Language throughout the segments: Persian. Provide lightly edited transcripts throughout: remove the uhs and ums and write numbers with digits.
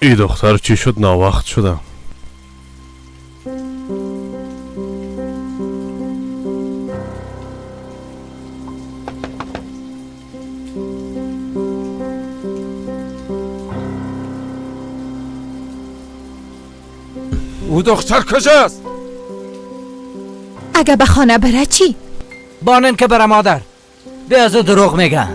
ای دختر چی شد ناوقت شدم؟ او دختر کجاست؟ اگه به خانه بره چی؟ بانن که برم مادر. بیازو دروغ میگه.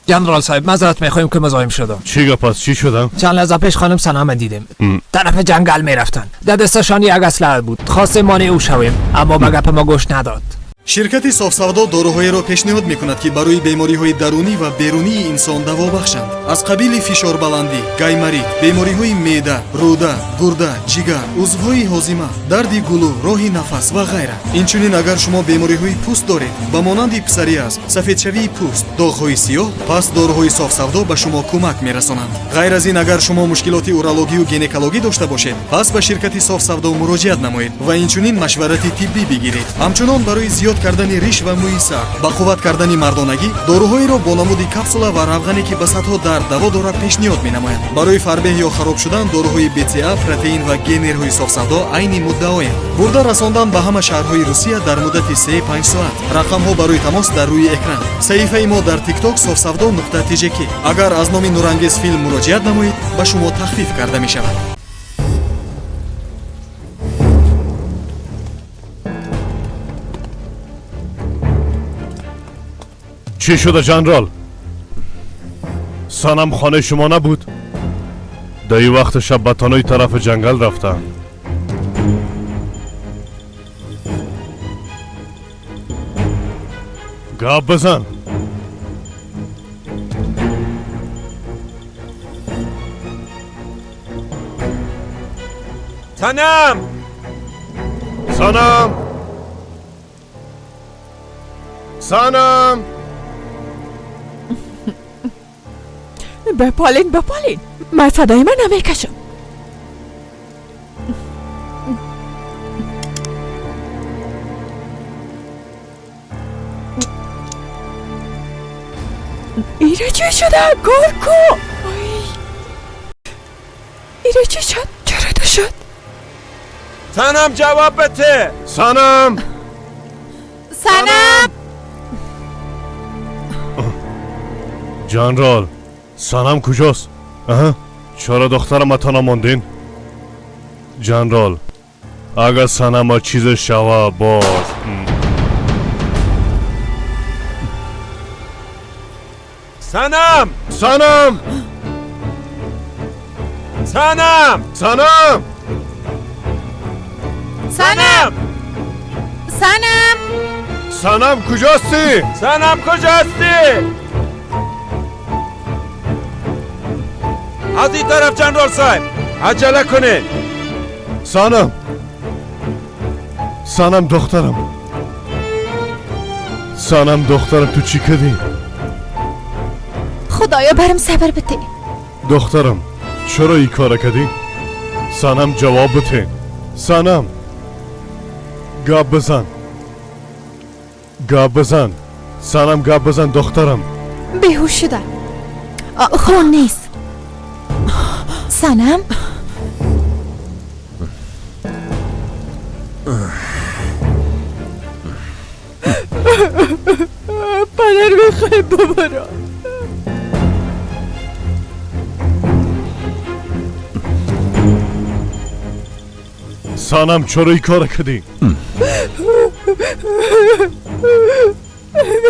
جنرال صاحب معذرت میخوایم که مزاحم شدم. چی گپ چی شدم؟ چند لحظه پیش خانم سنام دیدیم. طرف جنگل میرفتن. در دستشان یک اسلحه بود. خواستیم مانع او شویم اما به گپ ما گوش نداد. ширкати софсавдо дороҳоеро пешниҳод мекунад ки барои бемориҳои дарунӣ ва берунии инсон даво бахшанд. аз қабили фишорбаландӣ, гаймарид, бемориҳои меъда, рӯда, гурда, ҷигар, узвҳои ҳозима, дарди гулӯ, роҳи нафас ва ғайра. инчунин агар шумо бемориҳои пӯст доред ба монанди псориаз, сафедшавии пӯст, доғҳои сиёҳ, пас дороҳои софсавдо ба шумо кӯмак мерасонанд. ғайр аз ин агар шумо мушкилоти урологию гинекологӣ дошта бошед, пас ба ширкати софсавдо муроҷиат намоед ва инчунин машварати тиббӣ бигиред. ҳамчунон барои зиёд кардани риш ва мӯи сар, ба қувват кардани мардонагӣ дороҳоеро бо намуди капсула ва равғане ки ба сатҳо дард даво дорад пешниҳод менамоянд. барои фарбеҳ ё хароб шудан дороҳои БЦА, протеин ва генерҳои софсавдо айни муддаоянд. бурда расондан ба ҳама шаҳрҳои Русия дар муддати 3-5 соат. рақамҳо барои тамос дар рӯи экран. саҳифаи мо дар TikTok sofsavdo.tjk. агар аз номи нурангез филм муроҷиат намоед ба шумо тахфиф карда мешавад. چی شده جنرال؟ سنم خانه شما نبود؟ در این وقت شب به تنهایی طرف جنگل رفتن. گپ بزن. سنم! سنم! سنم! بپالین بپالین، من صدای من نمیکشم. ایره چی شده؟ گرگو! ایره چی شد؟ چرا تو شد؟ سنم جواب بده! سنم! سنم! جنرال سنم کجاست؟ چرا دخترم تنها ماندین؟ جنرال اگر سنم چیز شوه باز سنم! سنم! سنم! سنم! سنم! سنم! سنم کجاستی؟ سنم کجاستی؟ از این طرف جنرال صاحب عجله کنید. سنم! سنم دخترم. سنم دخترم تو چی کردی؟ خدایا برم صبر بده. دخترم چرا این کار کردی؟ سنم جواب بده. سنم گپ بزن. گپ بزن. سنم گپ بزن دخترم. بیهوش شده. خون نیست. سنم؟ پدر میخوای ببرم. سنم چرا این کار کردی؟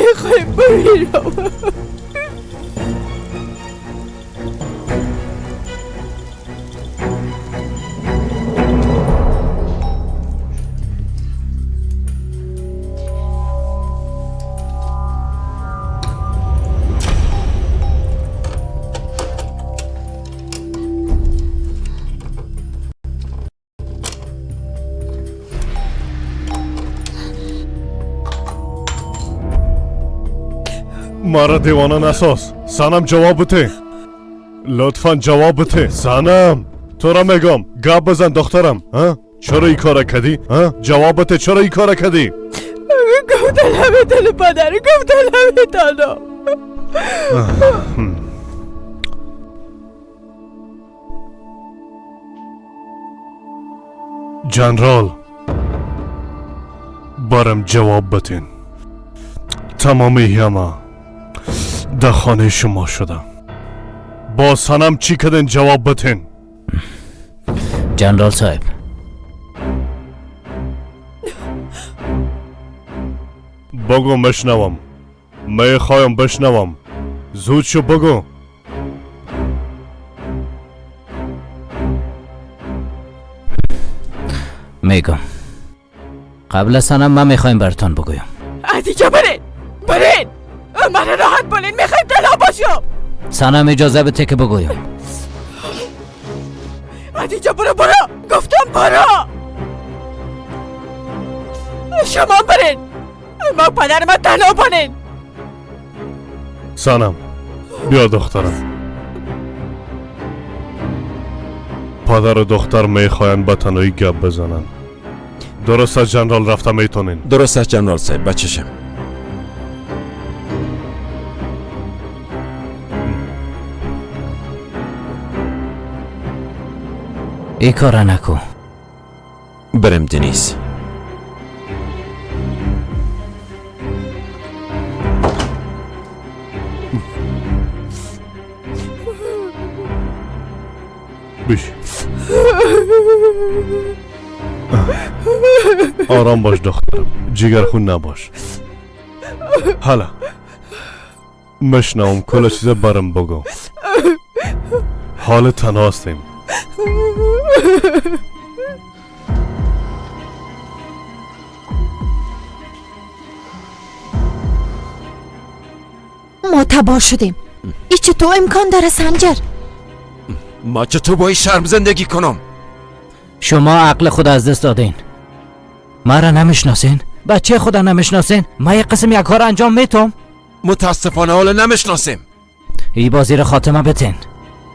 میخوای بمیرم. مرا دیوانه نساز. سنم جواب بده. لطفا جواب بده. سنم تو را میگم گپ بزن دخترم. چرا این کار کردی؟ جوابت چرا این کار کردی؟ گفتن همه تانو پدر گفتن همه تانو جنرال برم جواب بتین. تمامی همه در خانه شما شدم. با سنم چی کردین جواب بتین؟ جنرال صاحب بگو مشنوم. میخوایم بشنوم. زود شو بگو. میگم قبل از سنم من میخوایم براتون بگویم. از اینجا برین من راحت بولین میخوایم تنها باشم. سنم اجازه بده که بگویم. از اینجا برو گفتم برو. شما برین ما پدر من تنها بانین. سنم بیا دخترم. پدر و دختر میخواین به تنهایی گپ بزنن. درست است جنرال رفته میتونین. درست است جنرال صاحب بچشم. ای کار نکو. برم دنیز. بیش آرام باش دخترم. جیگرخون نباش. حالا مشنوم کل چیز برم بگو. حال تنها هستیم. ما تباه شدیم. ای چطور امکان داره سنجر؟ ما چطور با این شرم زندگی کنم؟ شما عقل خود از دست دادین. ما را نمیشناسین؟ بچه خود نمیشناسین؟ ما یک قسم یک کار انجام میتم. متاسفانه حالا نمیشناسیم. ای بازی را خاتمه بتین.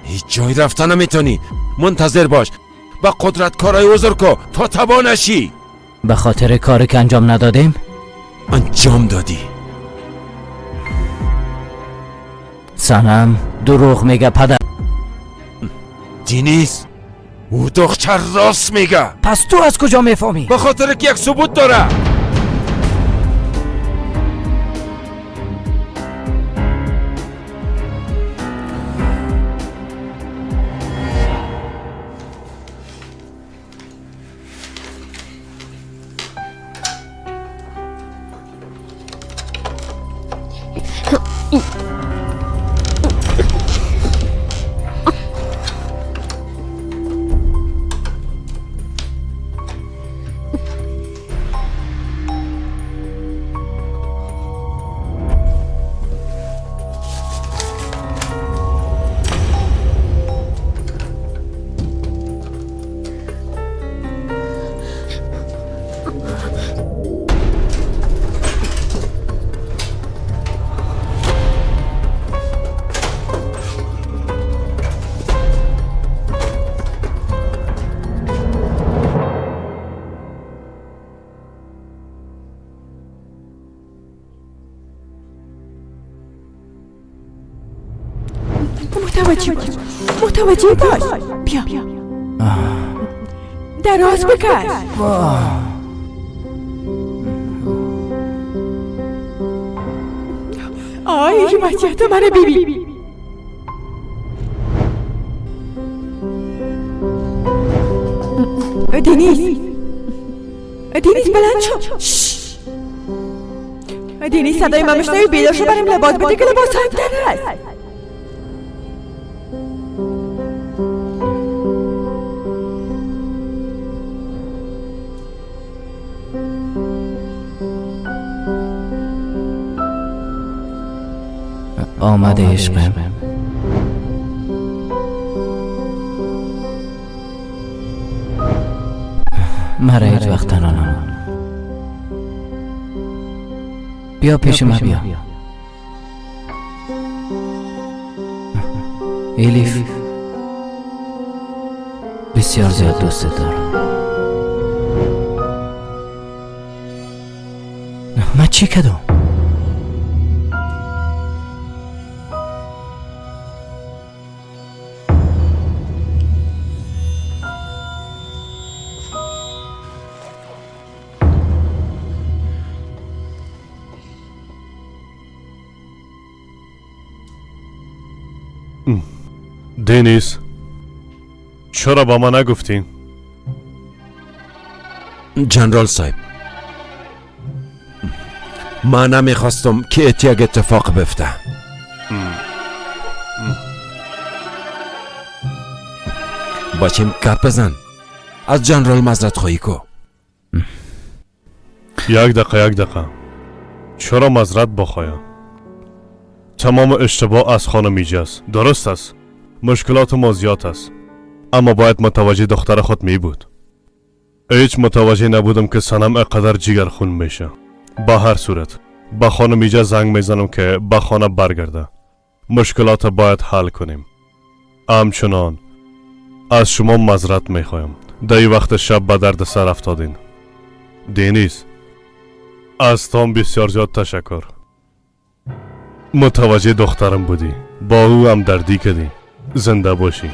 هیچ جای رفتن نمیتونی. منتظر باش. با قدرت کارای بزرگ کو تا تباه نشی. به خاطر کاری که انجام ندادیم؟ انجام دادی. سنم دروغ میگه پدر. دینیز او دختر راست میگه. پس تو از کجا میفهمی؟ به خاطر که یک ثبوت داره. متوجه باش. بیا دراز بکش. آی بچه تو منو ببین. دنیز بلند شو. دنیز صدای من میشنوی؟ بیدار شو بریم لباس بده که لباس هم در هست. آمده عشقم. مرا هیچ وقت تنها نمان. بیا پیش ما بیا. الیف بسیار زیاد دوست دارم. من چی کردم؟ دنیس چرا با ما نگفتین؟ جنرال صاحب، من نمیخواستم که یک اتفاق بیفته. باشیم گپ بزن، از جنرال معذرت خواهی کو. یک دقیقه چرا معذرت بخوایم؟ تمام اشتباه از خانم ایجا است. درست است، مشکلات ما زیاد است، اما باید متوجه دختر خود می بود. هیچ متوجه نبودم که سنم اقدر جگرخون میشه. با هر صورت با خانم ایجا زنگ میزنم که به خانه برگرده. مشکلات باید حل کنیم. همچنان از شما معذرت میخوایم، در این وقت شب به درد سر افتادین. دنیس، از تام بسیار زیاد تشکر. متوجه دخترم بودی، با او هم دردی کردی. زنده باشی.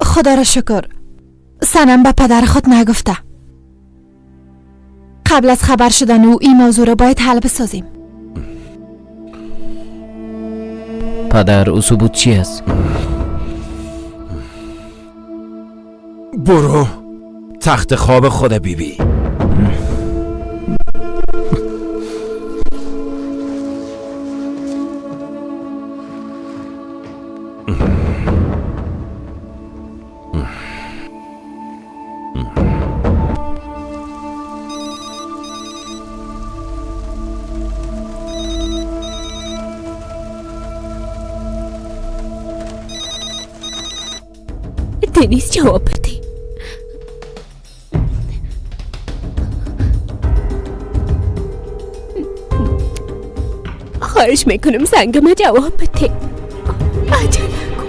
خدا را شکر سنم به پدر خود نگفته. قبل از خبر شدن او این موضوع را باید حل بسازیم. پدر او ثبوت چی است؟ برو تخت خواب خود بیبی. دنیس جواب بده. خواهش میکنم زنگ ما جواب بده. عجله کن.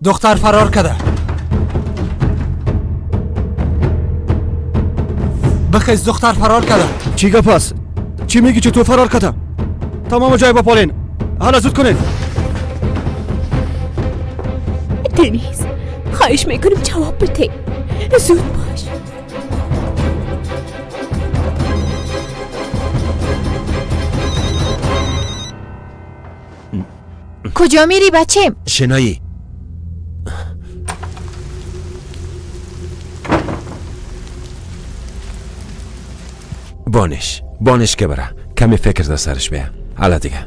دختر فرار کرده. بخیز، دختر فرار کرده. چی گپ است؟ چی میگی چطور فرار کرده؟ تمام جای بپالین. حالا زود کنین. دنیز خواهش میکنم جواب بده. زود باش. کجا میری بچه؟ شنایی بانش که بره کمی فکر در سرش بیا. حالا دیگه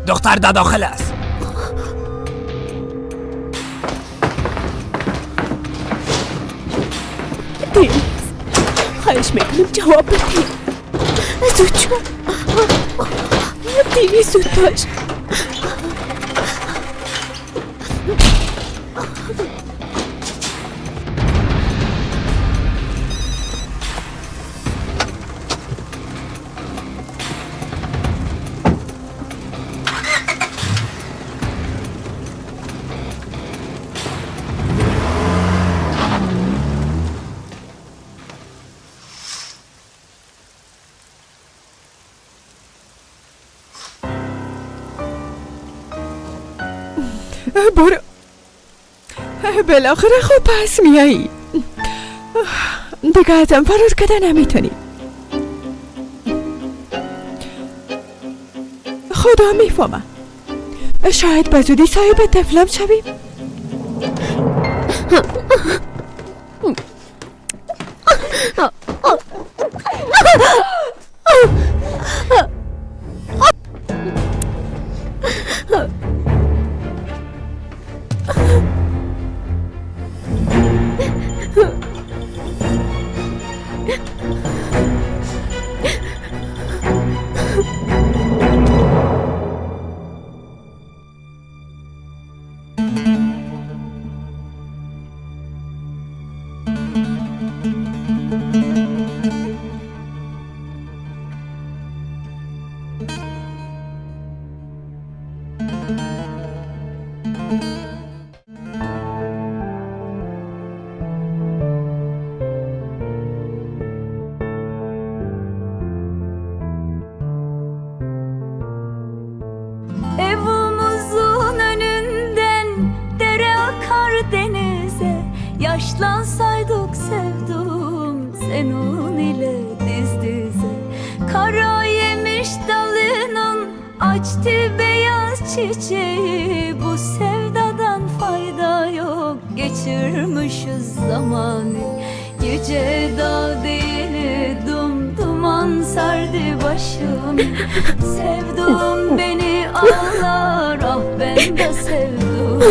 دختر در داخل است. دنیز خواهش میکنم جواب بده. زود شو. دنیز زود باش. برو. بالاخره خوب پس میایی. دیگه ازم فرار کردن نمیتونی. خدا میفهمه. شاید به زودی صاحب طفلم شویم. Evimizin önünden dere akar denize. Yaşlansaydık sevdum senin ile diz dize. Kara yemiş dalının açtı beyaz çiçeği. Bu sevdadan fayda yok, geçirmişiz zamanı. Yüce dağ değil duman sardı başımı. Sevdum beni ağlar, ah ben de sevdum.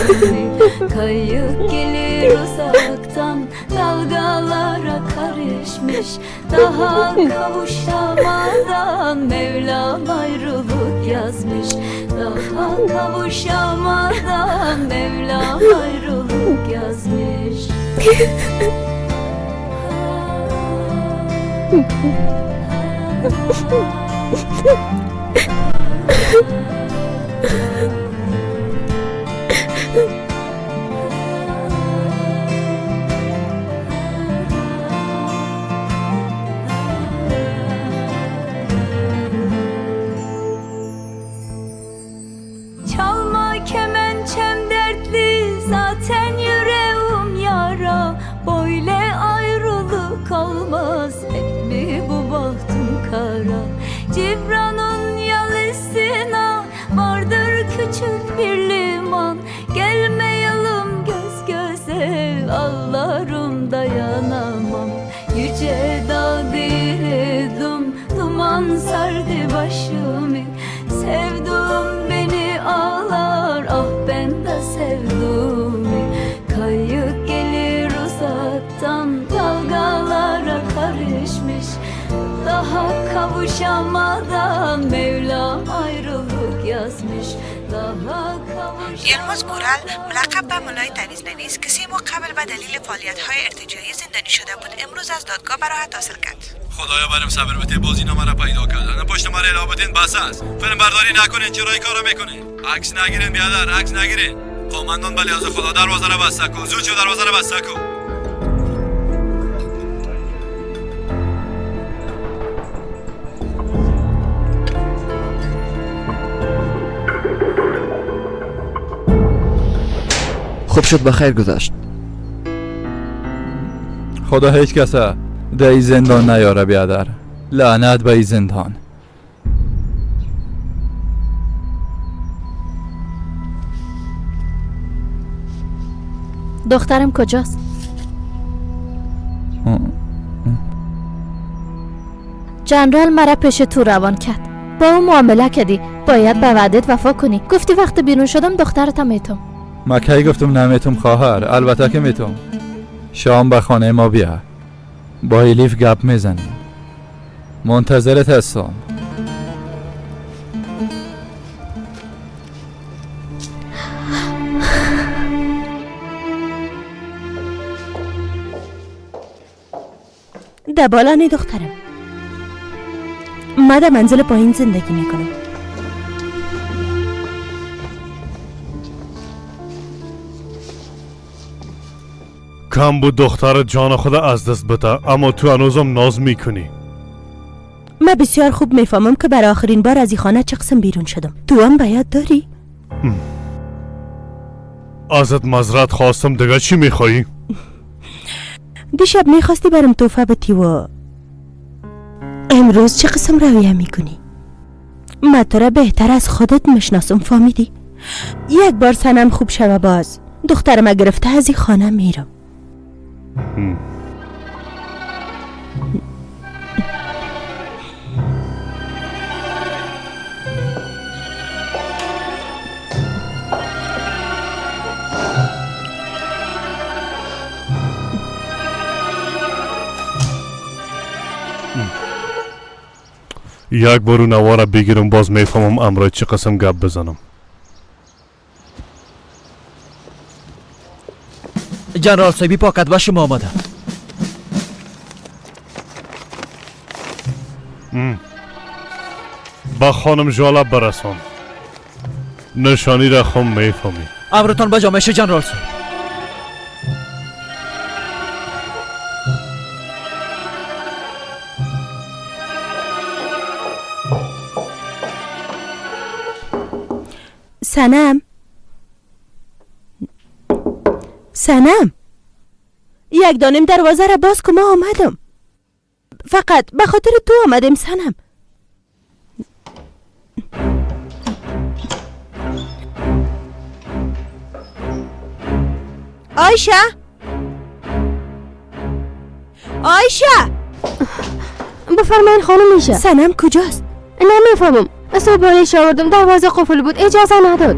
Kayık gelir uzaktan, dalgalara karışmış. Daha kavuşamadan Mevlam ayrılık yazmış. Daha kavuşamadan Mevlam ayrılık yazmış. Çalma kemençem dertli, zaten yüreğim yara. Böyle ayrılık olmaz, hep mi bu bahtım kara? Cibran'ın yalısına vardır küçük bir liman. Gelmeyelim göz göze, ağlarım dayanamam. Yüce dağ değildim, duman sardı başımı. Sevdum beni ağlar, ah ben de sevdum. Kayık gelir uzaktan, dalgalara karışmış. Daha kavuşamadan Mevlam ayrılık yazmış daha kavuşamadan. یلماز گورال ملقب به مولای تمیزنویس کسی ما قبل به دلیل فعالیت‌های ارتجاعی زندانی شده بود امروز از دادگاه براحت حاصل کرد. خدایا برم صبر بده بازینامه را پیدا کردن پشت ما را بدین بس است فیلم برداری نکنین چرای کارا میکنین عکس نگیرین بیادر عکس نگیرین قومندان به لحاظ خدا دروازه را بسته کن زود شو دروازه را بسته کن خوب شد بخیر گذشت خدا هیچ کسا در این زندان نیاره بیادر لعنت به این زندان دخترم کجاست؟ جنرال مرا پیش تو روان کرد با اون معامله کردی باید به وعدت وفا کنی گفتی وقت بیرون شدم دخترتم میتم ما کی گفتم نمیتم خواهر البته که میتم شام به خانه ما بیا با الیف گپ میزنیم منتظرت هستم دبالانی دخترم من در منزل پایین زندگی میکنم کم بود دختر جان خود از دست بده اما تو هنوزم ناز میکنی من بسیار خوب میفهمم که برای آخرین بار از این خانه چه قسم بیرون شدم تو هم باید داری ازت معذرت خواستم دیگه چی میخوایی؟ دیشب میخواستی برم توفه بتی و امروز چه قسم رویه میکنی؟ من تو را بهتر از خودت مشناسم فهمیدی؟ یک بار سنم خوب شوه باز دخترم گرفته از این خانه میرم یک بارو نواره بگیرم باز میفهمم امروز چه قسم گپ بزنم جنرال صاحبی پاکت با شما آمده با خانم جالب برسان نشانی را خم میفهمی امرتان بجا میشه جنرال صاحب سنم یک دانم دروازه را باز که ما آمدم فقط به خاطر تو آمدم سنم آیشه بفرمایین خانم میشه سنم کجاست؟ نمیفهمم صبحانه‌اش آوردم دروازه قفل بود اجازه نداد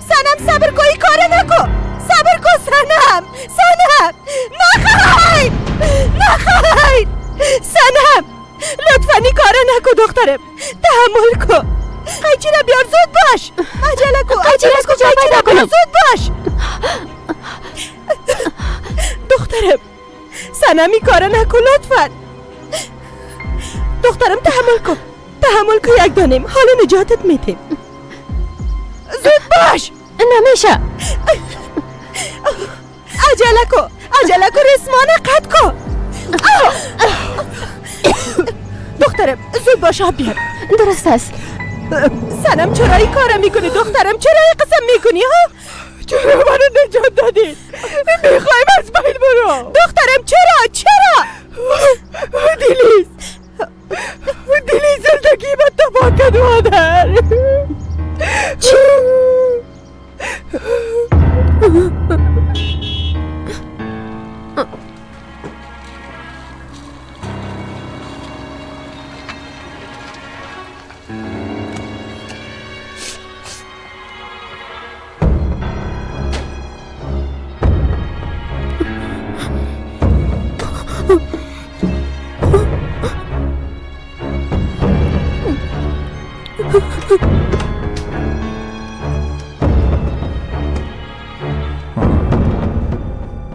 سنم صبر کو ای کار نکو صبر کو سنم نخیر سنم لطفا ای کار نکو دخترم تحمل کو قیچی را بیار زود باش عجله کو قیچی را از کجا پیدا کنم زود باش دخترم سنم ای کار نکو لطفا دخترم تحمل کن یک دانیم حالا نجاتت میتیم. زود باش. نمیشه. عجله کو رسمان قد کو. دخترم زود باش آب بیار. درست است. سنم چرا این کارم میکنی دخترم؟ چرا این قسم میکنی ها؟ چرا منو نجات دادید؟ میخوایم از بین برو. دخترم چرا؟ دیلیز زندگی من تباه کد مادر.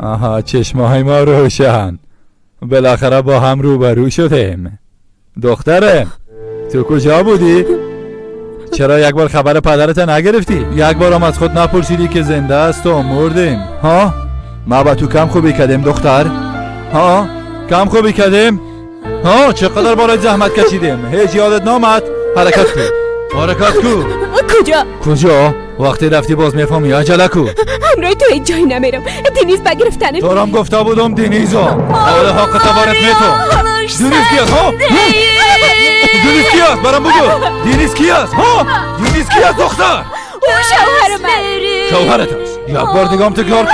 آها چشمهای ما روشن. بالاخره با هم روبرو شدیم. دخترم تو کجا بودی؟ چرا یک بار خبر پدرت نگرفتی؟ یک بار هم از خود نپرسیدی که زنده است و مردیم؟ ها؟ ما با تو کم خوبی کردیم دختر؟ ها؟ کم خوبی کردیم؟ ها؟ چقدر برای زحمت کشیدیم؟ هیچ یادت نامد؟ حرکت کو؟ کجا؟ وقتی رفتی باز میفهمی. عجله کو. همراه تو هیچ جایی نمیرم. دینیز بگرفتنه. تو رام گفته بودم دینیزم. حالا حق تبارت میتو. دینیز کی است ها؟ دینیز کی است؟ برام بگو. دینیز کی است ها؟ دینیز کی است دختر؟ او شوهر من. شوهرت است. یک بار دیگه هم تکرار کن.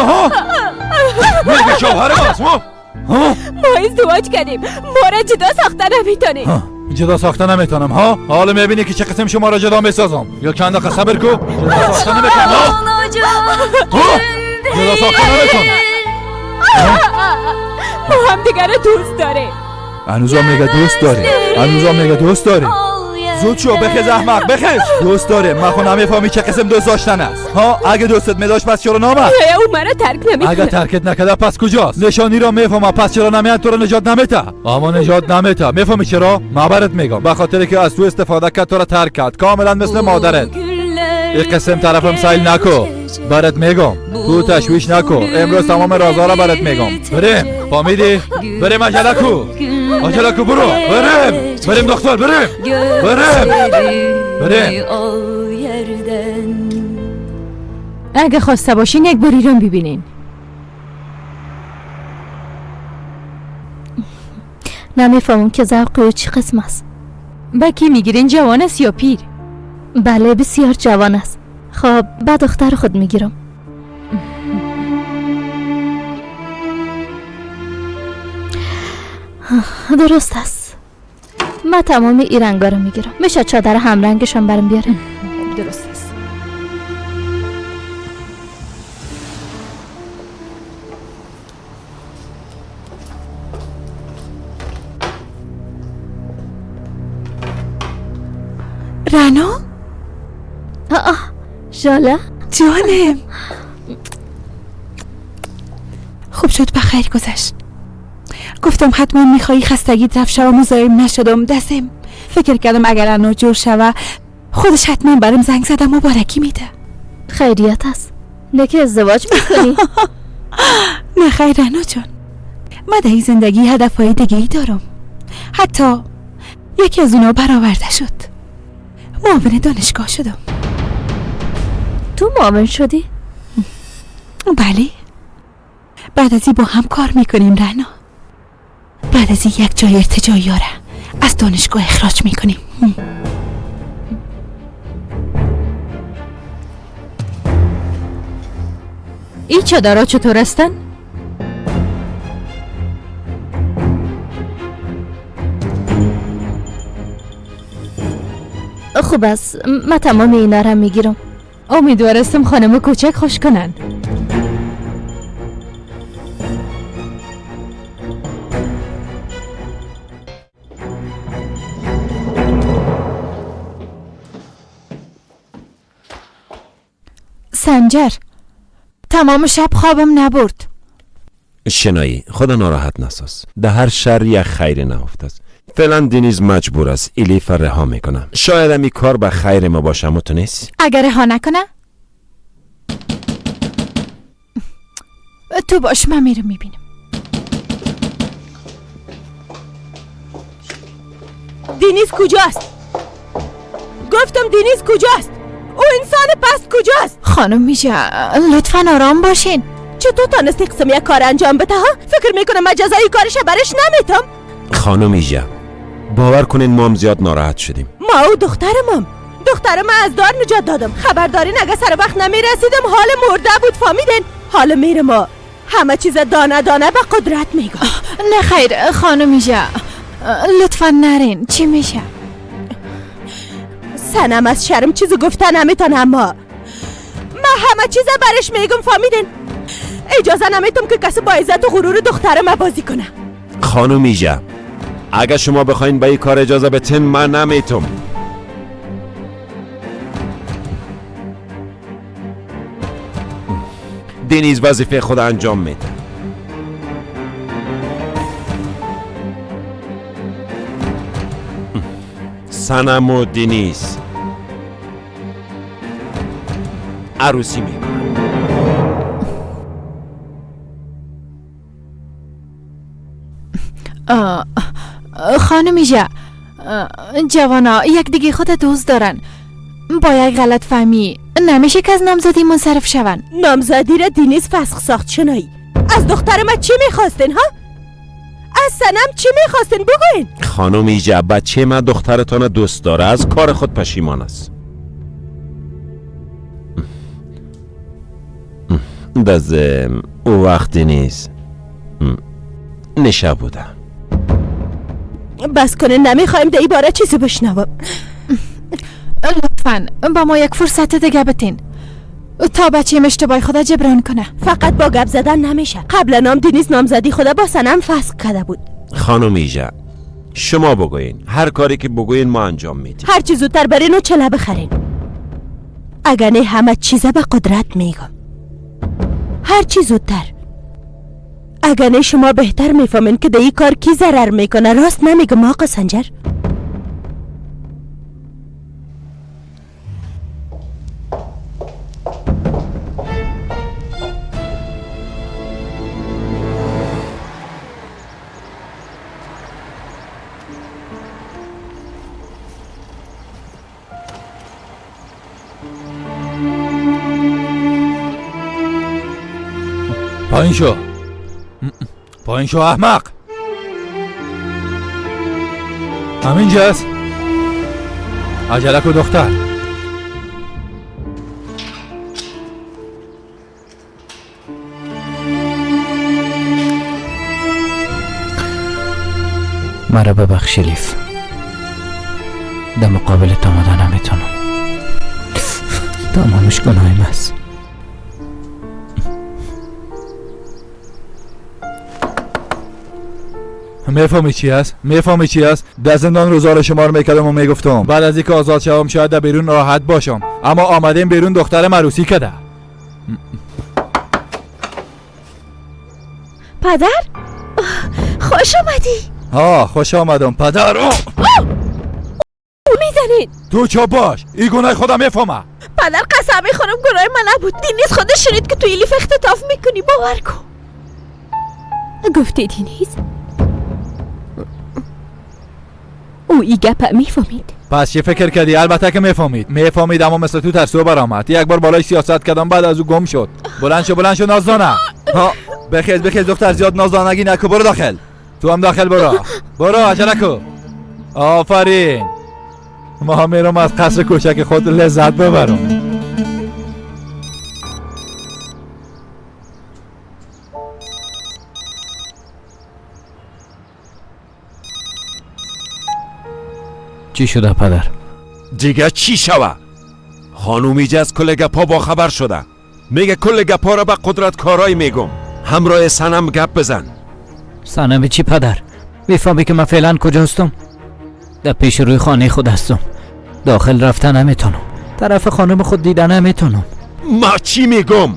ها؟ میگه شوهر ماست ها؟ ما ازدواج کردیم. ما را جدا ساخته نمیتونیم. جدا ساخته نمیتونم ها؟ حالا میبینی که چه قسم شما را جدا میسازم. یا چند دقیقه صبر کو. جدا ساخته نمیتونم ها؟ جدا ساخته نمیتونم. ما هم دیگر دوست داره. هنوزم میگه دوست داره. زود شو بخیز احمق بخیز. دوست داره. من خود نمیفهمی چه قسم دوست داشتن است ها؟ اگه دوستت میداشت پس چرا نامد؟ او مرا ترک نمیکنه. اگه ترکت نکرده پس کجاست؟ نشانی را میفهمم پس چرا نمیاد تو را نجات نمیده؟ اما نجات نمیده. میفهمی چرا؟ من برات میگم به خاطر که از تو استفاده کرد تو را ترک کرد کاملا مثل مادرت. این قسم طرفم سایل نکو. برات میگم تو تشویش نکو. امروز تمام رازا را برات میگم. بریم فهمیدی؟ بریم عجله کو برو. بریم دکتر بریم. اگه خواسته باشین یک باری رو ببینین. نمیفهمم که ذوق او چی قسم است. با کی میگیرین؟ جوان است یا پیر؟ بله بسیار جوان است. خب با دختر خود میگیرم. درست است. من تمام این رنگا رو میگیرم. میشه چادر همرنگشان برام بیارین؟ درست است. رنا؟ ژاله؟ جانم خوب شد بخیر گذشت. گفتم حتما میخوایی خستگیت رفت شد و مزاحم نشدم. دستم فکر کردم اگر رنا جور شوه خودش حتما برام زنگ زده مبارکی میده. خیریت است. نکه ازدواج میکنی؟ نه خیر رنا جان، من در این زندگی هدفهای دیگه ای دارم. حتی یکی از اونا برآورده شد. معاون دانشگاه شدم. تو معاون شدی؟ بله. بعد از این با هم کار میکنیم رنا. بعد از این یک جای ارتجاعی را از دانشگاه اخراج میکنیم. این چادرها چطور هستن؟ خوب است. من تمام اینا را میگیرم. امیدوارستم خانم کوچک خوش کنن. سنجر تمام شب خوابم نبرد. شنایی خدا ناراحت نساز. در هر شر یک خیر نهفته است. فعلا دنیز مجبور است الیف رها میکنم. شاید همی کار به خیر ما باشه، اما تو نیست. اگر رها نکنه تو باش، من میرم میبینم. دینیز کجاست؟ گفتم دینیز کجاست؟ او انسان پست کجاست؟ خانم میجا لطفا آرام باشین. چطور تانستی قسم یک کار انجام بده ها؟ فکر میکنم من جزایی کارش برش نمیتم. خانم ایجا باور کنین ما هم زیاد ناراحت شدیم. ما و دخترم از دار نجات دادم. خبر دارین اگه سر وقت نمیرسیدم حال مرده بود، فهمیدین؟ حالا میرم ما همه چیز دانه دانه به قدرت میگم. نه خیر خانم میجا، لطفا نرین. چی میشه؟ سنم از شرم چیزی گفته نمیتونم، اما من همه چیز برش میگم، فهمیدین؟ اجازه نمیتم که کسی با عزت و غرور دخترم بازی کنه. خانم ایجا اگه شما بخواین به این کار اجازه بتین من نمیتم. دنیز وظیفه خود انجام میده. سنم و دنیز عروسی میکنن. خانم ایجا، جوانا یک دیگه خود دوست دارن. با یک غلط فهمی نمیشه که از نامزدی منصرف شون. نامزدی را دینیز فسخ ساخت. شنایی از دختر من چی میخواستین ها؟ از سنم چی میخواستین بگوین؟ خانم ایجا بچه من دخترتان دوست داره، از کار خود پشیمان است. دزم او وقتی نیست نشه بودم. بس کنه، نمیخوایم ده ای باره چیزی بشنوم. لطفاً با ما یک فرصت دیگه بتین تا بچه اشتباه خدا جبران کنه. فقط با گپ زدن نمیشه. قبلا نام دینیز نامزدی خدا با سنم فسخ کرده بود. خانم ایجا شما بگوین، هر کاری که بگوین ما انجام میدیم. هر چی زودتر برین و چله بخرین. اگر نه همه چیزه به قدرت میگم. هر چی زودتر. اگر نه شما بهتر میفهمین که ده ای کار کی ضرر میکنه. راست نمیگم آقا سنجر؟ پایین شو احمق. همینجاست. عجله کو دختر. مرا ببخش لیف، در مقابل تماده نمیتونم. تمامش گناهیم است. میفهمی چی است؟ در زندان روزار شما رو میکردم و میگفتم بعد از اینکه آزاد شوم شاید در بیرون راحت باشم، اما آمدیم بیرون دخترم عروسی کرده. پدر؟ خوش آمدی. خوش آمدم پدر. میزنید تو چا باش، این گناه خودم میفهمم. پدر قسم میخورم گناه من نبود. دینیز خودش شنید که تو ایلیف اختطاف میکنی. باور کن. گفتی دینیز؟ او ای گپ میفهمید. پس چه فکر کردی؟ البته که میفهمید اما مثل تو ترسو برآمد. یک بار بالای سیاست کردم بعد از او گم شد. بلند شو نازدانه. بخیز دختر، زیاد نازدانگی نکو. برو داخل. تو هم داخل برو عجله کو. آفرین. ما میرم از قصر کوچک خود لذت ببرم. چی شده پدر؟ دیگه چی شوه؟ خانوم ایجا از کل گپا با خبر شده. میگه کل گپا را به قدرت کارای میگم. همراه سنم گپ بزن. سنم چی پدر؟ میفهمی که من فعلا کجاستم؟ در پیش روی خانه خود هستم. داخل رفتن نمیتونم. طرف خانم خود دیدن نمیتونم. ما چی میگم؟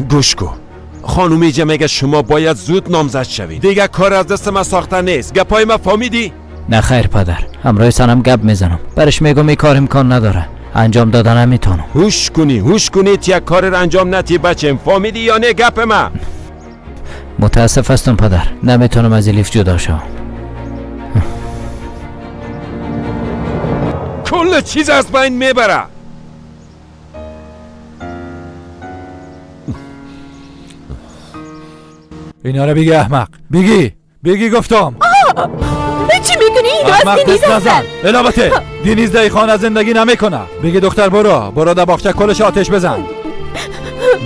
گوش کن. خانومی جمعه شما باید زود نامزد شوید. دیگه کار از دست من ساخته نیست. گپای من فهمیدی؟ نه خیر پدر، همراه سنم گپ میزنم. برش میگم این کار امکان نداره، انجام دادن نمیتونم. هوش کنی یک کار را انجام ندی بچم. فهمیدی یا نه گپ من؟ متاسف هستم پدر، نمیتونم از الیف جدا شم. کل چیز از بین میبره. اینا رو بگی احمق. بگی گفتم. چی میکنی؟ اینو از دینیز هستن. البته دینیز دایی خانه زندگی نمیکنه. بگی دختر برو در باغچه کلش آتش بزن.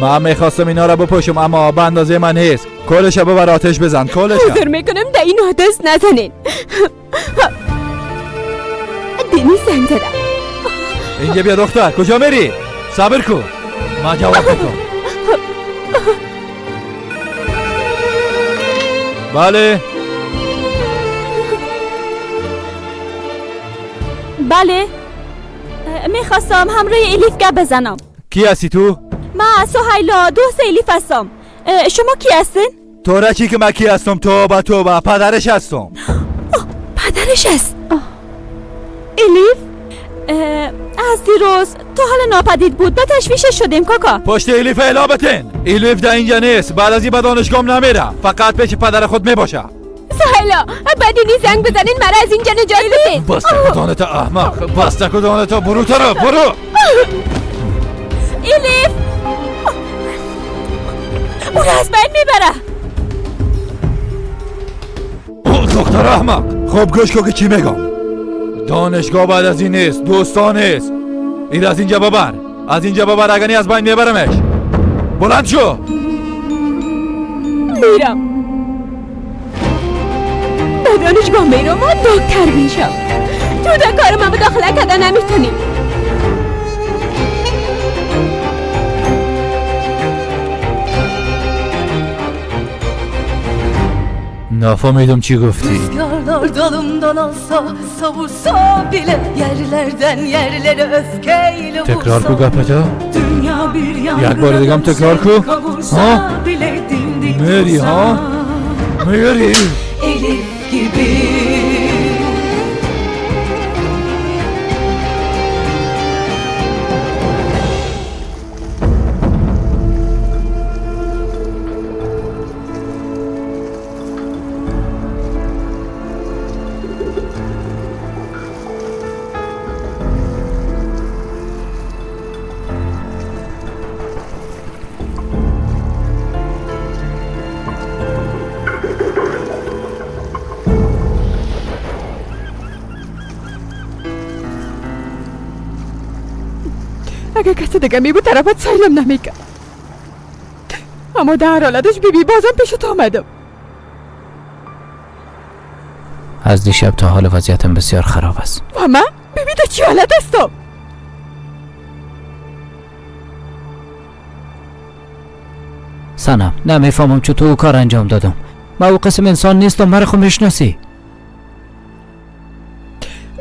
من میخواستم اینا رو بپوشم اما به اندازه من نیست. کلش ببر آتش بزن. کلش حضور میکنم در اینو دست نزنین. دینیز زنگ زدم. اینجا بیا دختر. کجا میری؟ صبر کن من جواب میدم. بله میخواستم همراه الیف گپ بزنم. کی هستی تو؟ من سهیلا دوست الیف هستم. شما کی هستین؟ تو را چی که من کی هستم؟ توبه پدرش هستم. پدرش هست؟ الیف؟ از دیروز تو حال ناپدید بود، به تشویشش شدیم کاکا. پشت الیف الا بتن. الیف در اینجا نیست، بعد از این به دانشگاه نمیرم، فقط پیش پدر خود میباشه. سهیلا بدینی زنگ بزنین مرا از اینجا نجات بدین. بسته کدانتا احمق، بسته کدانتا. برو الیف اون از بین میبره. دختر احمق خب گوش کن که چی میگم. دانشگاه بعد از این نیست، دوستان نیست. این از اینجا ببر اگرنی از بین میبرمش. بلند شو. میرم به دانشگاه میرم و دکتر میشم. تو در کار من مداخله کردن نمیتونی. نفهمیدم چی گفتی. Rüzgarlar dalımdan alsa, savursa bile yerlerden yerlere öfkeyle vursa. تکرار کو گپتا. Dünya bir یک بار دیگه هم تکرار کو. ها؟ bile dimdik میری ها؟ میری؟ Elif gibi. اگه کسی دیگه می بود طرفت سیلم نمیکرد، اما در حالتش بیبی بازم پیشت آمدم. از دیشب تا حال وضعیتم بسیار خراب است. و من بیبی در چی حالت هستم؟ سنم نمیفهمم چطور او کار انجام دادم. من او قسم انسان نیستم، مرا خو میشناسی.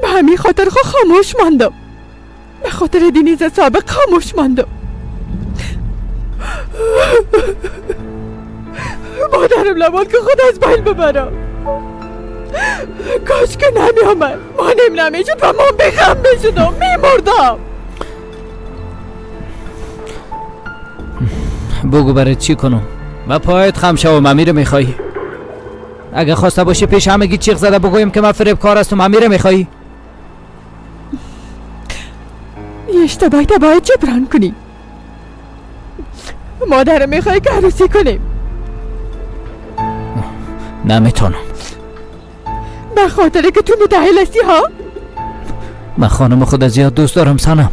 به همین خاطر خاموش ماندم، به خاطر دینیز سابق خاموش ماندم. مادرم نباد که خود از بین ببرم. کاش که نمی آمد، مانم نمیشد و من بخم میشدم، میمردم. بگو برای چی کنم؟ و پایت خم شوم. امیر میخوایی؟ اگه خواسته باشی پیش همگی چیغ زده بگویم که من فریب کار هستم. امیر میخوایی؟ اشتباهی باید جبران کنی. مادر میخوای که عروسی کنیم؟ نمیتونم. به خاطر که تو متحل هستی ها؟ من خانم خود زیاد دوست دارم سنم.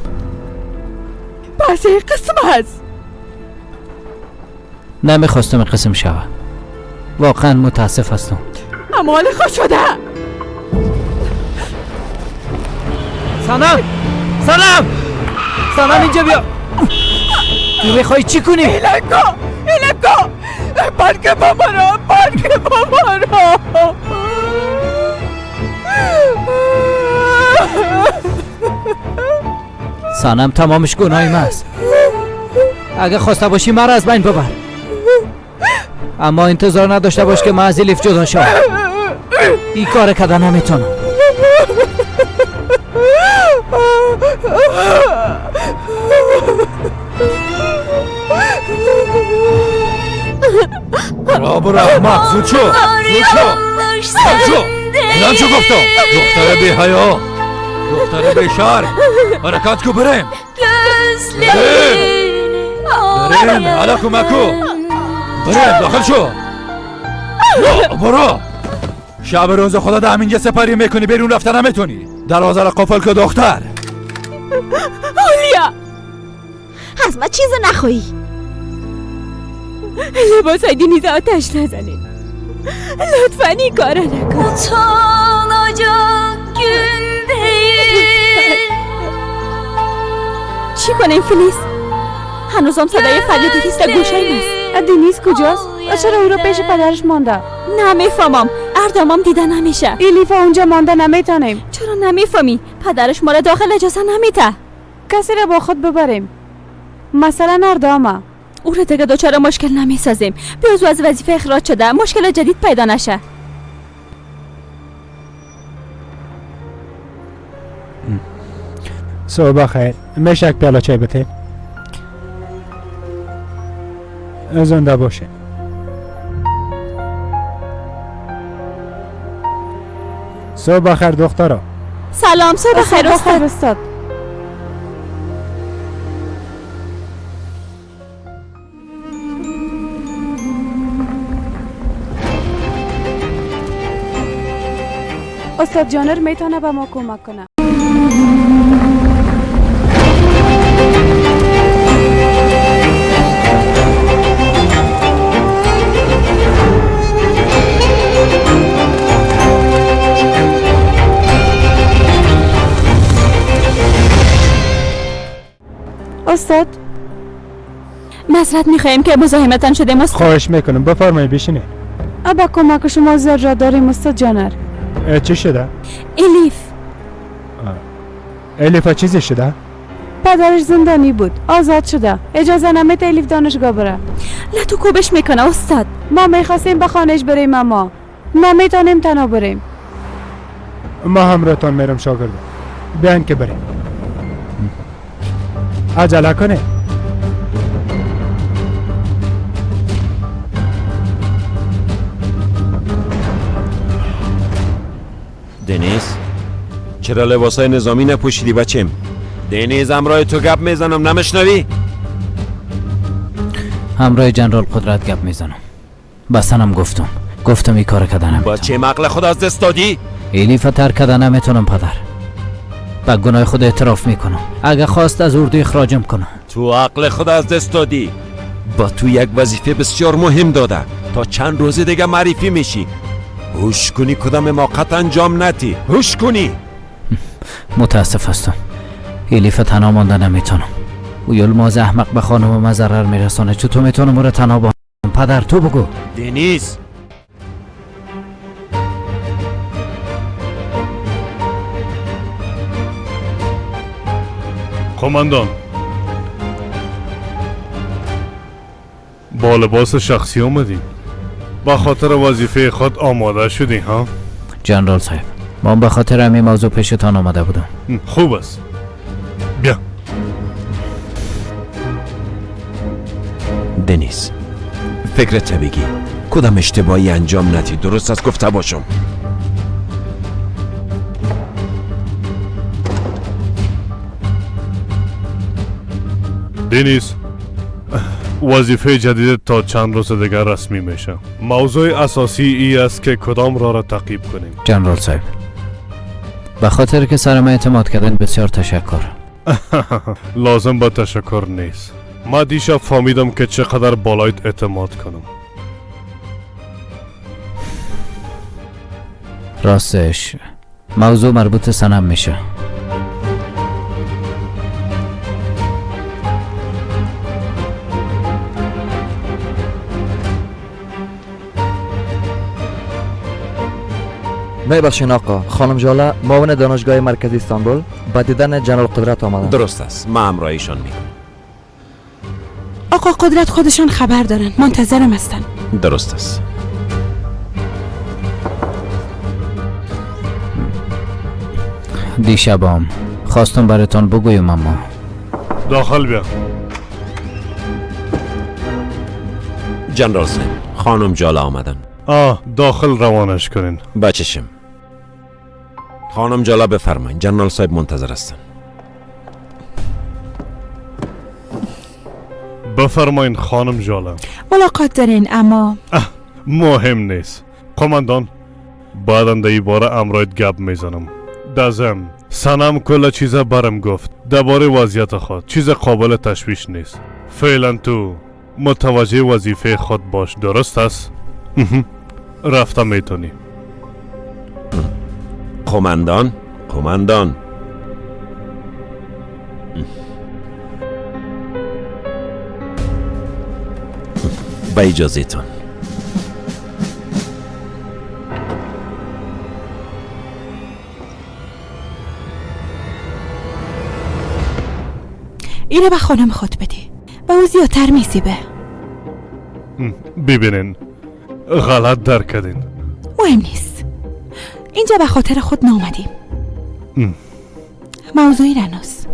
پس این قسم هست. نمیخواستم این قسم شود. واقعا متاسف هستم. اما حال خوش شده. سنم اینجا بیا. تو میخوای چی کنی؟ ایلکو بلکه بابارا سنم تمامش گناهی است. اگه خواسته باشی مرا از بین ببر. اما انتظار نداشته باش که من از الیف جدا شم. این کار کردن نمیتونم. برو احمق، زود شو اینم چه گفتم؟ دختر بی حیا، دختر بی شر، حرکت کو بریم حالا کمکو بریم داخل شو. برو شب روز خدا ده همینجا سپری میکنی، بیرون رفتن نمیتونی. دروازه را قفل که دختر. اولیا از ما چیز نخوایی. لباس های دینیزه آتش نزنید. لطفا این کارا نکن. چی کنیم فلیس؟ هنوزم صدای فریاد دینیز در گوشه ماست. دینیز کجاست؟ چرا او رو پیش پدرش مانده؟ نمیفهمم. اردامم دیده نمیشه. الیفا اونجا مانده نمیتونیم. چرا نمیفهمی؟ پدرش ما را داخل اجازه نمیده. کسی را با خود ببریم، مثلا اردامه. او را دیگه دچار مشکل نمیسازیم. بیاز از وظیفه اخراج شده، مشکل جدید پیدا نشه. صبح خیر. میشه یک پیاله چای بده؟ زنده باشه. صبح خیر دخترا. سلام. صبح خیر استاد. استاد جانر میتونه به ما کمک کنه. استاد معذرت میخواهیم که مزاحمتان شدیم استاد. خواهش میکنم بفرمایید بشینید. با کمک شما ضرورت داریم استاد جانر. چی شده؟ الیف. الیفا چیزی شده؟ پدرش زندانی بود، آزاد شده. اجازه نمیده الیف دانشگاه بره. لطو کوبش میکنه استاد. ما میخواستیم به خانهش بریم اما نمیتونیم تنها بریم. ما همراهتان میرم شاگرد. بیاین که بریم. عجله کنه. دنیز چرا لباسای نظامی نپوشیدی بچم؟ دنیز همراه تو گپ میزنم نمیشنوی؟ همراه جنرال قدرت گپ میزنم. بسنم گفتم این کار کردن نمیتونم. بچه عقل خود از دست دادی؟ الیف ترک کردن نمیتونم پدر. به گناه خود اعتراف میکنم. اگه خواست از اردو اخراجم کنه. تو عقل خود از دست دادی. با تو یک وظیفه بسیار مهم داده. تا چند روز دیگه معرفی میشی. هوش کنی کدام موقت انجام ندی. هوش کنی. متاسف هستم. الیف تنها مانده نمیتونم. او یلماز احمق به خانم ما ضرر میرسانه. چطور میتونم او را تنها با پدر تو بگو. دنیز قماندان با لباس شخصی اومدیم. با خاطر وظیفه خود آماده شدی ها؟ جنرال صاحب من به خاطر همین موضوع پیشتان آمده بودم. خوب است. بیا. دنیز فکرت بگی کدام اشتباهی انجام ندی. درست است گفته باشم. دنیز وظیفه جدید تا چند روز دیگر رسمی میشه. موضوع اساسی ای است که کدام را تعقیب کنیم. جنرال صاحب به خاطر که سر من اعتماد کردن بسیار تشکر. لازم به تشکر نیست. ما دیشب فهمیدم که چقدر بالایت اعتماد کنم. راستش موضوع مربوط سنم میشه. میبخشین آقا، خانم جاله معاون دانشگاه مرکزی استانبول با دیدن جنرال قدرت آمدن. درست است. ما همراهیشان میکنم. آقا قدرت خودشان خبر دارن، منتظرم هستن. درست است. دیشبام خواستم براتون بگویم اما داخل بیا. جنرال صاحب، خانم جالا آمدن. داخل روانش کنین. بچشم. خانم جالا بفرمایید، جنرال صاحب منتظر هستن. بفرمایین خانم جالا. ملاقات دارین اما مهم نیست. قماندان بعدا در این باره امرایت گپ میزنم. دزم سنم کل چیزا برم گفت درباره وضعیت خود. چیز قابل تشویش نیست. فعلا تو متوجه وظیفه خود باش. درست است؟ رفتم میتونی. قماندان با اجازهتون. اینو به خانم خود بده. به او زیادتر میسیبه. ببینین غلط در کردین. مهم نیست. اینجا به خاطر خود نامدیم. موضوعی رناس.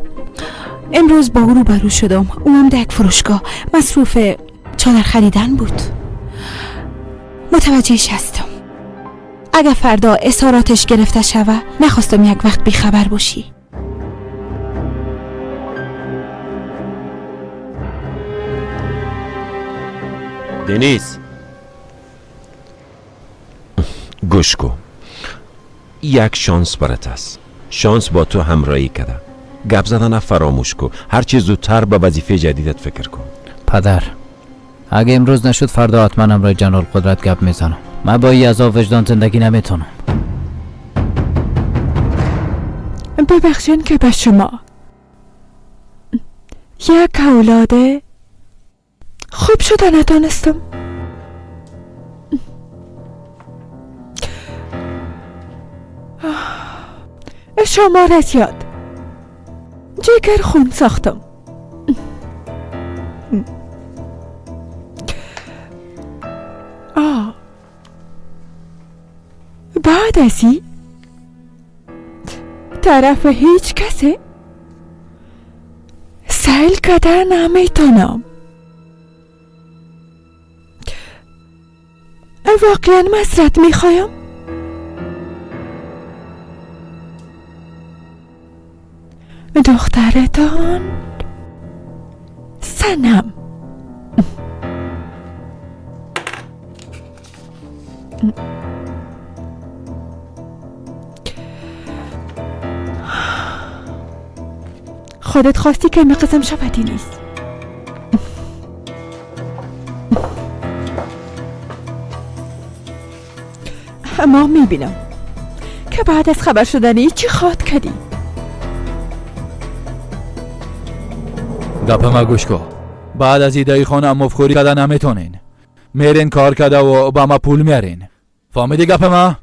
امروز با او روبرو شدم. او هم در یک فروشگاه مصروف چادر خریدن بود. متوجهش هستم. اگر فردا اظهاراتش گرفته شوه نخواستم یک وقت بیخبر باشی. دنیز گوش کو، یک شانس برات است. شانس با تو همراهی کرده. گپ زدن فراموش کو. هر چی زودتر به وظیفه جدیدت فکر کن. پدر اگه امروز نشد فردا حتما امرای جنرال قدرت گپ میزنم. من با این عذاب وجدان زندگی نمیتونم. ببخشین که به شما یک اولاده خوب شده ندانستم. شما را زیاد جگر خون ساختم. بعد ازی طرف هیچ کسی سیل کدر نمیتونم. واقعا مسرت میخوایم. دخترتان سنم. خودت خواستی که مقسم شودی نیست. اما میبینم که بعد از خبر شدنی چی خواد کردی. گپ ما گوش کو. بعد از ایده خانه مفخوری کردن نمیتونین. میرین کار کرده و با ما پول میارین. فهمیدی گپ ما؟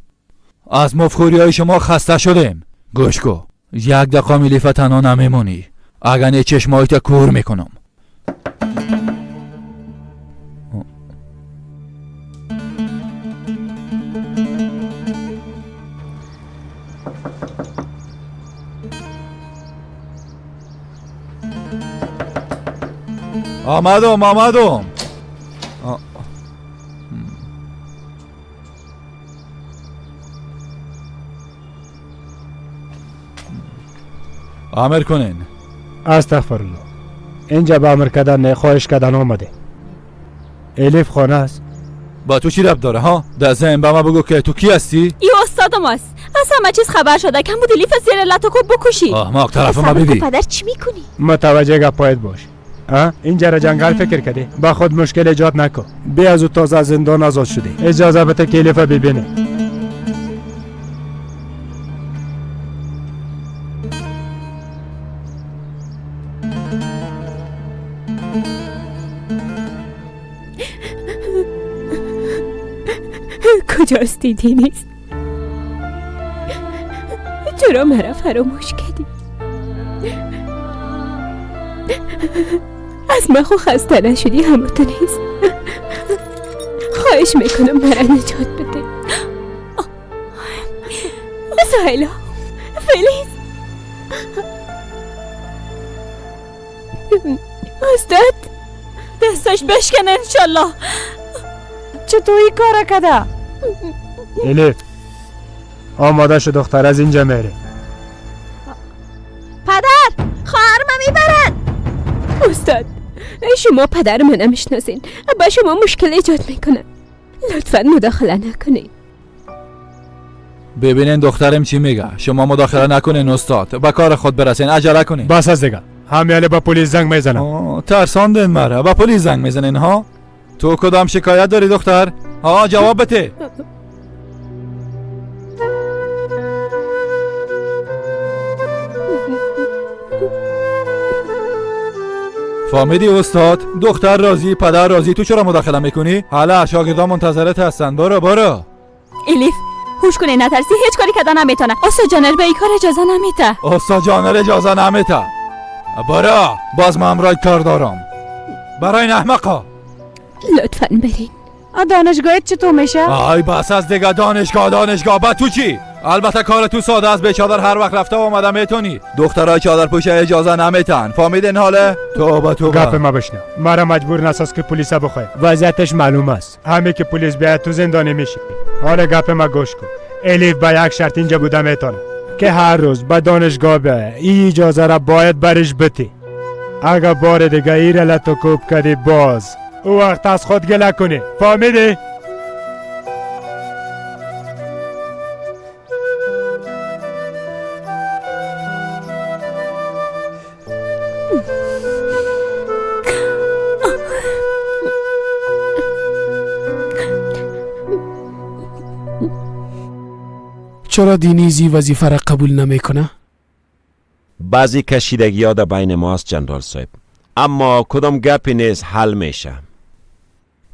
از مفخوری های شما خسته شدیم. گوش کو. یک دقیقه میلیفه تنها نمیمونی. اگر نه چشمایت کور میکنم. آمدم. امر کنین. استغفرالله. اینجا به امر کردن نه خواهش کردن آمده. الیف خانه است. با تو چی ربط داره ها؟ در ذهن به ما بگو که تو کی هستی؟ ای استاد ماست. از همه چیز خبر شده. کم بود الیف زیر لطو بکشی. ما طرف ما ببین. پدر چی میکنی؟ متوجه گپایت باش. اینجا را جنگل فکر کردی. با خود مشکل ایجاد نکن. بی از او تازه از زندان آزاد شدی. اجازه بده که الیف ببینه. کجاست دیدی نیست؟ چرا مرا فراموش کردی؟ از من خو خسته نشدی همون تو نیست؟ خواهش میکنم مرا نجات بده. سایلا، فلیز، استاد دستش بشکنه انشالله. چطور این کار کده؟ الیف آماده شو دختر از اینجا میره. پدر، خواهرم میبرن. استاد شما پدر من نمیشناسین، با شما مشکل ایجاد میکنه، لطفا مداخله نکنین. ببینین دخترم چی میگه. شما مداخله نکنین استاد، به کار خود برسین، عجله کنین. بس از دیگه، همیاله با پلیس زنگ میزنم. ترساندین مرا، با پلیس زنگ میزنین ها؟ تو کدام شکایت داری دختر؟ ها جواب بده. فهمیدی استاد؟ دختر راضی، پدر راضی، تو چرا مداخله میکنی؟ حالا شاگردان منتظرت هستن. برو. الیف هوش کنی، نترسی، هیچ کاری کردن نمیتونه. استاد جانر به این کار اجازه نمیده. استاد جانر اجازه نمیده. برو، باز من امرای کار دارم. برای این احمقا لطفاً برین. دانشگاهت چطور میشه؟ آی بس از دیگه دانشگاه با تو چی؟ البته کار تو ساده است، به چادر هر وقت رفته و آمده میتونی. دخترای چادر پوشه اجازه نمیتن. فهمیدین حاله؟ توبه گپ ما بشنو. مرا مجبور نساز که پلیس بخواه. وضعیتش معلوم است. همه که پلیس بیاد تو زندانی میشی. حالا گپ ما گوش کن. الیف با یک شرط اینجا بوده میتونه که هر روز به دانشگاه بیای. این اجازه را باید برش بتی. اگر بار دیگه ای را لطو کوب کردی باز او وقت از خود گله کنی. فهمیدی؟ چرا دینیزی وظیفه را قبول نمیکنه؟ بعضی کشیدگی ها در بین ماست جنرال صاحب، اما کدام گپی نیست حل میشه.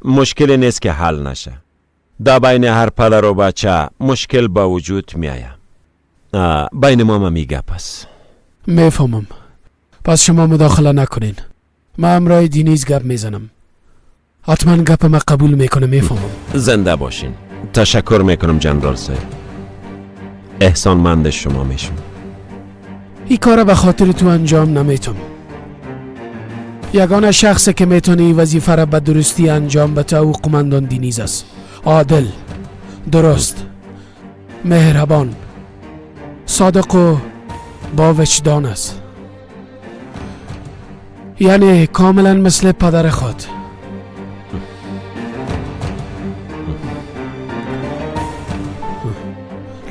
مشکلی نیست که حل نشه. در بین هر پدر و بچه مشکل با وجود میآید. بین ما هم گپ است. میفهمم. پس شما مداخله نکنین. من امرای دینیز گپ میزنم. حتما گپ ما قبول میکنه. میفهمم. زنده باشین. تشکر میکنم جنرال صاحب. احسانمند شما میشم. این کار به خاطر تو انجام نمیتونم. یگانه شخصی که میتونه این وظیفه را به درستی انجام بده او قماندان دینیز است. عادل، درست، مهربان، صادق و با وجدان است. یعنی کاملا مثل پدر خود.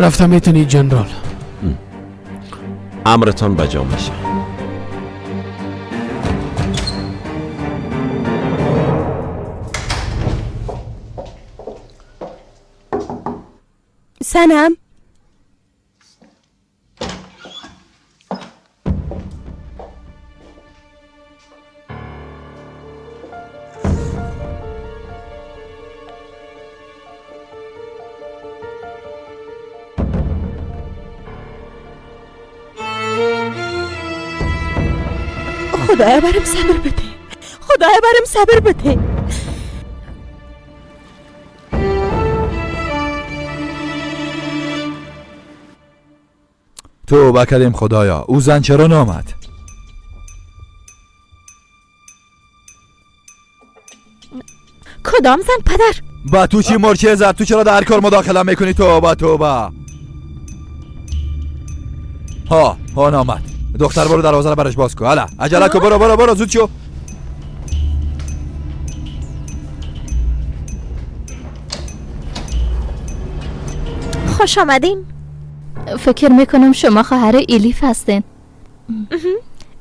رفته میتونی جنرال. امرتان بجا میشه. سنم خدایا برم صبر بده. خدایا برم صبر بده. توبه کردیم خدایا. او زن چرا نامد؟ کدام زن پدر؟ با تو چی مرچه زد؟ تو چرا در کار مداخله میکنی؟ توبه. ها نامد. دختر برو دروازه رو برش باز کن. حالا عجله کن. برو زود شو. خوش آمدین. فکر میکنم شما خواهر الیف هستین.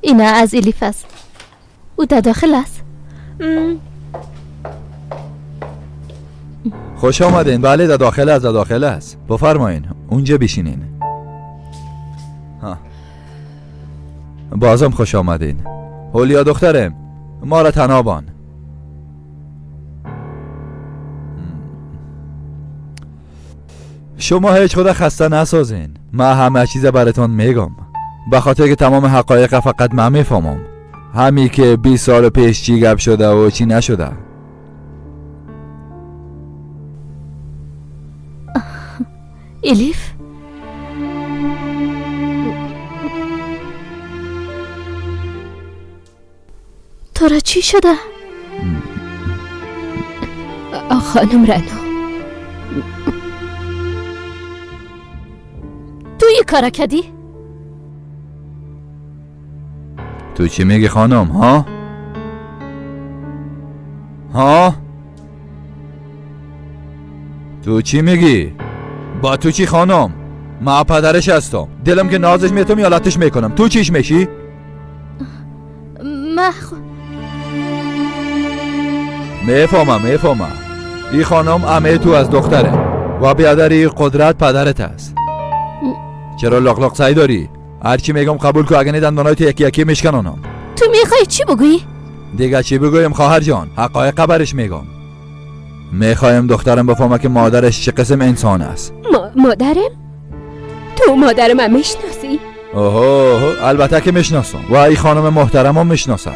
اینا از الیف است. او در داخل است. خوش آمدین. بله در داخل است. بفرمایین اونجا بشینین. بازم خوش آمدین. هولیا دخترم ما را تنابان. شما هیچ خود خسته نسازین. من همه چیز براتون میگم، به خاطر که تمام حقایق فقط من میفهمم. همی که 20 سال پیش چی گپ شده و چی نشده. الیف؟ تو را چی شده؟ خانم رنا، تو یه کارا کردی؟ تو چی میگی خانم ها؟ ها؟ تو چی میگی؟ با تو چی خانم؟ ما پدرش هستم، دلم که نازش میتونم یالتش میکنم، تو چیش میشی؟ میفهمم این خانم عمه تو از دختره و بیادری قدرت پدرت است. چرا لغلق سعی داری؟ هرچی میگم قبول که اگه دندانای تو یکی یکی میشکنونم. تو میخوای چی بگویی؟ دیگه چی بگویم خواهر جان؟ حقایق قبرش میگم. میخوایم دخترم بفهمه که مادرش چه قسم انسان است. مادرم؟ تو مادرم میشناسی؟ اوه البته که میشناسم و این خانم محترم هم میشناسم.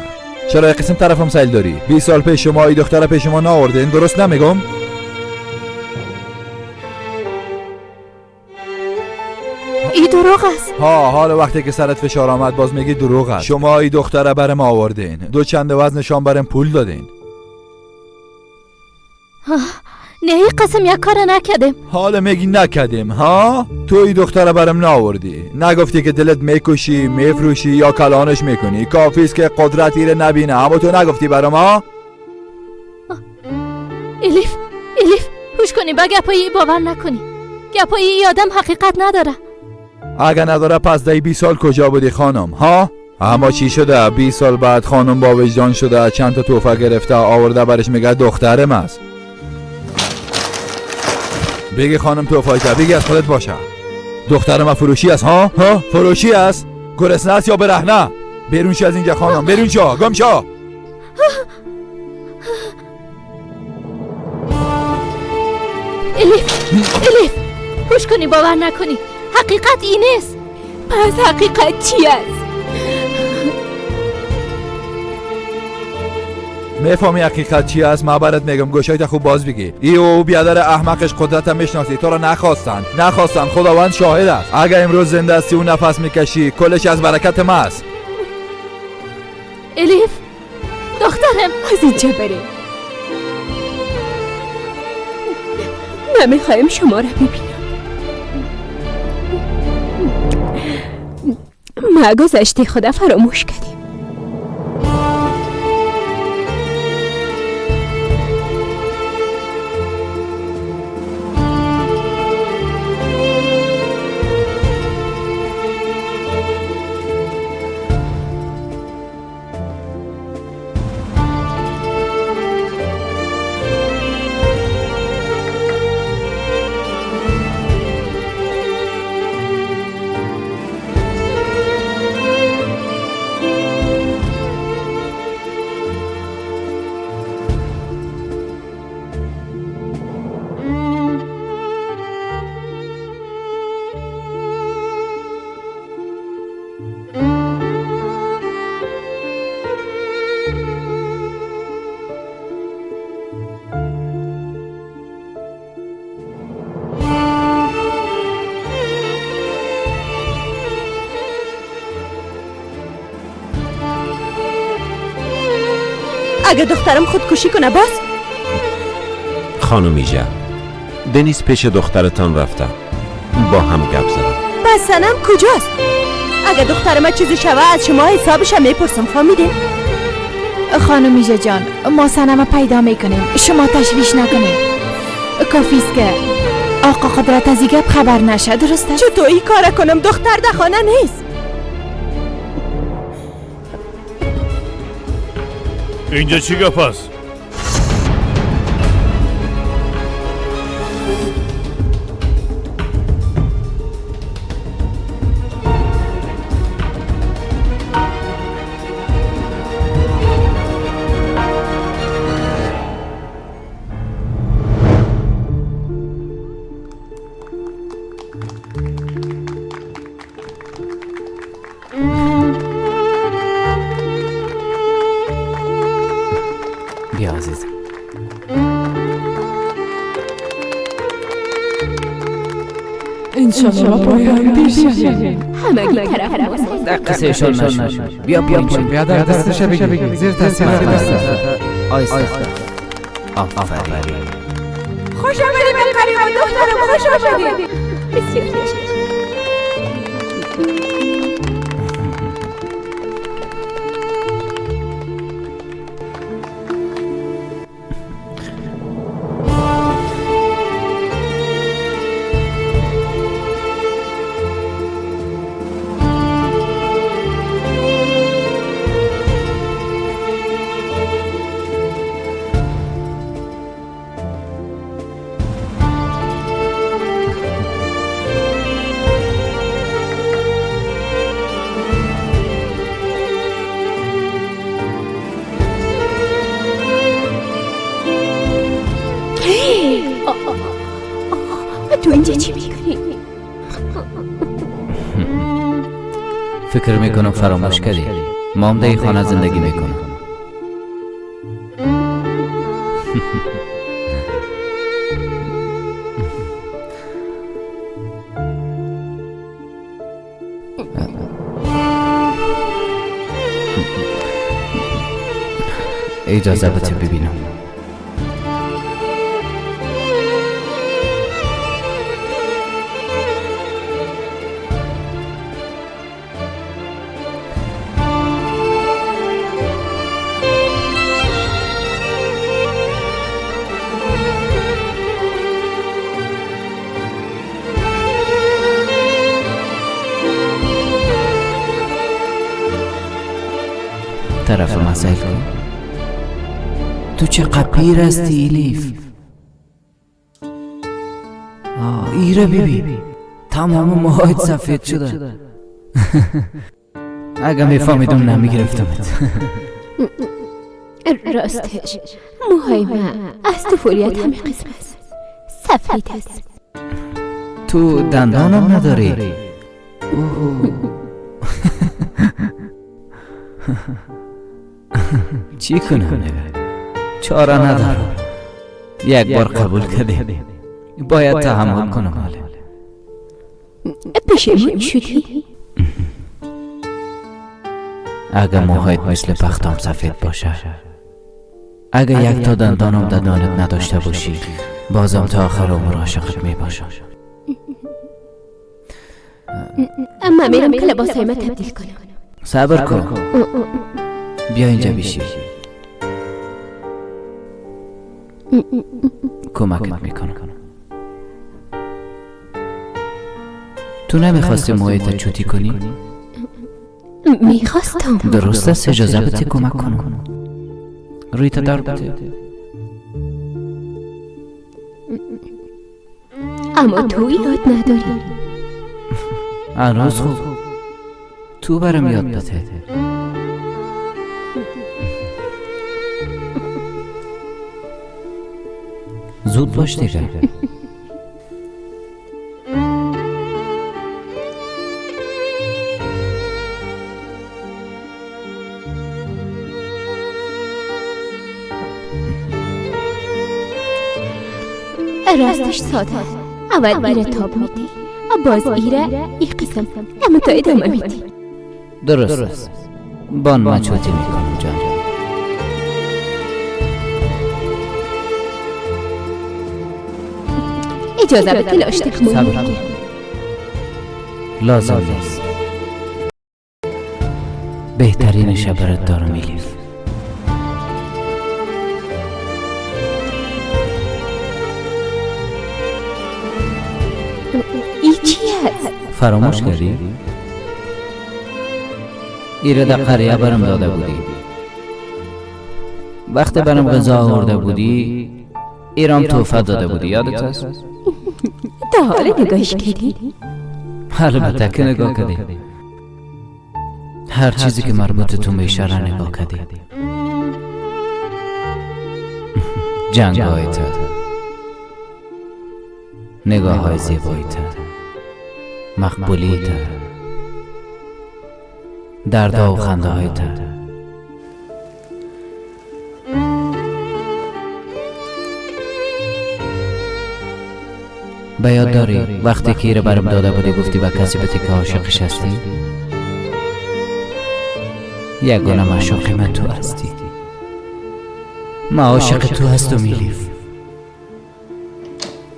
چرا یک قسم طرفم سیل داری؟ 20 سال پیش شما این دختر پیش ما ناوردین، درست نمیگم؟ این دروغ است. حالا وقتی که سرت فشار آمد باز میگی دروغ است. شما این دختر برم آوردین، دو چند وزنشان برم پول دادین. نه این قسم یک کار نکردیم. حالا میگی نکردیم ها؟ تو این دختر برم ناوردی، نگفتی که دلت میکشی میفروشی یا کلانش میکنی، کافیست که قدرتی رو نبینه، اما تو نگفتی برام ها؟ الیف هوش کنی، با گپایی باور نکنی. گپایی ای آدم حقیقت نداره. اگه نداره پس دی 20 سال کجا بودی خانم ها؟ اما چی شده 20 سال بعد خانم با وجدان شده، چند تا تحفه گرفته آورده برش میگه دخترم است. بگی خانم تحفه بگی از خودت باشه. دخترم فروشی است ها؟ فروشی است؟ گرسنه است یا برهنه؟ بیرون شو از اینجا خانم، بیرون شو، گم شو. الیف هوش کنی، باور نکنی. حقیقت این است. پس حقیقت چی است؟ میفهمی حقیقت چی است؟ ما برات میگم، گوشایت خوب باز بگی. ای او بیادر احمقش قدرتم میشناسی، تو را نخواستن خداوند شاهد است. اگه امروز زنده هستی و نفس میکشی کلش از برکت ما است. الیف دخترم، از اینجا بریم. نمیخوایم شما را ببینم. ما گذشته خدا فراموش کردیم. اگه دخترم خودکشی کنه باز؟ خانم ایجا، دنیز پیش دخترتان رفته، با هم گپ زدن. بس سنم کجاست؟ اگه دخترم چیزی شوه از شما حسابش هم میپرسم، فهمیدین؟ خانم ایجا جان، ما سنم پیدا میکنیم، شما تشویش نکنیم. کافیست که آقا قدرت از این گپ خبر نشه، درسته؟ چطور این کار کنم؟ دختر در خانه نیست. اینجا چی گپ است؟ انشالله ما باید پیر شویم. همگی طرف ماست. قصه ایشان نشون. بیا بیا در دستش بگیر. زیر دست آیسته. آفرین. خوش آمدی به قریبا دخترم، خوش آمدی. بسیار خوش. تو اینجا چی میکنی؟ فکر میکنم فراموش کردی. ما هم در این خانه زندگی میکنم. اجازه بده ببینم. طرف مسائل کن. تو چقدر پیر هستی ایلیف. ایره ببین، تمام موهایت سفید شده. اگه میفهمیدم نمیگرفتمت. راستش موهای من از طفولیت همه قسم است. سفید است. تو دندانم نداری. چی کنم نگه؟ چاره ندارم. یک بار قبول کردی، باید تحمل کنم. حالا پشیمون شدی؟ اگه موهایت مثل بختم سفید باشه، اگه یک تا دندانم دندانت نداشته باشی، بازم تا آخر عمر عاشقت می باشم. اما میرم که لباسای من تبدیل کنم. صبر کن. بیا اینجا بیشی. کمکت میکنم. تو نمیخواستی موهایت چوتی کنی؟ میخواستم. درست است، اجازه بده کمک کنم. رویت دار بده. اما تو یاد نداری. هنوز خوب. تو برم یاد بده. زود باش دیگه. راستش ساده. اول ایره تاب میدی، باز ایره ای قسم، اما تا ادامه میدی. درست است. بان من چوتی میکنم جان. اجازه بده لاشتک مون بگیر. لازم نیست. بهترین شبرت دارم ایلیف. ای چی هست؟ فراموش کردی؟ ایره در قریه برم داده بودی. وقتی برم غذا آورده بودی، ایرام توفه داده بودی، یادت هست؟ تا حالا نگاهش کردی؟ البته که نگاه کردی. هر چیزی که مربوط تو میشه را نگاه کردی. جنگ هایت، نگاه های زیباییت، مقبولیت، دردا و خنده هایت. به یاد داری وقتی که رو برم داده بودی گفتی با کسی به تکه عاشقش هستی؟ یگانه معشوق من تو هستی. من عاشق تو هستم ایلیف.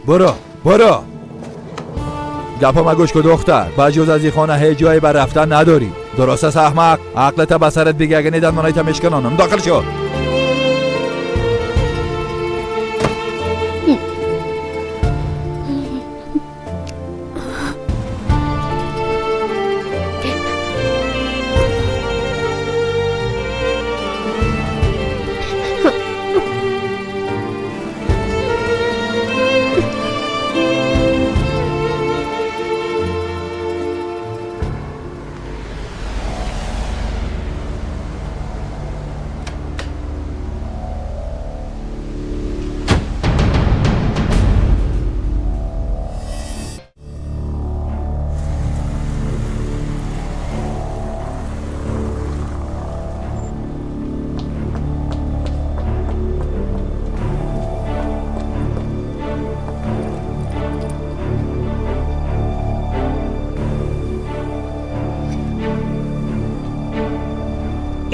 برو گپا ما گوش که دختر بجز از این خانه هیچ جایی بر رفتن نداری. درست است احمق؟ عقلت بسرت بگه اگه نیدن منایت مشکنانم. داخل شو.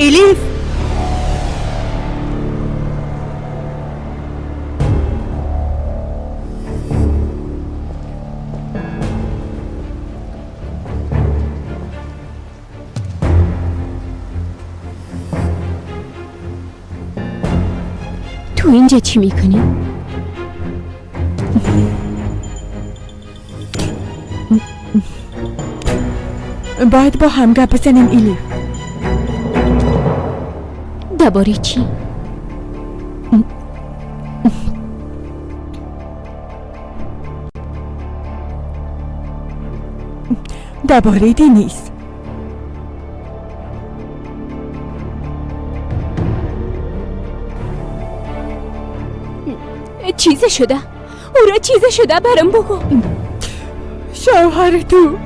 الیف تو اینجا چی میکنی؟ باید با هم گپ بزنیم الیف. درباره چی؟ درباره دنیز. چیز شده؟ او را چیز شده برام بگو. شوهر تو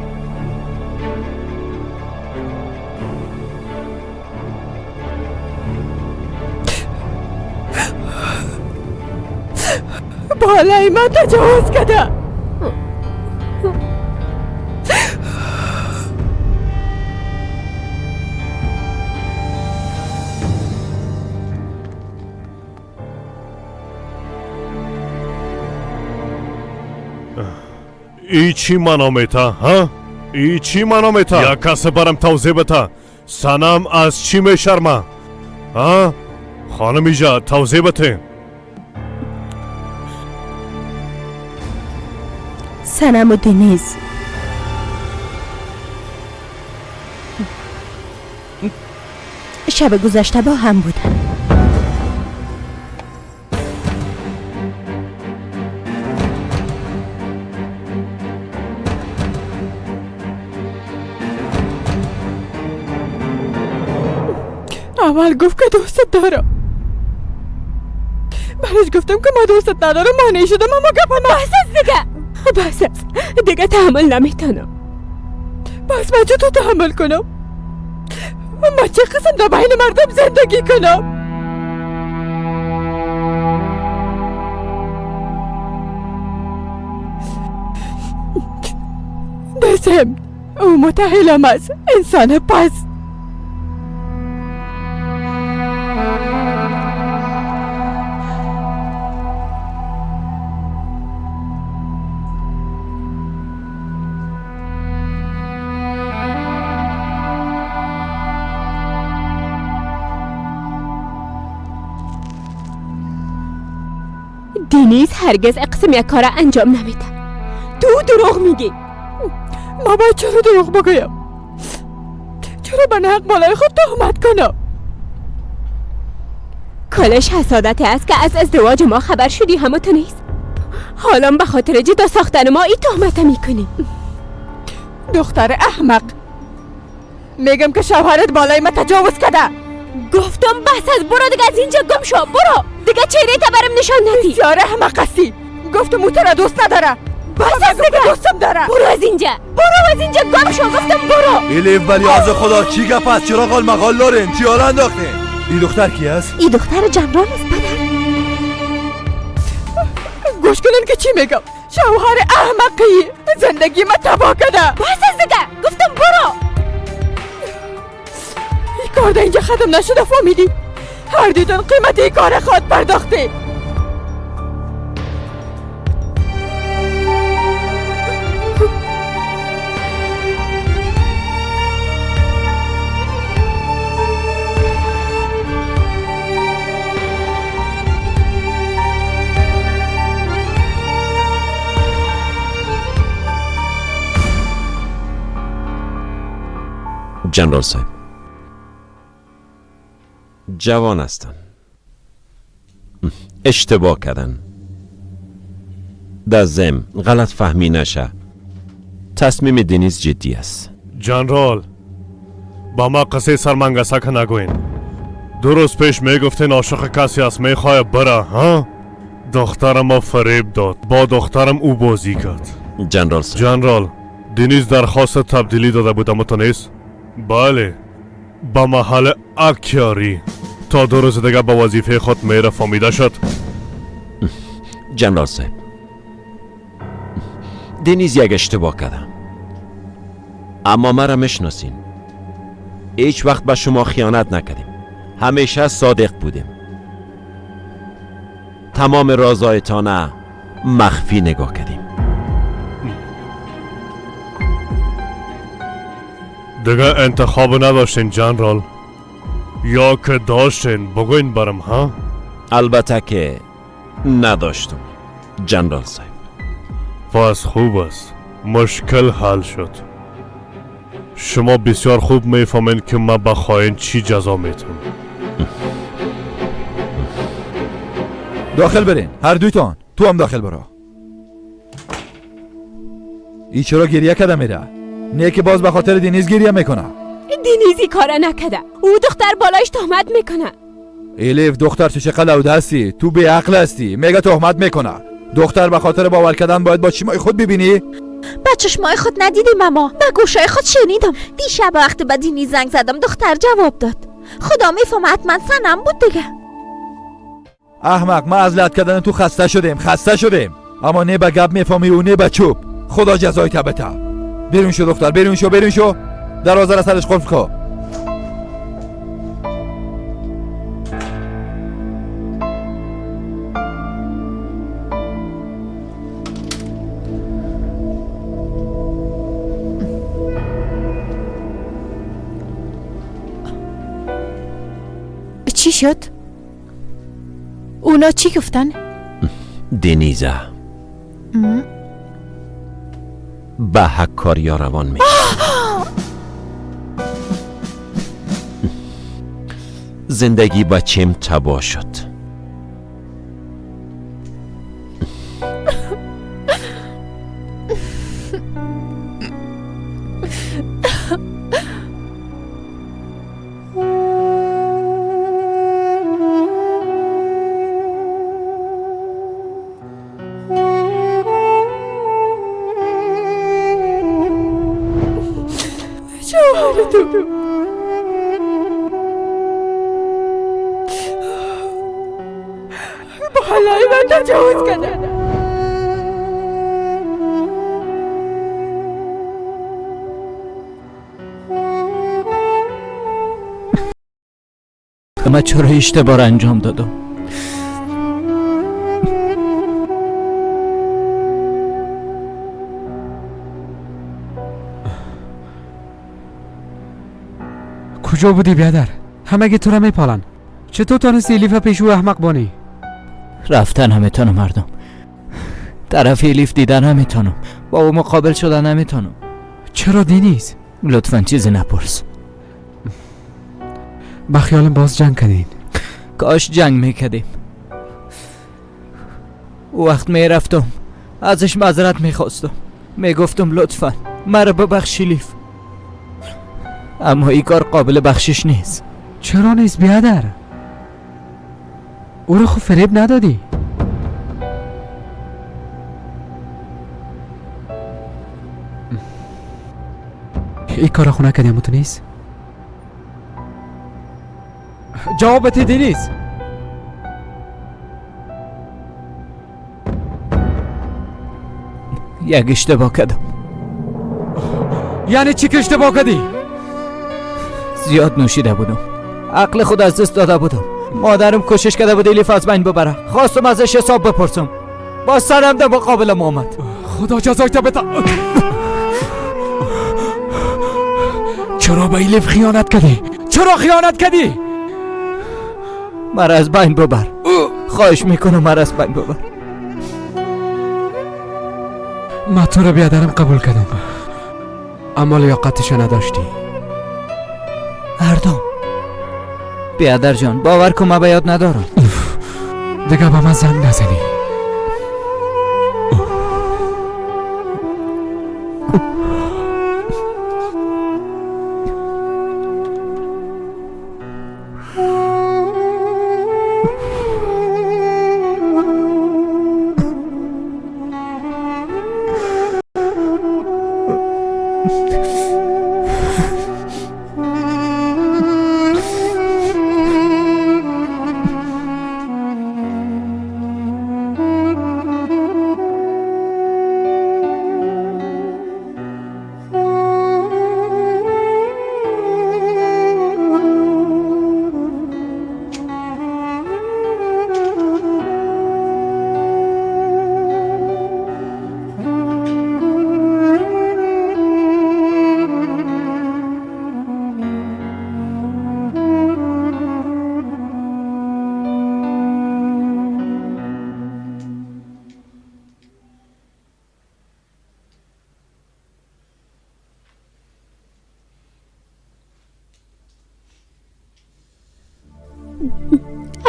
بالای من تجاوز کرده. ای چی منو میتا ها؟ ای چی منو میتا؟ یا کسی برم توضیح بده سنم از چی میشرمه ها؟ خانمی جا توضیح بده. سنم و دنیز شب گذشته با هم بودن. اول گفت که دوستت دارم. بعدش گفتم که ما دوستت ندارم. مانع شدم اما گفتم بس دیگه تحمل نمیتونم. بس من چطور تحمل کنم؟ من چه قسم در بین مردم زندگی کنم؟ دستم او متحلم است. انسان پس دنیز هرگز اقسم یک کار انجام نمیده. تو دروغ میگی. ما باید چرا دروغ بگویم؟ چرا به نحق بالای خود تهمت کنم؟ کلش حسادتی است که از ازدواج ما خبر شدی همه تو نیست. حالا به خاطر جدا ساختن ما این تهمت میکنی. دختر احمق، میگم که شوهرت بالای ما تجاوز کرده. گفتم بس از برو دیگه از اینجا گم شو. برو دیگه چهره تا برم نشان ندی. بسیار احمق هستی. گفتم او تو را دوست نداره. بس از دیگه دوستم داره. برو از اینجا. برو از اینجا گم شو. گفتم برو. الیف ولی از خدا چی گپ است؟ چرا قال مقال دارین؟ تیال انداختین؟ این دختر کی است؟ این دختر جنرال است پدر. گوش کنن که چی میگم. شوهر احمقی زندگی ما تباه کرده. بس از دیگه، گفتم برو. این کار ده اینجا ختم نشده فهمیدی؟ هر دیدن قیمت این کار خود پرداختی. جنرال صاحب جوان هستن، اشتباه کردن، در ضمن غلط فهمی نشه. تصمیم دنیز جدی است. جنرال با ما قصه سرمنگسک نگوین. درست پیش میگفتین عاشق کسی است میخواه بره ها؟ دخترم ما فریب داد، با دخترم او بازی کرد. جنرال صاحب جنرال دنیز درخواست تبدیلی داده بودم تو نیست؟ بله با محل اکیاری تا 2 روز دیگه با وظیفه خود میره فهمیده شد. جنرال صاحب دنیز یک اشتباه کردم، اما مرا میشناسین. هیچ وقت به شما خیانت نکردیم، همیشه صادق بودیم. تمام رازایتانه مخفی نگاه کردیم. دیگه انتخاب نداشتین جنرال؟ یا که داشتین بگوین برم ها؟ البته که نداشتم جنرال صاحب. پس خوب است، مشکل حل شد. شما بسیار خوب میفهمین که من به خائن چی جزا میتونم. داخل برین هر دویتان. تو هم داخل برو. ای چرا گریه کده میره؟ نه که باز به خاطر دنیز گریه میکنه. دنیزی کارا نکده، او دختر بالایش تهمت میکنه. الیف دختر تو چقدر لوده هستی؟ تو بی عقل هستی، میگه تهمت میکنه. دختر به خاطر باور کردن باید با چشمای خود ببینی؟ با چشمای خود ندیدیم، اما با گوشای خود شنیدم. دیشب وقتی به دنیز زنگ زدم دختر جواب داد. خدا میفهمه حتما سنم بود دیگه. احمق، ما از لط کردن تو خسته شدیم. اما نه به گپ میفهمی و نه به چوب. خدا جزای تبته. برون شو دختر، برون شو. دروازه را سرش قفل کن. چی شد؟ اونا چی گفتن؟ دنیزه به حکاری ها روان می زندگی بچیم تباه شد. شوهر تو با حلای من تجاوز کرده. من چرا اشتباه را انجام دادم؟ کجا بودی بیادر؟ همه تو را میپالن. چطور تانستی الیف پیشو احمق بانی؟ رفتن نمیتونم مردم، طرف الیف دیدن نمیتونم، با او مقابل شدن نمیتونم. چرا دنیز؟ لطفا چیزی نپرس. با خیالم باز جنگ کردین. کاش جنگ میکردیم. او وقت میرفتم ازش معذرت میخواستم، میگفتم لطفا مرا ببخش الیف، اما این کار قابل بخشش نیست. چرا نیست بیادر؟ او رو خود فریب ندادی؟ این کار خونه کردی همون تو نیست؟ جوابت دنیز. یک اشتباه کردم. یعنی چی که اشتباه کردی؟ زیاد نوشیده بودم، عقل خود از دست داده بودم. مادرم کوشش کرده بود الیف از بین ببره، خواستم ازش حساب بپرسم، با سرم در مقابل آمد. خدا جزایت بده. چرا به الیف خیانت کردی؟ چرا خیانت کردی؟ مرا از بین ببر، خواهش میکنم مرا از بین ببر. من تو رو بیادرم قبول کردم، اما لیاقتش نداشتی. هردم بیادر جان، باور کن من به یاد ندارم. دیگه به من زنگ نزنی.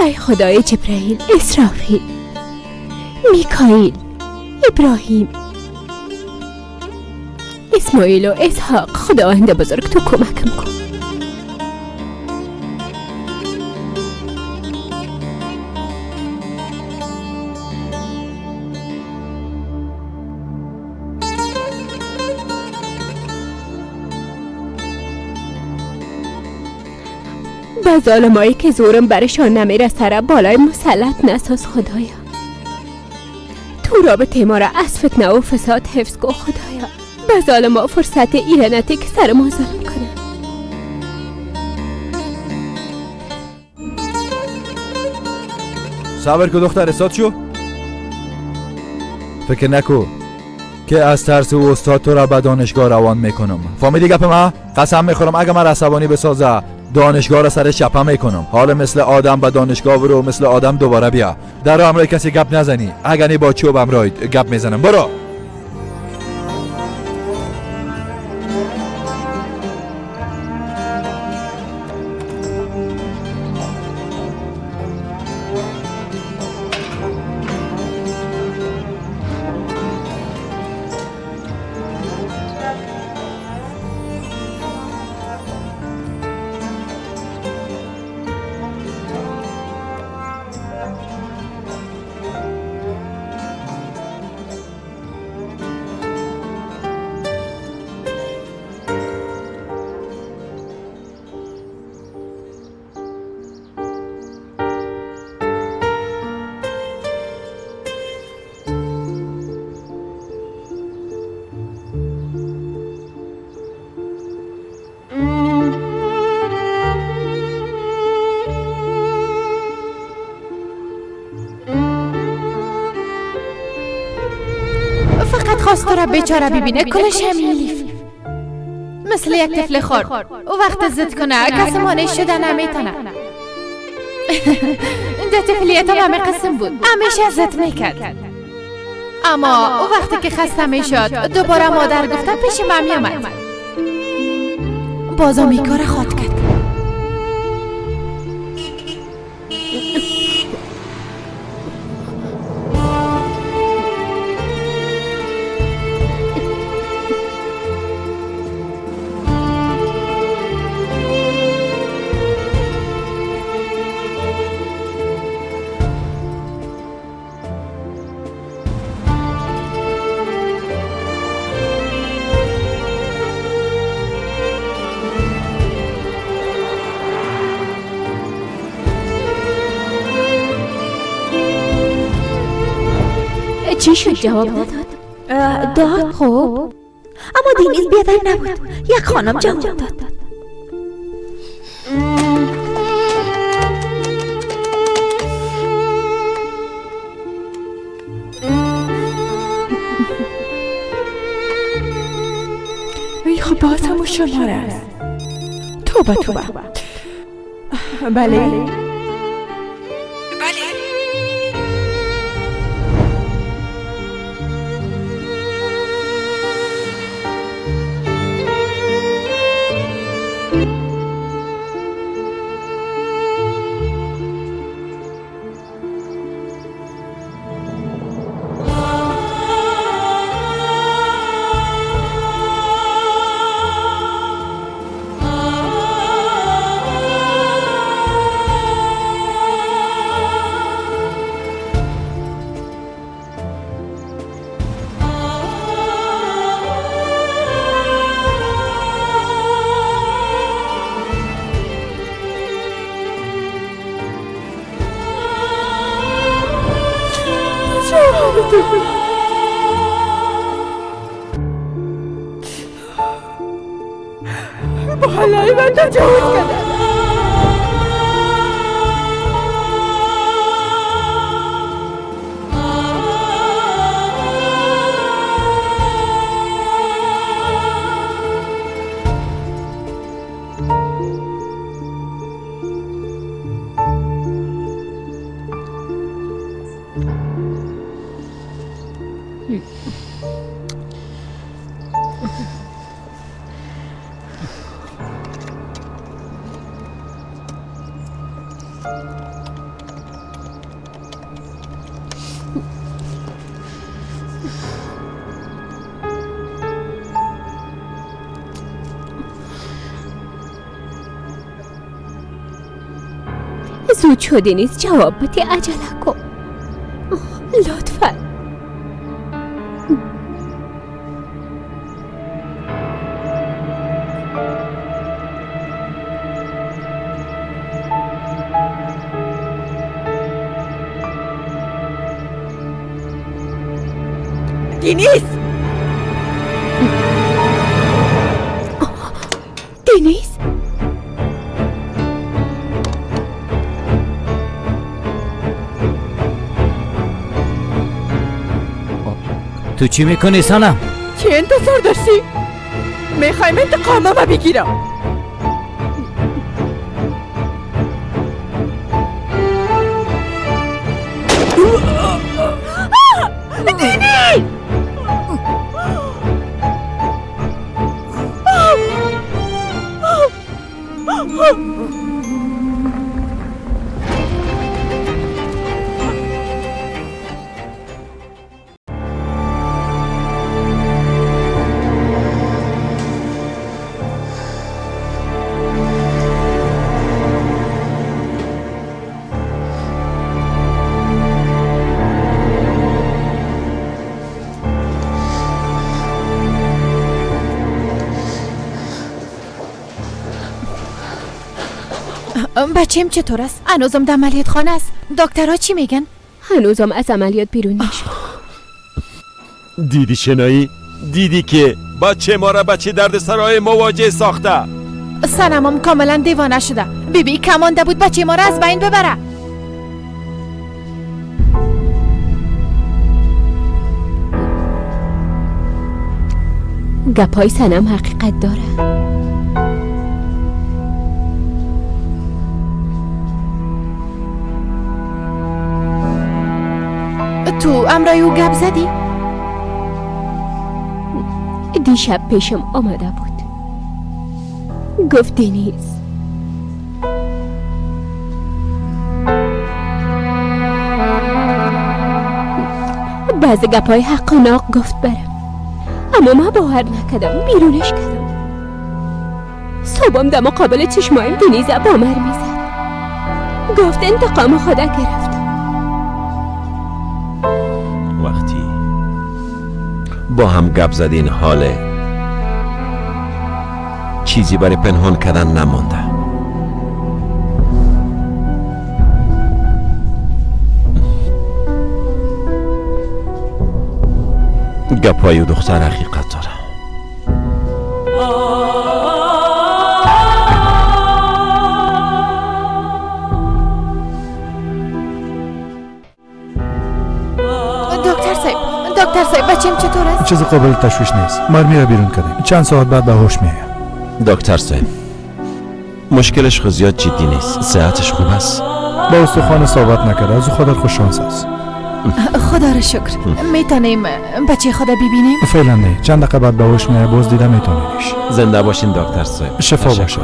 ای خدای جبرائیل، اسرافیل، میکائیل، ابراهیم، اسماعیل و اسحاق، خداوند بزرگ تو کمکم کن. به ظالمایی که زورم برشان نمیرسه را بالای مسلط نساز خدایا. تو رابطه ما را از فتنه و فساد حفظ کن خدایا. به ظالما فرصت ایرانتی که سر ما ظلم کنه. صبر کو دختر، استاد شو. فکر نکو که از ترس و استاد تو را به دانشگاه روان میکنم. فهمیدی گپ ما؟ قسم میخورم اگه من عصبانی بسازه دانشگاه را سر چپه میکنم. حالا مثل آدم به دانشگاه برو، مثل آدم دوباره بیا. در امروی کسی گپ نزنی، اگه نی با چوب امروی گپ میزنم. برو. فقط خواست تو را بیچاره ببینه، کلش همین الیف. مثل یک طفل خور او وقت زد کنه کسی مانع شده نمیتونه. ده طفلیت هم همه قسم بود، همیشه زد میکرد. اما او وقتی که خسته میشد دوباره مادر گفته پیش من میامد. بازم این کار خود کرد. چی شد؟ جواب نداد؟ داد خب اما دینیز بیادر نبود. یک خانم جواب داد. ای خب باز همون شماره است. توبه بله بالای من تجاوز کردن. زود شو دینیز، جواب بده، عجله کن لطفا. دینیز دینیز تو چی میکنی سنم؟ چی انتظار داشتی؟ میخوایم انتقامم بگیرم. دینیز بچه‌م چطور است؟ هنوزم در عملیات خانه است. دکترها چی میگن؟ هنوزم از عملیات بیرون نشد. دیدی شنایی؟ دیدی که بچه ما را بچه درد سرای مواجه ساخته. سنمم کاملا دیوانه شده. بیبی کمانده بود بچه ما را از بین ببره. گپای سنم حقیقت داره. تو امرای او گپ زدی؟ دیشب پیشم آمده بود. گفت دینیز بعضی گپای حق و ناق گفت برم، اما من باور نکردم، بیرونش کردم. صبحم در مقابل چشمایم دینیز با مر میزد. گفت انتقام خدا گرفتم. وقتی با هم گپ زدین حاله چیزی برای پنهان کردن نمانده. گپای او دختر حقیقت داره. دکتر صاحب بچم چطور است؟ چیز قابل تشویش نیست. مرمی بیرون کردیم. چند ساعت بعد به هوش میاد. دکتر صاحب مشکلش خود زیاد جدی نیست. صحتش خوب است؟ با استخوان صحبت نکرده. از خدا خوش شانس است. خدا را شکر. میتونیم بچه خدا ببینیم؟ فعلا نه. چند دقیقه بعد به هوش میاد. باز دیدم میتونیش. زنده باشین دکتر صاحب. شفا باشه.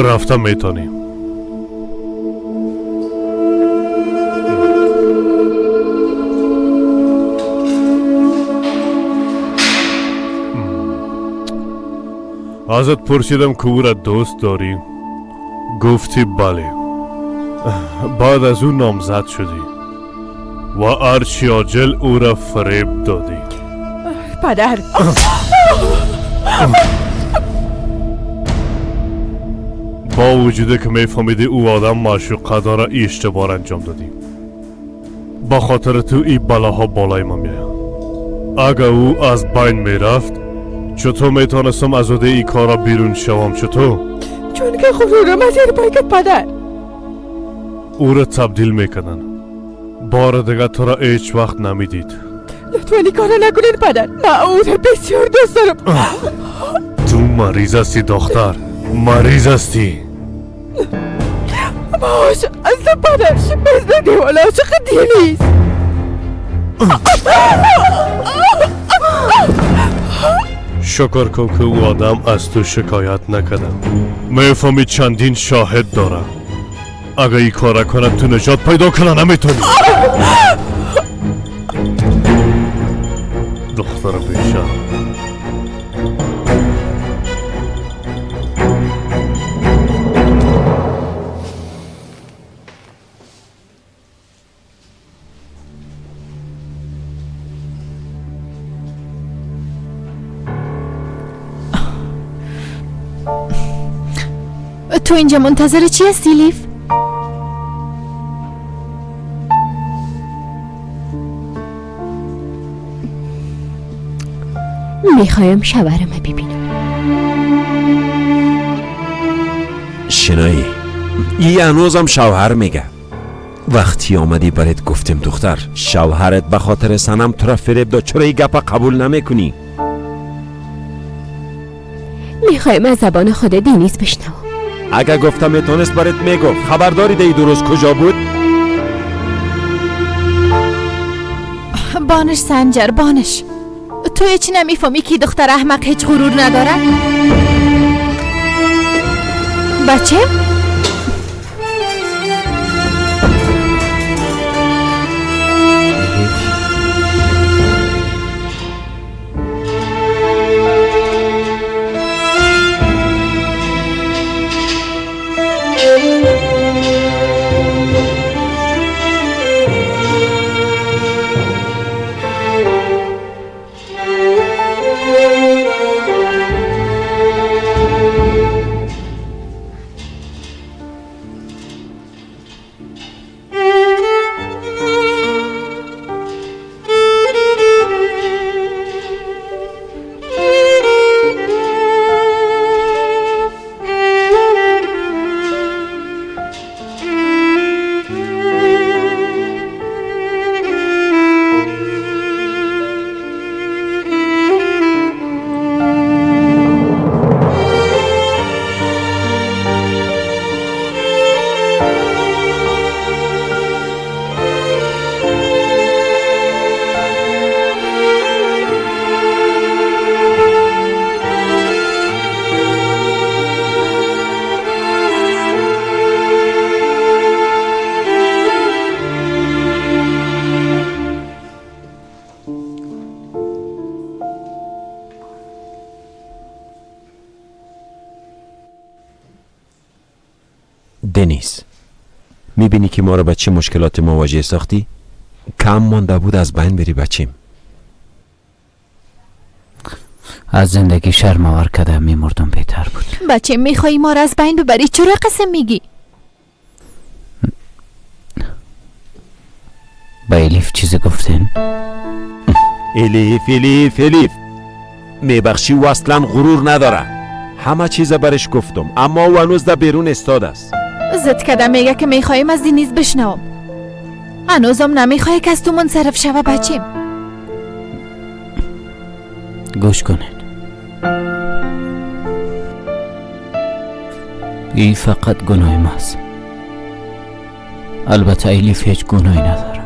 رفتم میتونیم. ازت پرسیدم که او را دوست داری؟ گفتی بله. بعد از او نامزد شدی و ارچی عاجل او را فریب دادی. پدر با وجوده که میفهمیدی او آدم معشوقه داره ای اشتباه انجام دادی. با خاطر تو ای بلاها بالای ما میاد. اگه او از بین میرفت چطور میتونستم از عهده ای کارا بیرون شوم؟ چطور؟ چون که خود رو مسیر پایکت پدر او را تبدیل میکنن. بار دیگه تو را هیچ وقت نمیدید. لطفا این کارا نکنین پدر. من او را بسیار دوست دارم. تو مریض هستی دختر. مریض هستی. باش اصلا پدرش مثل دیوال عاشق دیلیست. شکر کن که او آدم از تو شکایت نکده. میفهمی چندین شاهد داره. اگه ای کار کنه تو نجات پیدا کنه نمیتونی. دختر بیشتر تو اینجا منتظر چی هستی لیف؟ میخوایم شوهرم ببینم. شنایی ای هنوزم شوهر میگه. وقتی آمدی برات گفتم دختر شوهرت به خاطر سنم تو را فریب داد. چرا ای گپا قبول نمیکنی؟ میخوایم از زبان خود دینیس بشنوم. اگه گفتم میتونست برات میگفت. خبرداری دی درست کجا بود؟ بانش سنجر بانش. تو هیچی نمیفهمی که دختر احمق هیچ غرور نداره؟ بچه؟ دنیز، میبینی که ما رو با چه مشکلات مواجه ساختی؟ کم مانده بود از بین بری بچیم. از زندگی شرم‌آور کردم، میمردم بهتر بود. بچه میخوایی ما را از بین ببری؟ چرا قسم میگی؟ با الیف چیزی گفتین؟ الیف میبخشی و اصلا غرور نداره. همه چیز برش گفتم اما او هنوز در بیرون استاد است. زد کردم میگه که میخوایم از دینیز بشنوم. هنوزم نمیخوای که از تو منصرف شوه بچیم. گوش کنین، ای فقط گناه ماست. البته الیف هیچ گناهی نداره،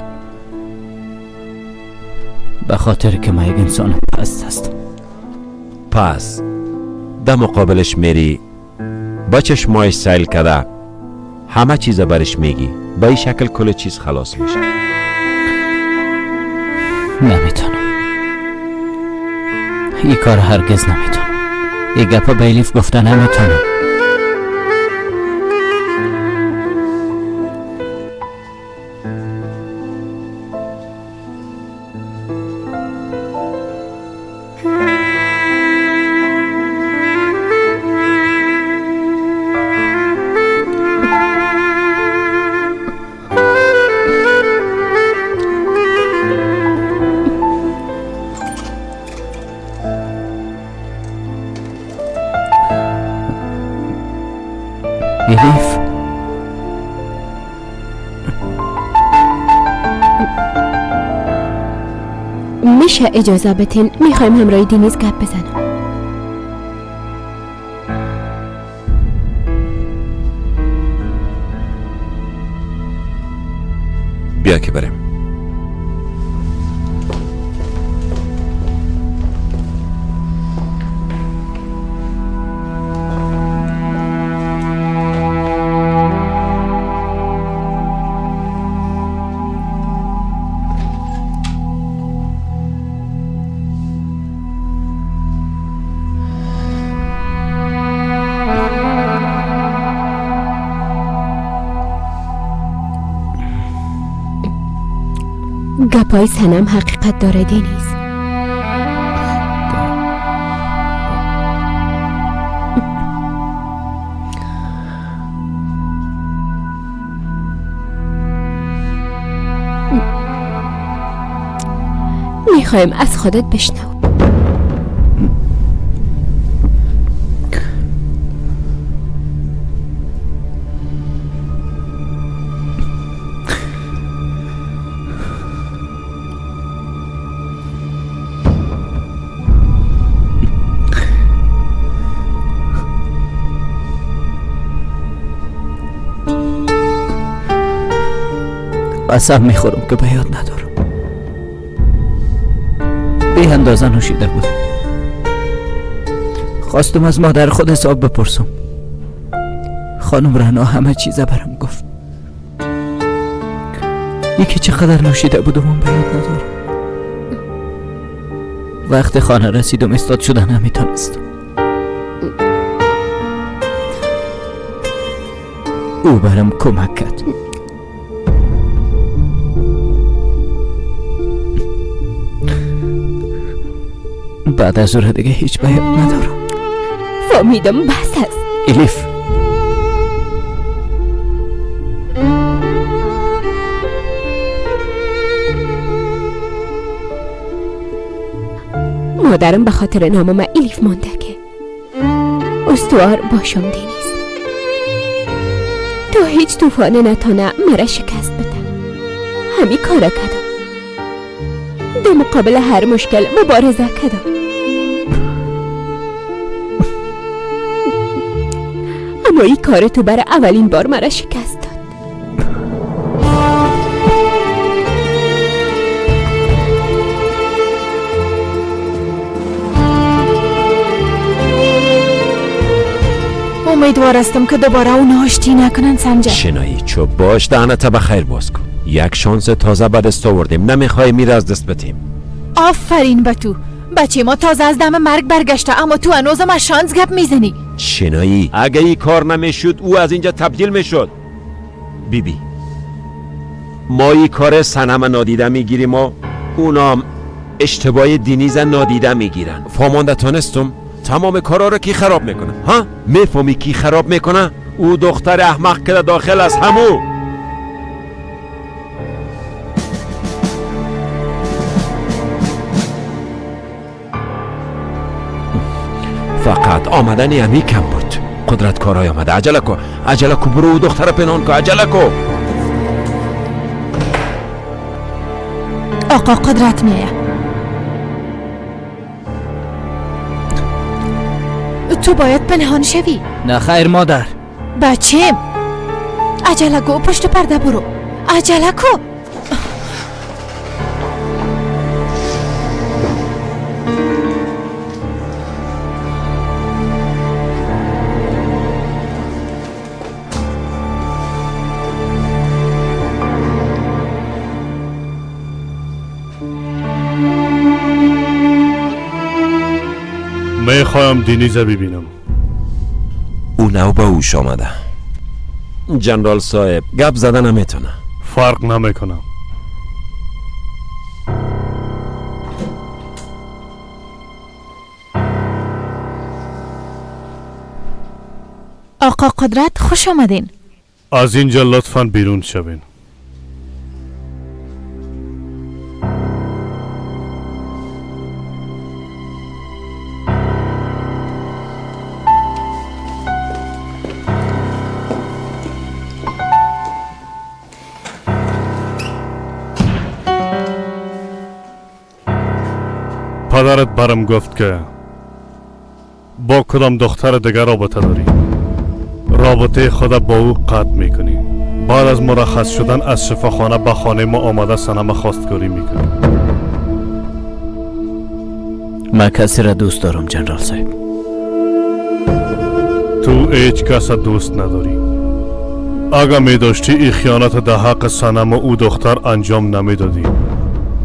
به خاطر که ما یک انسان پست هستم. پس در مقابلش میری با چشمایش سیل کرده همه چیز برش میگی، با این شکل کل چیز خلاص میشه. نمیتونم، این کار هرگز نمیتونم. این گپا به الیف گفته نمیتونم. الیف، میشه اجازه بتین؟ میخوایم همراه دینیز گپ بزنم. بیا که بریم. گپای سنم حقیقت داره دینیز. میخوایم از خودت بشنو. قسم میخورم که به یاد ندارم. بی اندازه نوشیده بود. خواستم از مادر خود حساب بپرسم. خانم رنا همه چیزه برم گفت. یکی چقدر نوشیده بودم اون به یاد ندارم. وقت خانه رسیدم استاد شده نمیتونستم. او برم کمک کرد. بعد از اون دیگه هیچ به یاد ندارم. فهمیدم، بس هست. الیف، مادرم به خاطر نامم الیف مانده که استوار باشم دینیز. تو هیچ طوفانه نتانه مرا شکست بده. همی کار کردم. در مقابل هر مشکل مبارزه کردم. اما این کار تو برای اولین بار مرا شکست داد. امیدوار هستم که دوباره اون آشتی نکنن سنجر. شنایی چو باش دهنت بخیر باز کن. یک شانس تازه به دست آوردیم، نمیخوای میره از دست بدیم. آفرین به تو. بچه ما تازه از دم مرگ برگشته اما تو هنوزم از شانس گپ میزنی. شنایی اگه این کار نمیشد او از اینجا تبدیل میشد. بیبی ما این کار سنم نادیده میگیریم و اونام اشتباه دینیز نادیده میگیرن. فهمانده تانستم تمام کارا رو کی خراب میکنه؟ ها؟ میفهمی کی خراب میکنه؟ او دختر احمق که داخل از همو. فقط آمدن یمی کم بود. قدرت کارای آمده. عجله کو برو او دختر پنهان کو. عجله کو. آقا قدرت میه. تو باید پنهان شوی. نه خیر مادر. بچیم عجله کو، پشت پرده برو. عجله کو. میخوایم دینیزه ببینم. او نو به اوش آمده. جنرال صاحب گپ زدن نمیتونه. فرق نمیکنم. آقا قدرت خوش آمدین. از اینجا لطفاً بیرون شوین. پدرت برم گفت که با کدام دختر دیگر رابطه داری، رابطه خود با او قطع میکنی. بعد از مرخص شدن از شفاخانه به خانه ما آمده سنم خواستگاری میکنی. من کسی را دوست دارم جنرال صاحب. تو هیچ کس دوست نداری. اگه میداشتی این خیانت در حق سنم و او دختر انجام نمیدادی.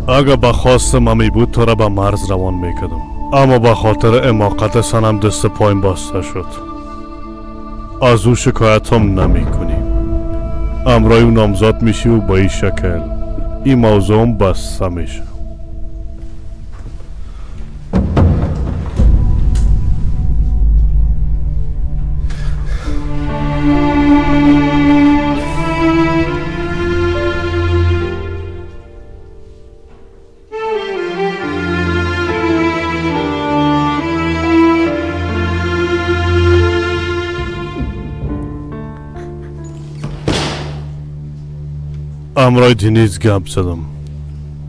اگه به خواستم همی بود تو را به مرز روان میکدم، اما به خاطر اماقت سنم دست پایم بسته شد. از او شکایت هم نمی کنی. امرای او نامزاد میشی و با این شکل این موضوع هم بسته میشه. امرای دینیز گپ زدم.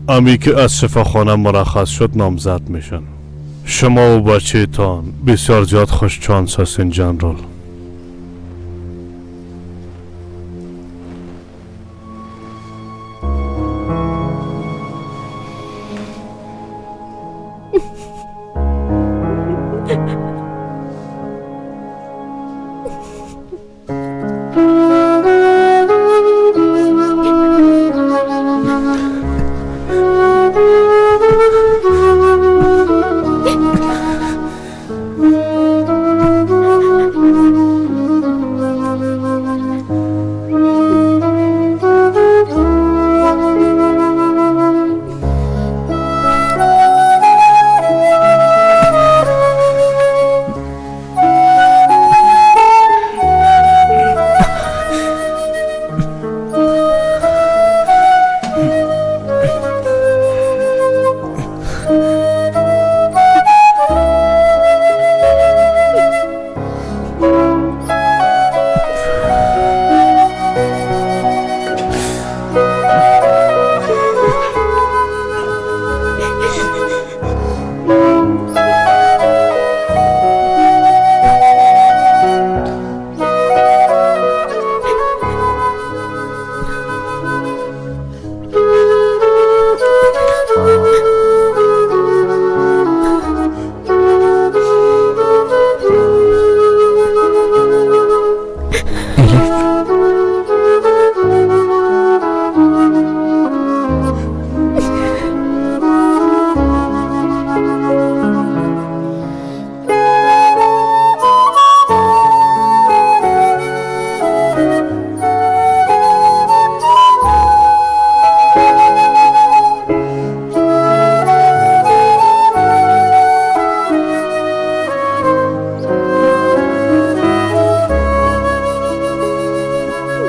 امی که از شفاخانه مرخص شد نامزد میشن. شما و بچه تان بسیار زیاد خوش چانس هستین جنرال.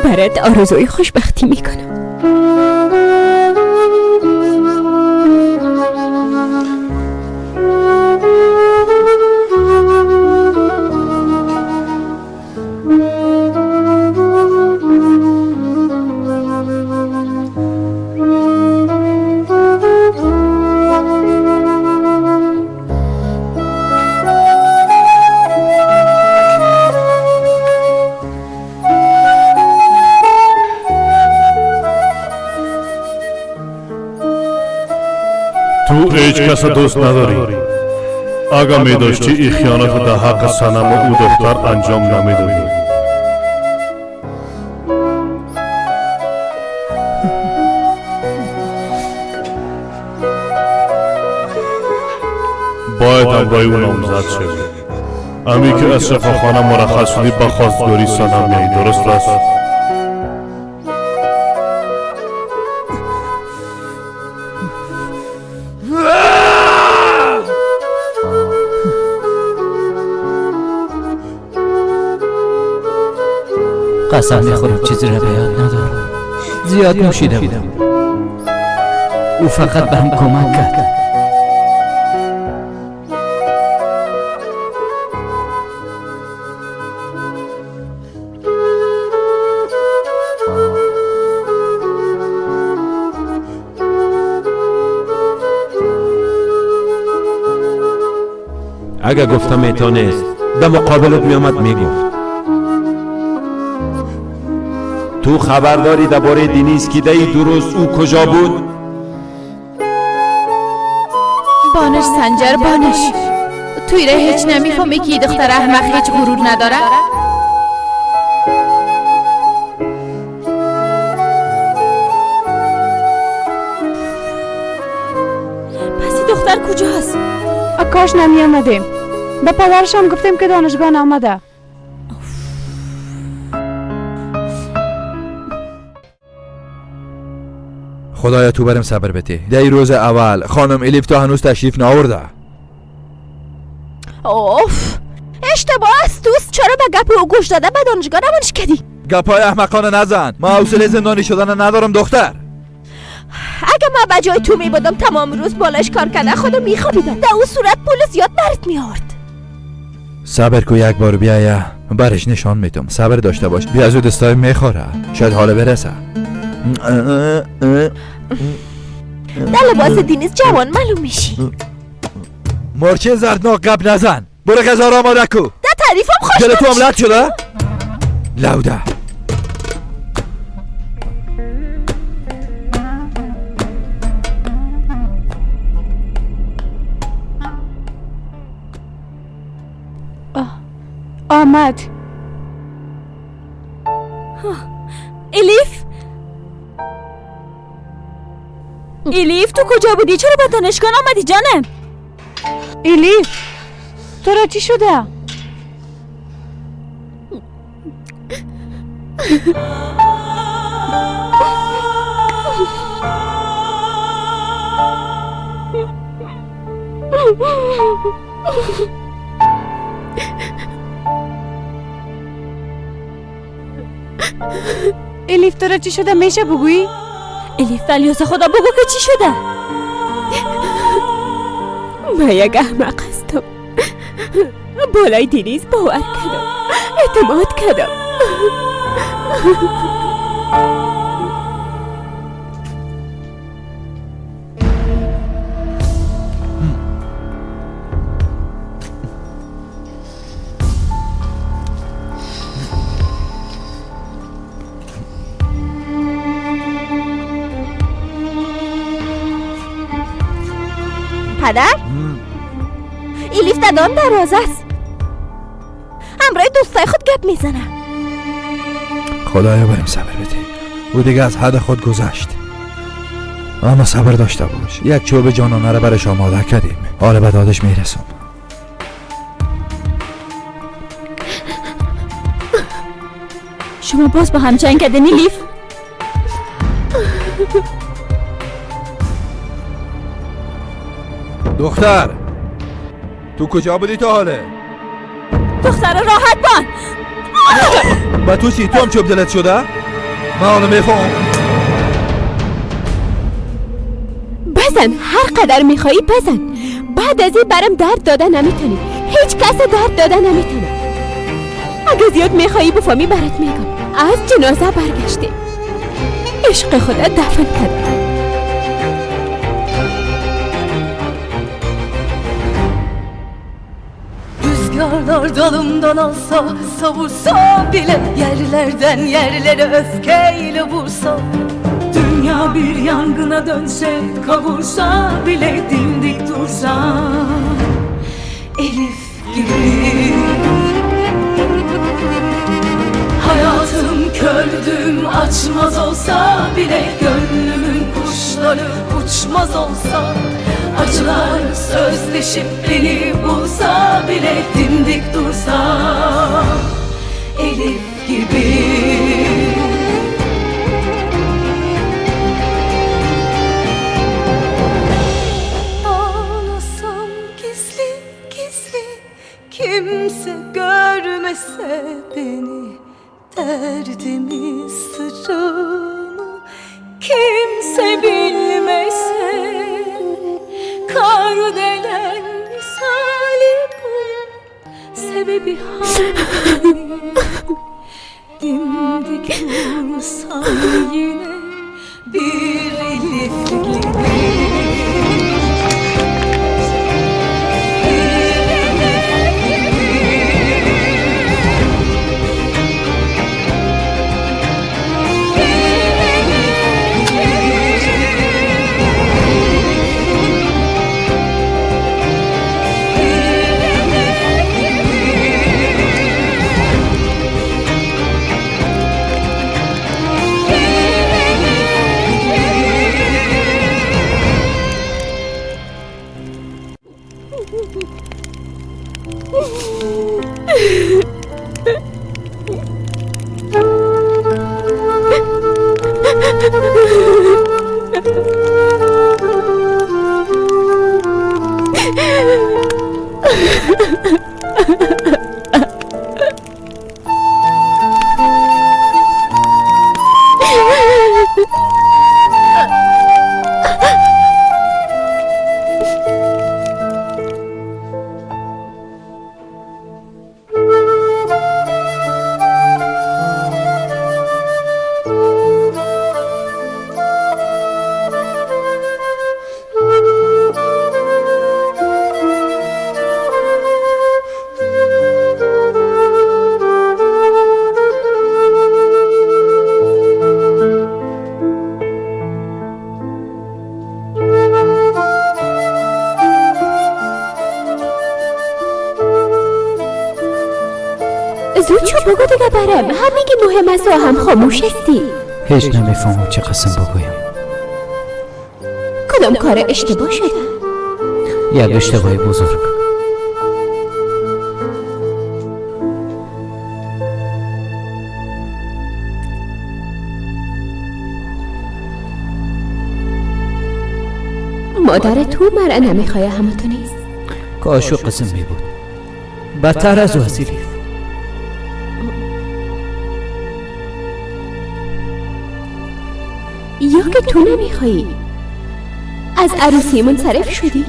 برات آرزوی خوشبختی میکنم. تو هیچ کس دوست نداری. اگه میداشتی این خیانت در حق صنم و او دختر انجام نمیدادی. باید امرای او نامزد شوی. امی که از شفاخانه مرخص شدی به خواستگاری صنم میایی، درست است؟ قسم میخورم چیزی را به یاد ندارم. زیاد نوشیده بودم. او فقط به هم کمک کرد. اگه گفتم میتونست در مقابلت میامد میگفت. تو خبرداری درباره دینیز که دی دو روز او کجا بود؟ بانش سنجر بانش، توی را هیچ نمیفهمی که دختر احمق هیچ غرور نداره؟ پس این دختر کجاست؟ کاش نمی آمدیم. به پدرشم گفتیم که دانشگاه آمده. خدایا تو برم صبر بده. دی روز اول خانم الیف تا هنوز تشریف نآورده. اوف، اشتباه است دوست. چرا به گپ او گوش داده به دانشگاه نمانش کردی؟ گپای احمقانه نزن. ما حوصله زندانی شدن ندارم دختر. اگه ما به جای تو می بودم تمام روز بالش کار کنه خودم میخوابیدم. در اون صورت پول زیاد برات میارد. صبر کو یک بار بیایه برش نشان میتم. صبر داشته باش. بیا زود استای میخوره. شاید حالا برسه. در لباس دینیز جوان معلوم میشی. مرچه زردناک گپ نزن. برو غذا را آماده کو. در تعریفم خوش دل تو املت شده؟ لوده. آمد. الیف، الیف تو کجا بودی؟ چرا به دانشگاه آمدی جانم؟ الیف، تو را چی شده؟ الیف تو را چی شده؟ میشه بگویی؟ الیف ولیعصا خدا بگو که چی شده؟ من یک احمق هستم. بالای دینیز باور کردم، اعتماد کردم. پدر؟ الیف دادان دروازه است. همراه دوستای خود گپ میزنه. خدایا بریم صبر بده. او دیگه از حد خود گذشت. اما صبر داشته باش. یک چوب جانانه را برش آماده کردیم. حالا به دادش میرسم. شما باز با هم جنگ کردین الیف؟ دختر تو کجا بودی تا حاله؟ دختر راحت بان. با تو چی؟ تو هم چوب دلت شده؟ من اونو میفهم. بزن، هر قدر میخوایی بزن. بعد از این برام درد دادن نمیتونی. هیچ کس درد دادن نمیتونه. اگه زیاد میخوایی بفهمی برات میگم. از جنازه برگشتی، عشق خودت دفن کرد. Rüzgarlar dalımdan alsa, savursa bile, yerlerden yerlere öfkeyle vursa, dünya bir yangına dönse, kavursa bile, dimdik dursa, Elif gibi. Hayatım kördüm açmaz olsa bile, gönlümün kuşları uçmaz olsa, acılar sözleşip beni bulsa bile, dimdik dursa, Elif gibi. Ağlasam gizli gizli, kimse görmese beni, derdimi sırrımı kimse bilmese, kar delen misali bu, sebebi halim. Dimdik dursan yine bir Elif gibi. زود شو بگو دیگه برم. همینگه مهم است و هم خاموش هستی. هیچ نمیفهمم چه قسم بگویم. کدام کار اشتباه شده؟ یک اشتباه بزرگ. مادر تو مرا نمیخواه، همه تو نیست. کاشو قسم می بود. بدتر از وسیلی. یا که تو نمیخوایی، از عروسی منصرف شدی.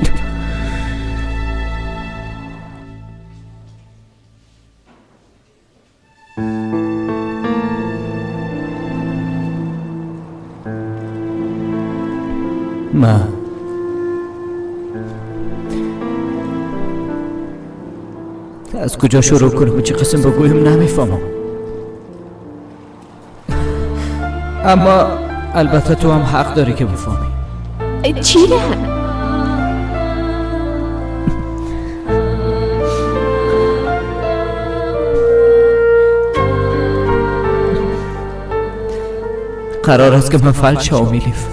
من از کجا شروع کنم و چه قسم بگویم نمیفهمم. اما البته تو هم حق داری که بفهمی. چی ده؟ قرار است که من فلج شوم الیف.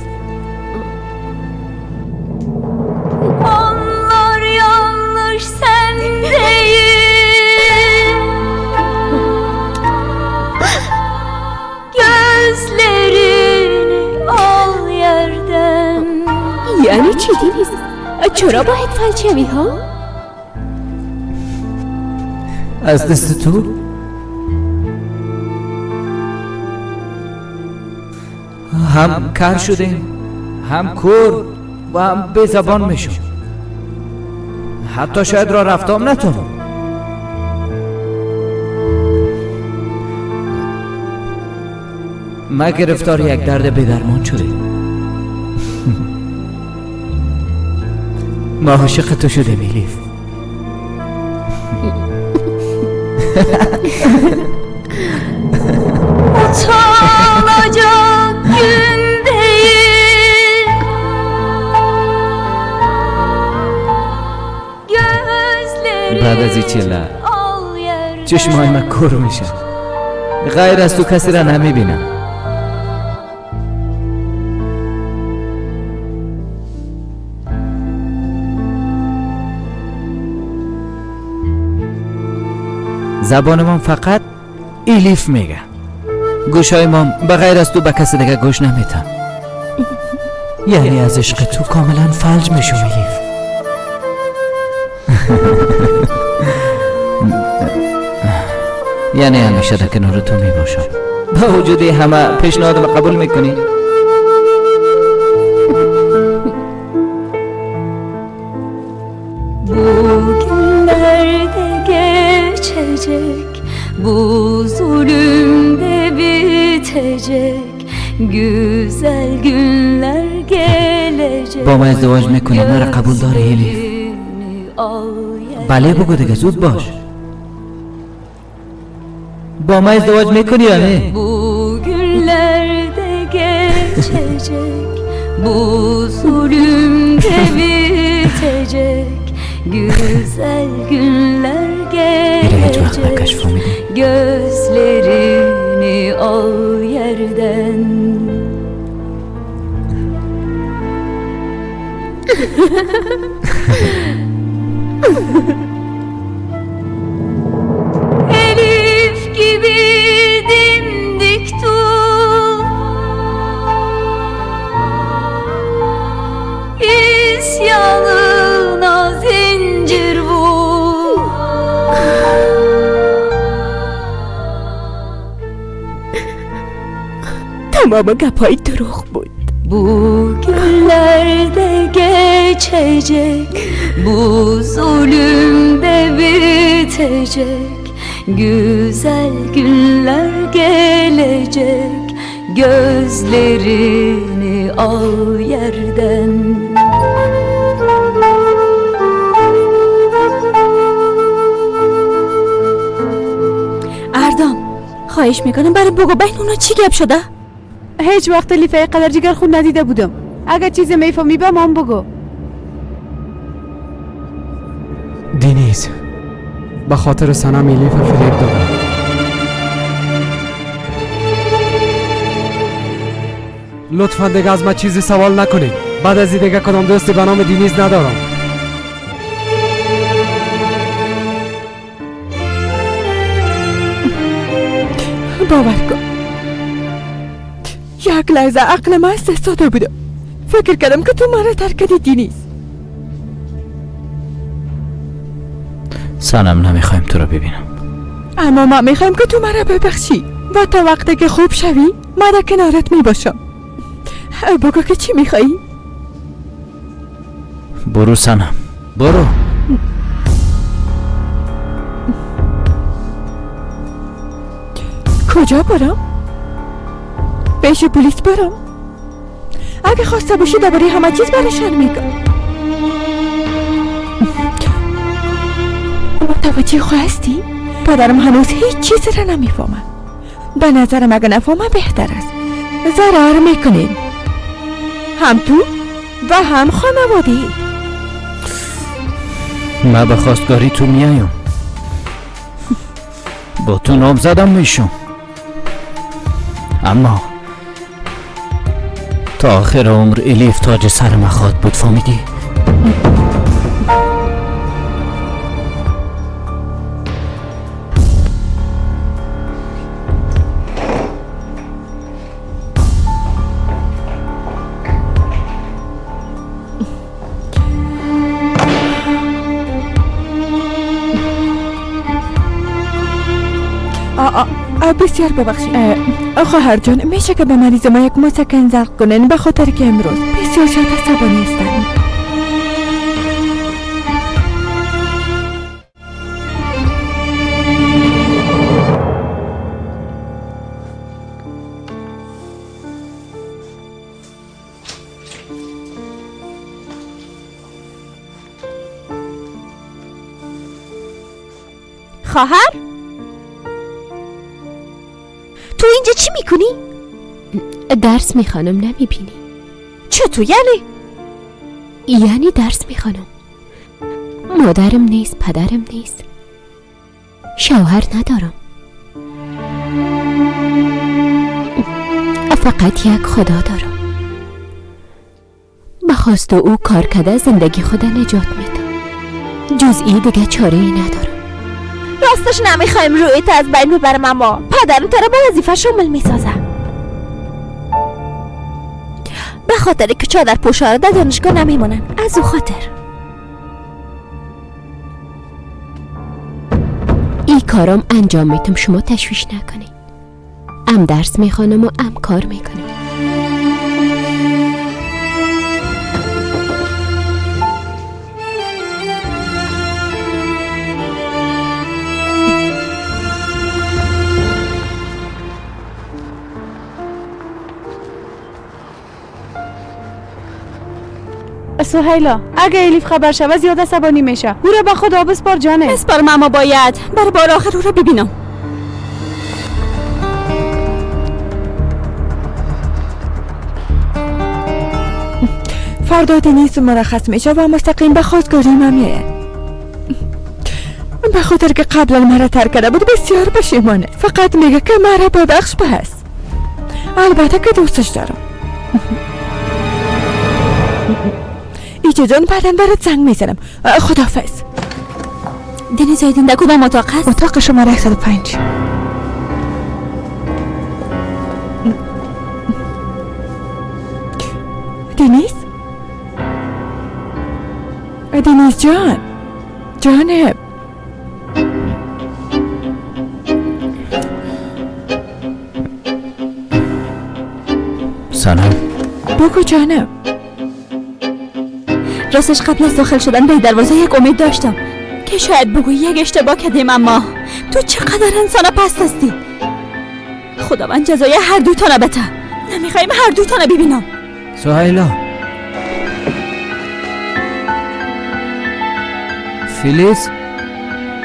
Onlar yanlış, sen değil. Gözlerini al yerden. یعنی چی نیست؟ چرا باید فلج ها؟ از دست تو؟ هم کر شدیم، هم کور و هم به زبان میشم. حتی شاید را رفتم نتونم. ما گرفتار یک درد بی‌درمان شدیم. ما عاشق تو شدیم الیف. Utanacak gün değil. Gözlerin بعد از این چله al yerde. چشمای من کور میشه. غیر از تو کسی را نمیبینم. زبان من فقط الیف میگه. گوشای من به غیر از تو به کسی دیگه گوش نمیتم. یعنی از عشق تو کاملا فلج میشم الیف. یعنی همیشه در کنار تو میباشم. با وجود همه پیشنهاد رو قبول میکنی؟ Bu günlerde geçecek, bu zulümde bitecek, güzel günler gelecek. با من ازدواج میکنی؟ مرا قبول داری الیف؟ بله بگو دیگه، زود باش. با من ازدواج میکنی یا نه؟ Bu günlerde geçecek, bu zulümde bitecek, güzel günler gelecek, gözlerini al yerden. Elif gibi dimdik dur, İsyanına zincir vur. تمام گپای دروغ بود. Bu günlerde geçecek, bu zulümde bitecek, güzel günler gelecek, gözlerini al yerden. اردام خواهش میکنم برای بگو بین اونا چی گپ شده؟ هیچ وقت لیفه قدر جگر خون ندیده بودم. اگر چیز میفهمی به من بگو. دینیز به خاطر سنم الیف فریب دادم. لطفا دیگه از من چیزی سوال نکنید. بعد از این دیگه کدام دوستی به نام دینیز ندارم. باور کن یک لحظه عقل من استثاده بودم. فکر کردم که تو مرا ترک کردی دینیز. سنم نمیخوایم تو رو ببینم. اما ما میخوایم که تو مرا ببخشی و تا وقتی که خوب شوی ما در کنارت میباشم. بگو که چی میخوایی؟ برو سنم، برو. کجا برم؟ پیش پلیس برم؟ اگه خواسته باشی درباره همه چیز برشان میگم. متوجه هستی؟ پدرم هنوز هیچ چیز را نمیفهمه. به نظرم اگه نفهمه بهتر است. ضرر میکنین هم تو و هم خانواده. من به خواستگاری تو میایم. با تو نامزدم میشم. اما تا آخر عمر الیف تاج سر من خواهد بود. فهمیدی؟ بسیار ببخشید. خواهر جان میشه که به مریض ما یک مسکن زرق کنن، به خاطر که امروز بسیار شاد عصبانی هستند. خواهر تو اینجا چی میکنی؟ درس میخوانم، نمیبینی؟ چطور یعنی درس میخوانم. مادرم نیست، پدرم نیست، شوهر ندارم، فقط یک خدا دارم. به خواست او کار کرده زندگی خود نجات میدم، جز این دیگه چاره ای ندارم. راستش نمیخوایم رویت از بین ببرم، اما پدرم تو را به وظیفه شامل میسازه. به خاطر که چادر پوشا در دانشگاه نمیمونن، از او خاطر. این کارم انجام میتم، شما تشویش نکنید. ام درس میخوانم و ام کار میکنم. سهیلا، اگه الیف خبر شوه زیاد عصبانی میشه. او را به خدا بسپار جانه. بسپارم، اما باید برای بار آخر او را ببینم. فردا دنیس مرخص میشه و مستقیم به خواستگاری من میاد. به خاطر که قبلا مرا ترک کرده بود بسیار پشیمانه. فقط میگه که مرا ببخش بس. البته که دوستش دارم. ایچه جان بعدن برات زنگ میزنم. خداحافظ. دنیز زایدین در کدام اتاق هست؟ اتاق شماره 105. دنیز؟ دنیز جان، جانب. سلام. بگو جانب. راستش قبل از داخل شدن به دروازه یک امید داشتم که شاید بگوی یک اشتباه کردیم، اما تو چقدر انسان پست هستی. خداوند جزای هر دوتانه بده. نمیخوایم هر دوتانه ببینم. سهیلا، فیلیس،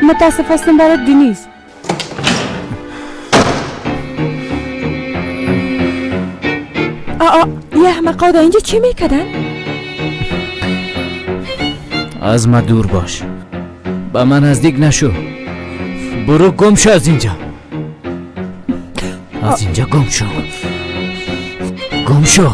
متاسف هستم برات دنیز. یه احمقا اینجا چی میکردن؟ از ما دور باش، به من نزدیک نشو. برو گم شو از اینجا. از اینجا گم شو. گم شو.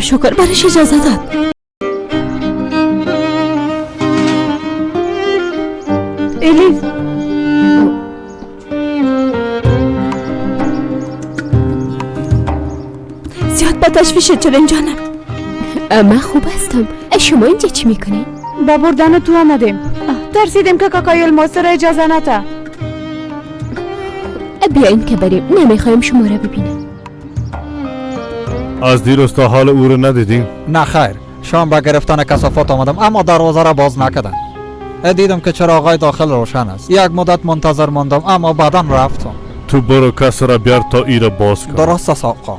شکر برش اجازه داد. الیف، زیاد با تشویشت شدن جانم. من خوب هستم. شما اینجا چی میکنین؟ با بردن تو آمدیم. ترسیدیم که کاکای الماس را اجازه نده. بیاین که بریم، نمیخوایم شما را ببینم. از دیروز تا حال او رو ندیدین؟ نه خیر، شام به گرفتن کثافات آمدم اما دروازه را باز نکردن. دیدم که چراغای داخل روشن است. یک مدت منتظر ماندم اما بعداً رفتم. تو برو کس را بیار تا ای را باز کن. درست است آقا.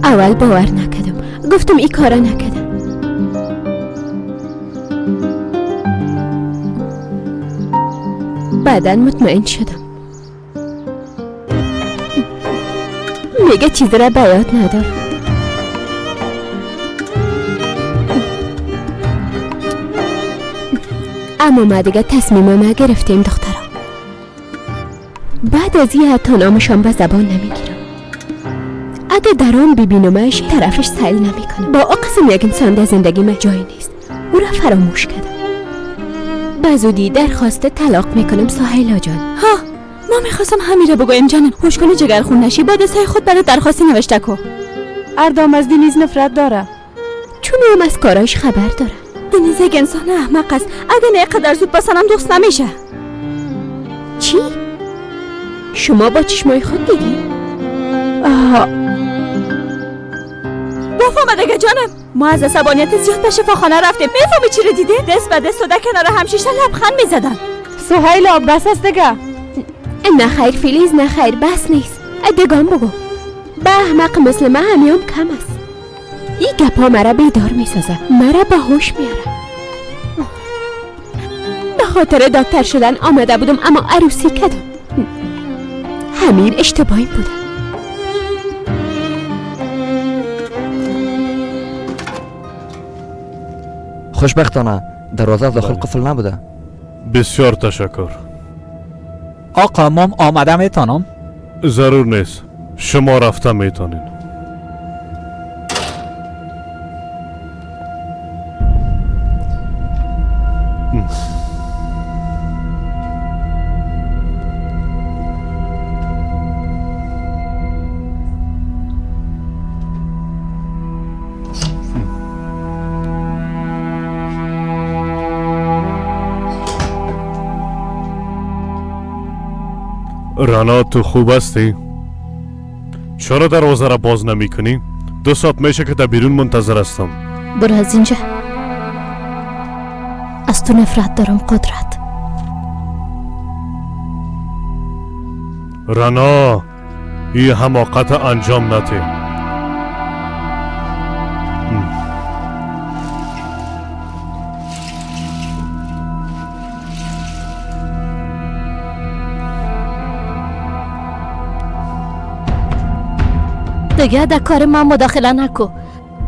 اول باور نکردم، گفتم ای کارا نکردم. بعداً مطمئن شدم. میگه چیزی را به یاد ندارم. اما ما دیگه تصمیم ما گرفتیم دخترم. بعد از این حتی نامشان به زبان نمیگیرم. اگه درام ببینمش طرفش سیل نمیکنم. با او قسم یک انسان در زندگی جایی نیست. او را فراموش کردم. بزودی درخواست طلاق میکنم سهیلا جان. ها ما میخواستم همین را بگویم جانم. هوش کنی جگرخون نشی. با دستای خود برای درخواستی نوشته کو. اردام از دینیز نفرت داره، چون هم از کارایش خبر داره. دینیز یک انسان احمق است. اگه نه قدر زود بسنم دوست نمیشه. چی؟ شما با چشمای خود دیدی؟ وفا مدگه جانم. ما از عصبانیت زیاد به شفاخانه رفتیم. میفهمی چی رو دیده؟ دست به دست و در کنار هم شیشه لبخند میزدن. سهیلا بس است دیگه. نه خیر فیلیز، نه خیر، بس نیست. دگان بگو. به احمق مثل من همیام کم است. این گپا مرا بیدار میسازه، مرا به هوش میاره. به خاطر دکتر شدن آمده بودم اما عروسی کردم. همین اشتباهی بوده. خوشبختانه دروازه داخل قفل نبوده. بسیار تشکر. آقا مام آمده میتونم؟ ضرور نیست، شما رفته میتونین. رانا تو خوب هستی؟ چرا دروازه را باز نمی کنی؟ 2 ساعت میشه که در بیرون منتظر هستم. برو از اینجا. از تو نفرت دارم قدرت. رانا این حماقت انجام نده. دیگه در کار من مداخله نکو.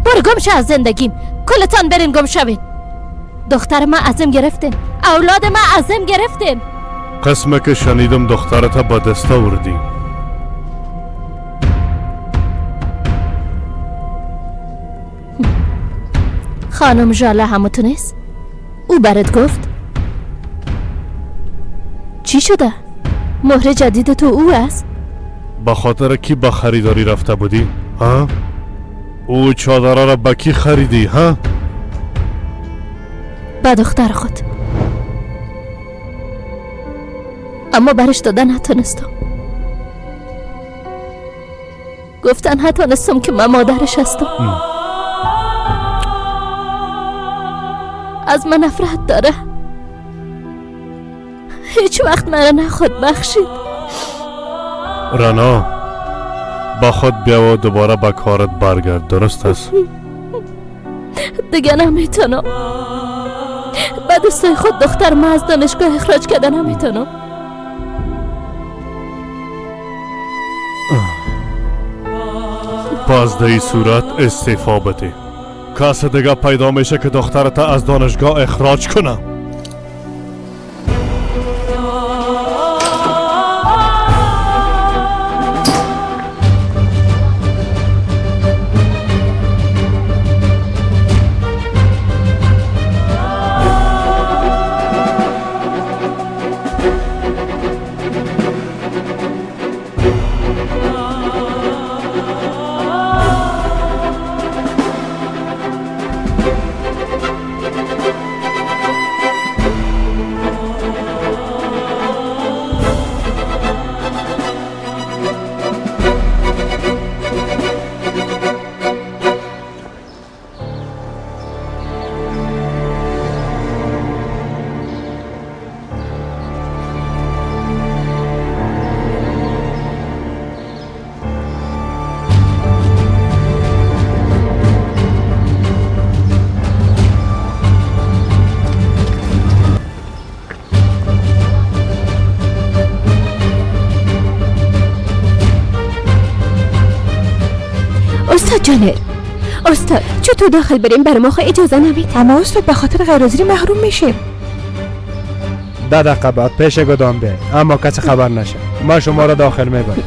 برو گم شو از زندگیم. کلتان برین گم شوین. دختر من ازم گرفتین. اولاد من ازم گرفتین. قسمه که شنیدم دخترت با دست آوردی. خانم ژاله همتون نیست؟ او برات گفت؟ چی شده؟ مهر جدید تو او است؟ با خاطر کی با خریداری رفته بودی؟ ها؟ او چادره را با کی خریدی؟ ها؟ با دختر خود. اما برش دادن نتونستم. گفتن نتونستم که من مادرش هستم. از من نفرت داره. هیچ وقت مرا نخود بخشید. رانا با خود بیا و دوباره با کارت برگرد، درست است؟ دیگه نمیتونم. با دوستای خود دختر ما از دانشگاه اخراج کرده نمیتونم. باز در این صورت استعفا بده. کسی دیگه پیدا میشه که دخترت از دانشگاه اخراج کنه. استاد جانر، استاد چطور داخل بریم؟ برای ما اجازه نمیده. اما استاد به خاطر غیرحاضری محروم میشیم. 10 دقیقه بعد پیش گدام بیاید، اما کسی خبر نشه. ما شما را داخل میبریم.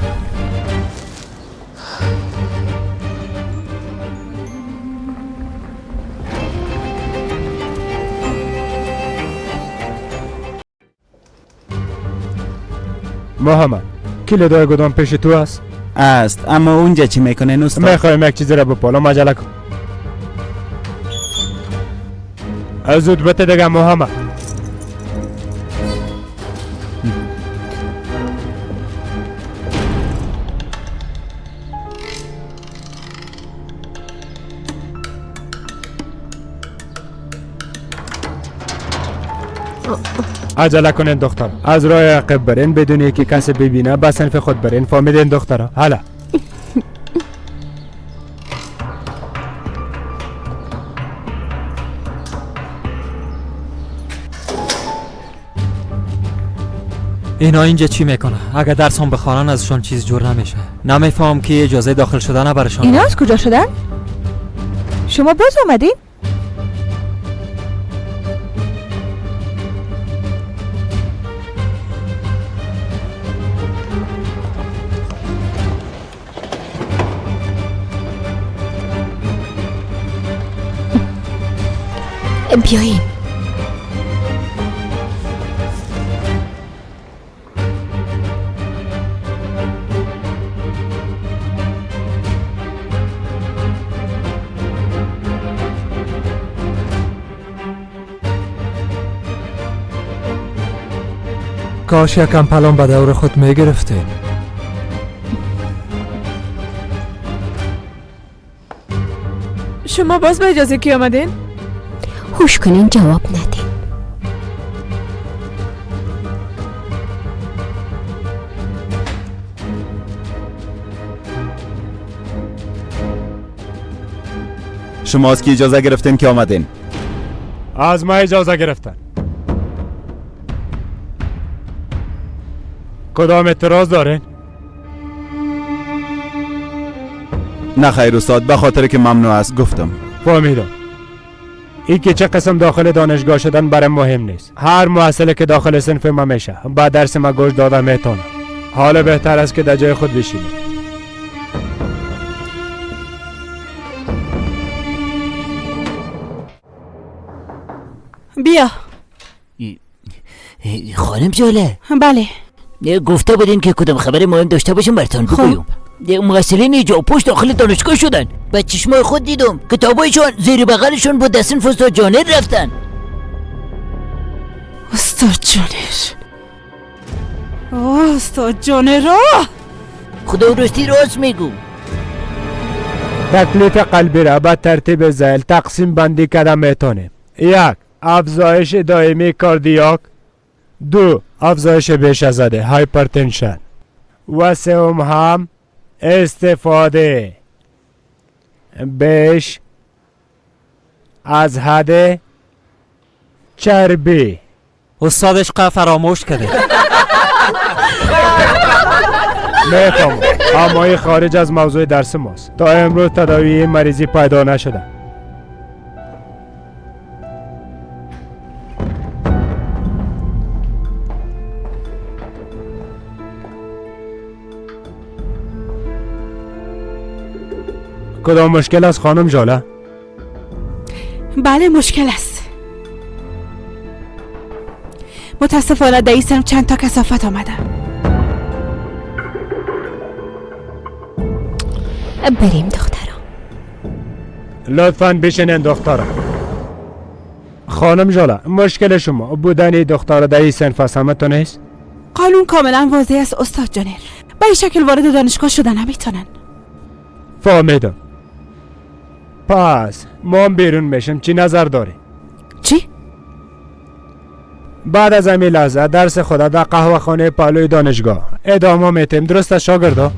محمد، کلیدای گدام پیش تو است؟ است، اما اونجا چی میکنه استاد؟ میخوایم یک چیزی را بپالا، مجله کن. از زود بده دیگه محمد. عجله کنین دختر، از راه عقب برین بدون که کسی ببینه، به صنف خود برین. فهمیدین دخترها؟ حالا اینا اینجا چی میکنه؟ اگه درسان بخوانن ازشون چیز جور نمیشه. نمیفهم که اجازه داخل شدن برشان. اینا از کجا شدن؟ شما باز آمدین؟ بیایین. کاش یکم پلان به دور خود میگرفتین. شما باز به اجازه کی آمدین؟ هوش کنین جواب ندین. شما از کی اجازه گرفتین که آمدین؟ از ما اجازه گرفتن. کدام اعتراض دارین؟ نه خیر استاد، به خاطر که ممنوع است گفتم. فهمیدم. این که چه قسم داخل دانشگاه شدن برام مهم نیست. هر محصله که داخل صنف ما میشه با درس ما گوش داده میتونه. حالا بهتر است که در جای خود بشینید. بیا. خانم جاله. بله. گفته بودین که کدام خبر مهم داشته باشیم براتون بگویم. محصلین اینجا پشت داخل دانشگاه شدن. با چشمای خود دیدم کتابایشون زیر بغلشون با دستن استاد جانر رفتن. استاد جانر. استاد جانر. خدا راستی راست میگو. تکلیف قلبی را به ترتیب ذیل تقسیم بندی کردن میتونیم. 1. افزایش دائمی کاردیاک. 2. افزایش بیش از حد هایپرتنشن. و 3 هم استفاده بیش از حد چربی. استادش فراموش کرده. میفهمم، اما این خارج از موضوع درس ماست. تا امروز تداوی مریضی پیدا نشده. کدام مشکل است خانم جاله؟ بله مشکل است. متاسفانه در این سنف چند تا کثافت آمده. بریم دخترم. لطفاً بشینین دخترم. خانم جاله، مشکل شما بودن دختر در این سنف است همتون نیست؟ قانون کاملا واضح است استاد جانر. با این شکل وارد دانشگاه شدن نمیتونن. فهمیدم. پس ما بیرون میشیم، چی نظر داری؟ چی؟ بعد از همین لحظه درس خدا در قهوه خانه پالوی دانشگاه ادامه میتیم. درست است شاگردا؟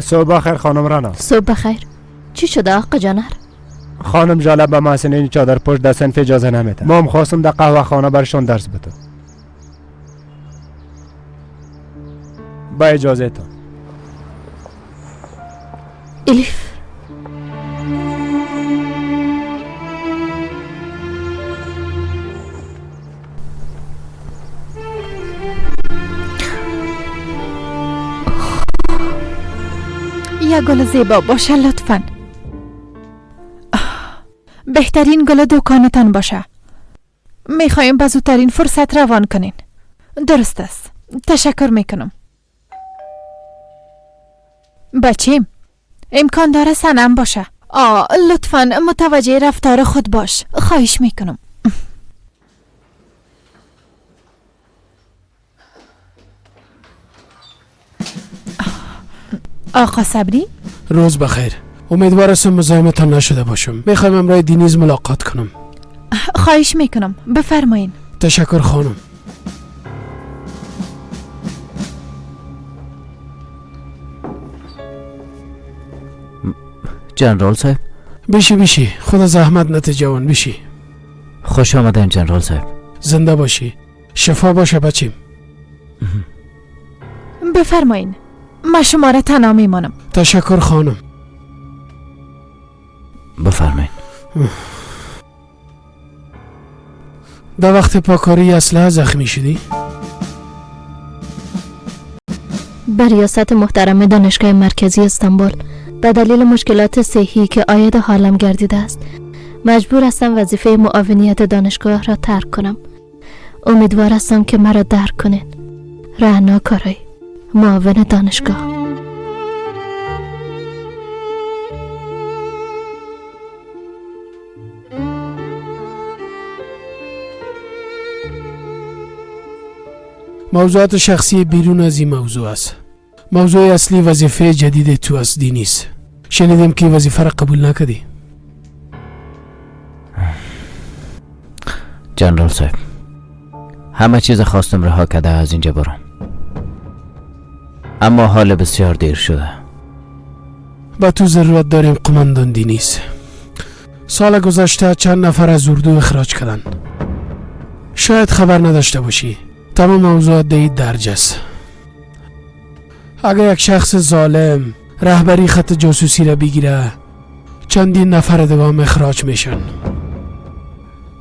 صبح بخیر خانم رانا. صبح بخیر. چی شده آقا جانر؟ خانم جالب به محسنین چادر پشت در صنف اجازه نمیده. ما هم خواستم در قهوه خانه برشون درس بده. با اجازه تو. الیف. یا گل زیبا باشه لطفاً. بهترین گل دکانتان باشه. میخوایم به زودترین فرصت روان کنین. درست است. تشکر میکنم. بچیم امکان داره سنم باشه. لطفاً متوجه رفتار خود باش. خواهش میکنم. آقا صبری؟ روز بخیر. امیدوار هستم مزاحمتان نشده باشم. میخوایم امرای دینیز ملاقات کنم. خواهش میکنم بفرمایین. تشکر خانم. جنرال صاحب بیشی خدا زحمت نته جوان بیشی. خوش آمدین جنرال صاحب. زنده باشی. شفا باشه بچیم. بفرمایین. ما شما را تنها میمانم. تشکر خانم. بفرمایین. در وقت پاکاری اسلحه زخمی شدی؟ به ریاست محترم دانشگاه مرکزی استانبول به دلیل مشکلات صحی که عاید حالم گردیده است مجبور هستم وظیفه معاونیت دانشگاه را ترک کنم. امیدوار هستم که مرا درک کنین. رعنا کارایی، معاون دانشگاه. موضوعات شخصی بیرون از این موضوع است. موضوع اصلی وظیفه جدید تو از دینیست. شنیدم که وظیفه را قبول نکردی. جنرال صاحب همه چیز خواستم رها کرده از اینجا برم، اما حال بسیار دیر شده. با تو ضرورت داریم قماندان دینیست. سال گذشته چند نفر از اردو اخراج کردن. شاید خبر نداشته باشی تمام موضوعات در این درج است. اگر یک شخص ظالم رهبری خط جاسوسی را بگیره چندین نفر دوام اخراج میشن.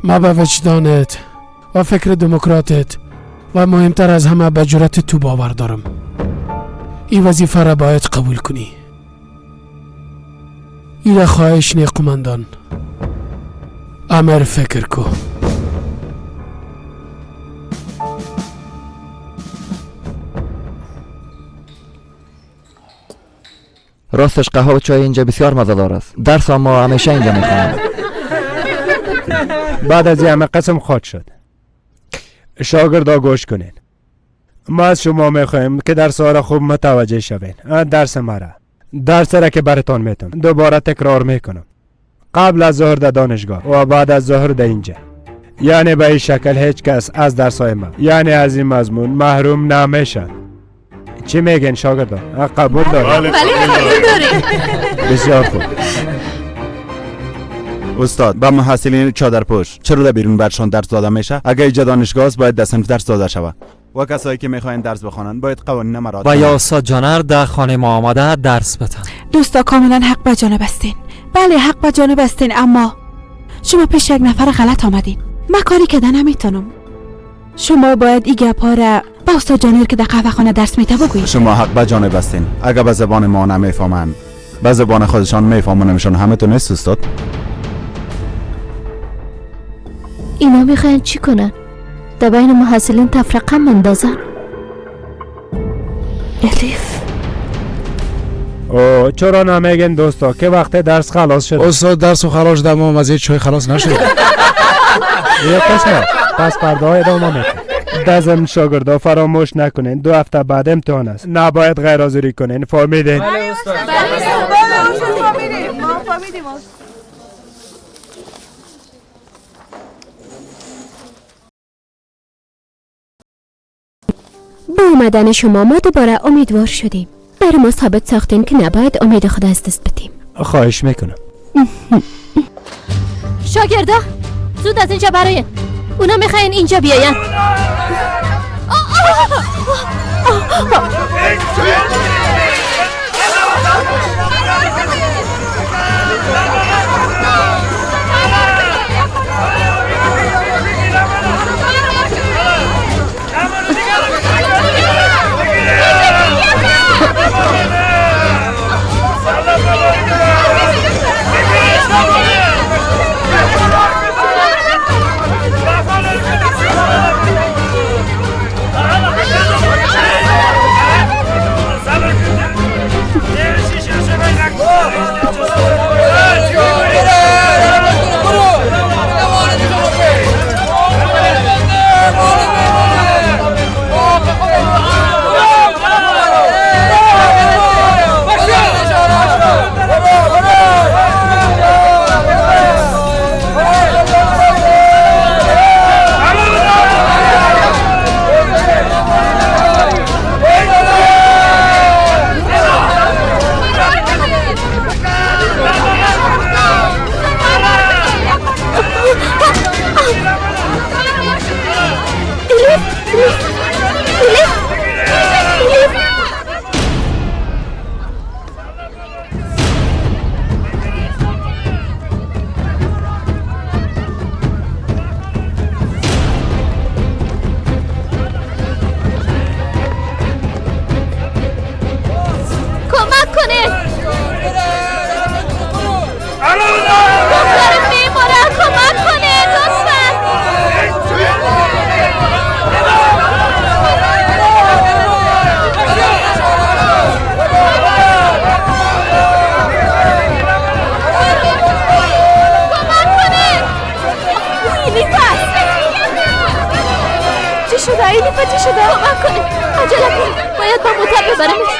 ما به وجدانت و فکر دموکراتت و مهمتر از همه به جرأت تو باور دارم. این وظیفه را باید قبول کنی. این را خواهش نی قماندان. امر فکر کو. راستش قهوه و چای اینجا بسیار مزه‌دار است. درس ما همیشه اینجا میخوانم. بعد از این همه قسم خود شد. شاگردا گوش کنین. ما از شما میخوایم که درس را خوب متوجه شوین. درس مرا، درس را که براتون میتونم دوباره تکرار میکنم. قبل از ظهر در دانشگاه و بعد از ظهر در اینجا. یعنی به این شکل هیچ کس از درسای ما یعنی از این مضمون محروم نمیشن. چی میگن شاگردا؟ قبول دارید؟ بله قبول داریم. بسیار خوب. استاد با محصلین چادرپوش چرا در بیرون برشان درس داده میشه؟ اگر اینجا دانشگاه است باید در صنف درس داده شود و کسایی که میخواین درس بخوانند باید قوانین ما رعایت و کنند. یا استاد جانر در خانه ما آمده درس بتن. دوستا کاملا حق به جانب هستین. بله حق به جانب هستین، اما شما پیش یک نفر غلط آمدین. من کاری که نمیتونم. شما باید این گپا را با استاد جانر که در قهوه خانه درس میته بگویید. شما حق به جانب هستین. اگر به زبان ما نمیفهمند به زبان خودشان میفهمونمشان همه تو نیست استاد؟ اینا میخواین چی کنن؟ در بین محصلین تفرقه مندازن. الیف او چرا نمیگن دوستا که وقت درس خلاص شد؟ استاد درس و خلاص شده اما مزید چای خلاص نشد. یه قسمت پس فردا ادامه میکنم. در ضمن شاگردا فراموش نکنین 2 هفته بعد امتحان است. نباید غیر حاضری کنین. فهمیدین؟ بله استاد فهمیدیم. ما فهمیدیم. با اومدن شما ما دوباره امیدوار شدیم. برای ما ثابت ساختین که نباید امید خدا از دست بدیم. خواهش میکنم. شاگردا زود از اینجا براین. اونا میخواین اینجا بیاین. چی شده؟ کمک کنید، عجله کنید، باید با موتر ببرمش.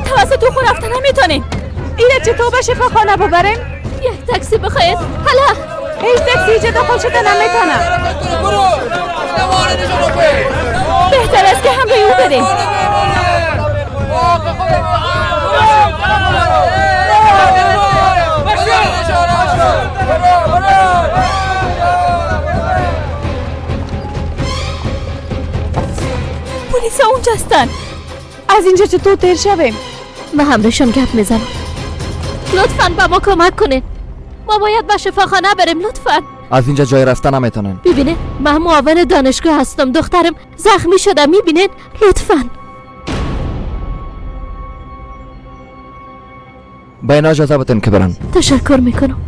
توسط خود رفتن نمیتونین. اینه چطور به شفاخانه ببریم؟ یک تاکسی بخواید. حالا هیچ تاکسی اینجا داخل شده نمیتونه. بهتر است که همراه او بریم. پلیس ها اونجا هستن. از اینجا چطور تیر شویم؟ من همراهشون گپ میزنم. لطفاً با ما کمک کنین. ما باید به شفاخانه بریم لطفاً. از اینجا جای رفتن نمیتونن. ببینین من معاون دانشگاه هستم، دخترم زخمی شده، میبینین؟ لطفاً به اینا اجازه بدین که برن. تشکر میکنم.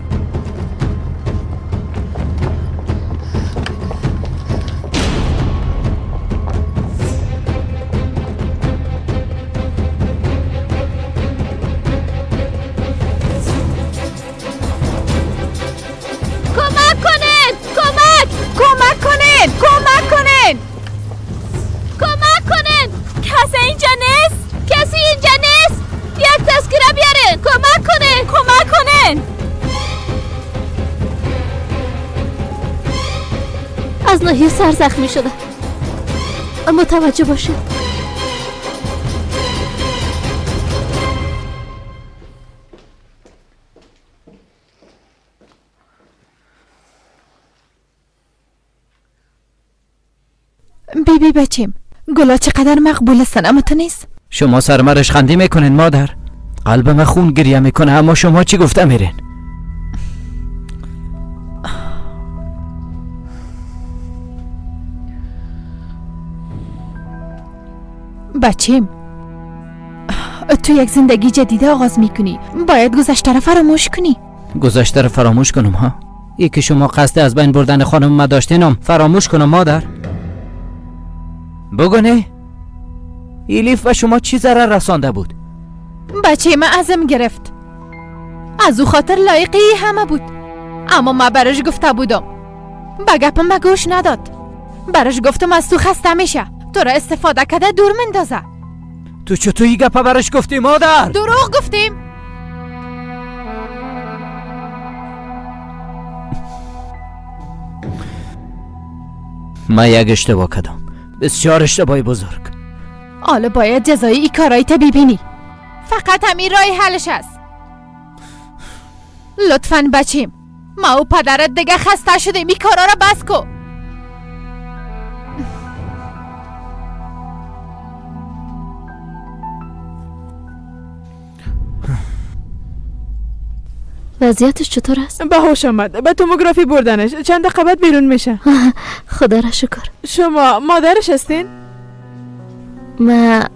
از ناحیه سر زخمی شده، اما توجه باشید. بیبی بچیم، گلا چقدر مقبول هستن اما تو نیست. شما سر ما رشخندی میکنین مادر. قلب من خون گریه میکنه، اما شما چی گفته میرین؟ بچیم، تو یک زندگی جدید آغاز میکنی، باید گذشته را فراموش کنی. گذشته را فراموش کنم ها؟ ای که شما قصد از بین بردن خانم ما داشتینم فراموش کنم مادر؟ بگونه ایلیف و شما چی ضرر رسانده بود؟ بچه من ازم گرفت، از او خاطر لایقی همه بود، اما من برش گفته بودم، به گپم من گوش نداد. برش گفتم از تو خسته میشه، تو را استفاده کرده دور مندازه. تو چطور این گپا برش گفتی مادر؟ دروغ گفتیم. من یک اشتباه کردم، بسیار اشتباه بزرگ. حالا باید جزای ای کارایت ببینی. فقط همین رای حلش است. لطفاً بچیم، ما و پدرت دیگه خسته شدیم، این کارا را بس کو. وضعیتش چطور است؟ به هوش آمد. به توموگرافی بردنش. چند دقیقه بعد بیرون میشه. خدا را شکر. شما مادرش هستین؟ من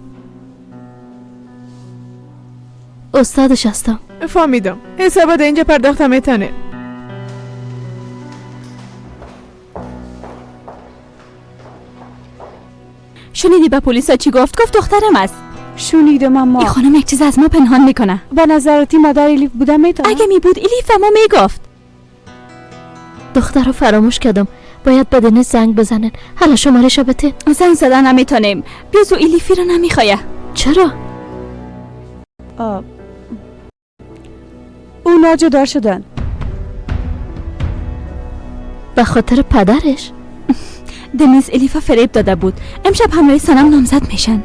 استادش هستم. فهمیدم. حسابات اینجا پرداخت میتونه. شنیدی به پلیسا چی گفت؟ گفت دخترم است. شنیدم اما این خانم یک چیز از ما پنهان میکنه. به نظرتی مادر الیف بوده میتونه؟ اگه می بود الیف به ما میگفت. دختر رو فراموش کردم، باید به دنیز زنگ بزنن. حالا شمارش رو بده. زنگ زدن نمیتونیم. بیزو الیفی رو نمیخواه. چرا؟ اونا جدا شدن. به خاطر پدرش؟ دنیز الیفا فریب داده بود. امشب همراه سنم نامزد میشن.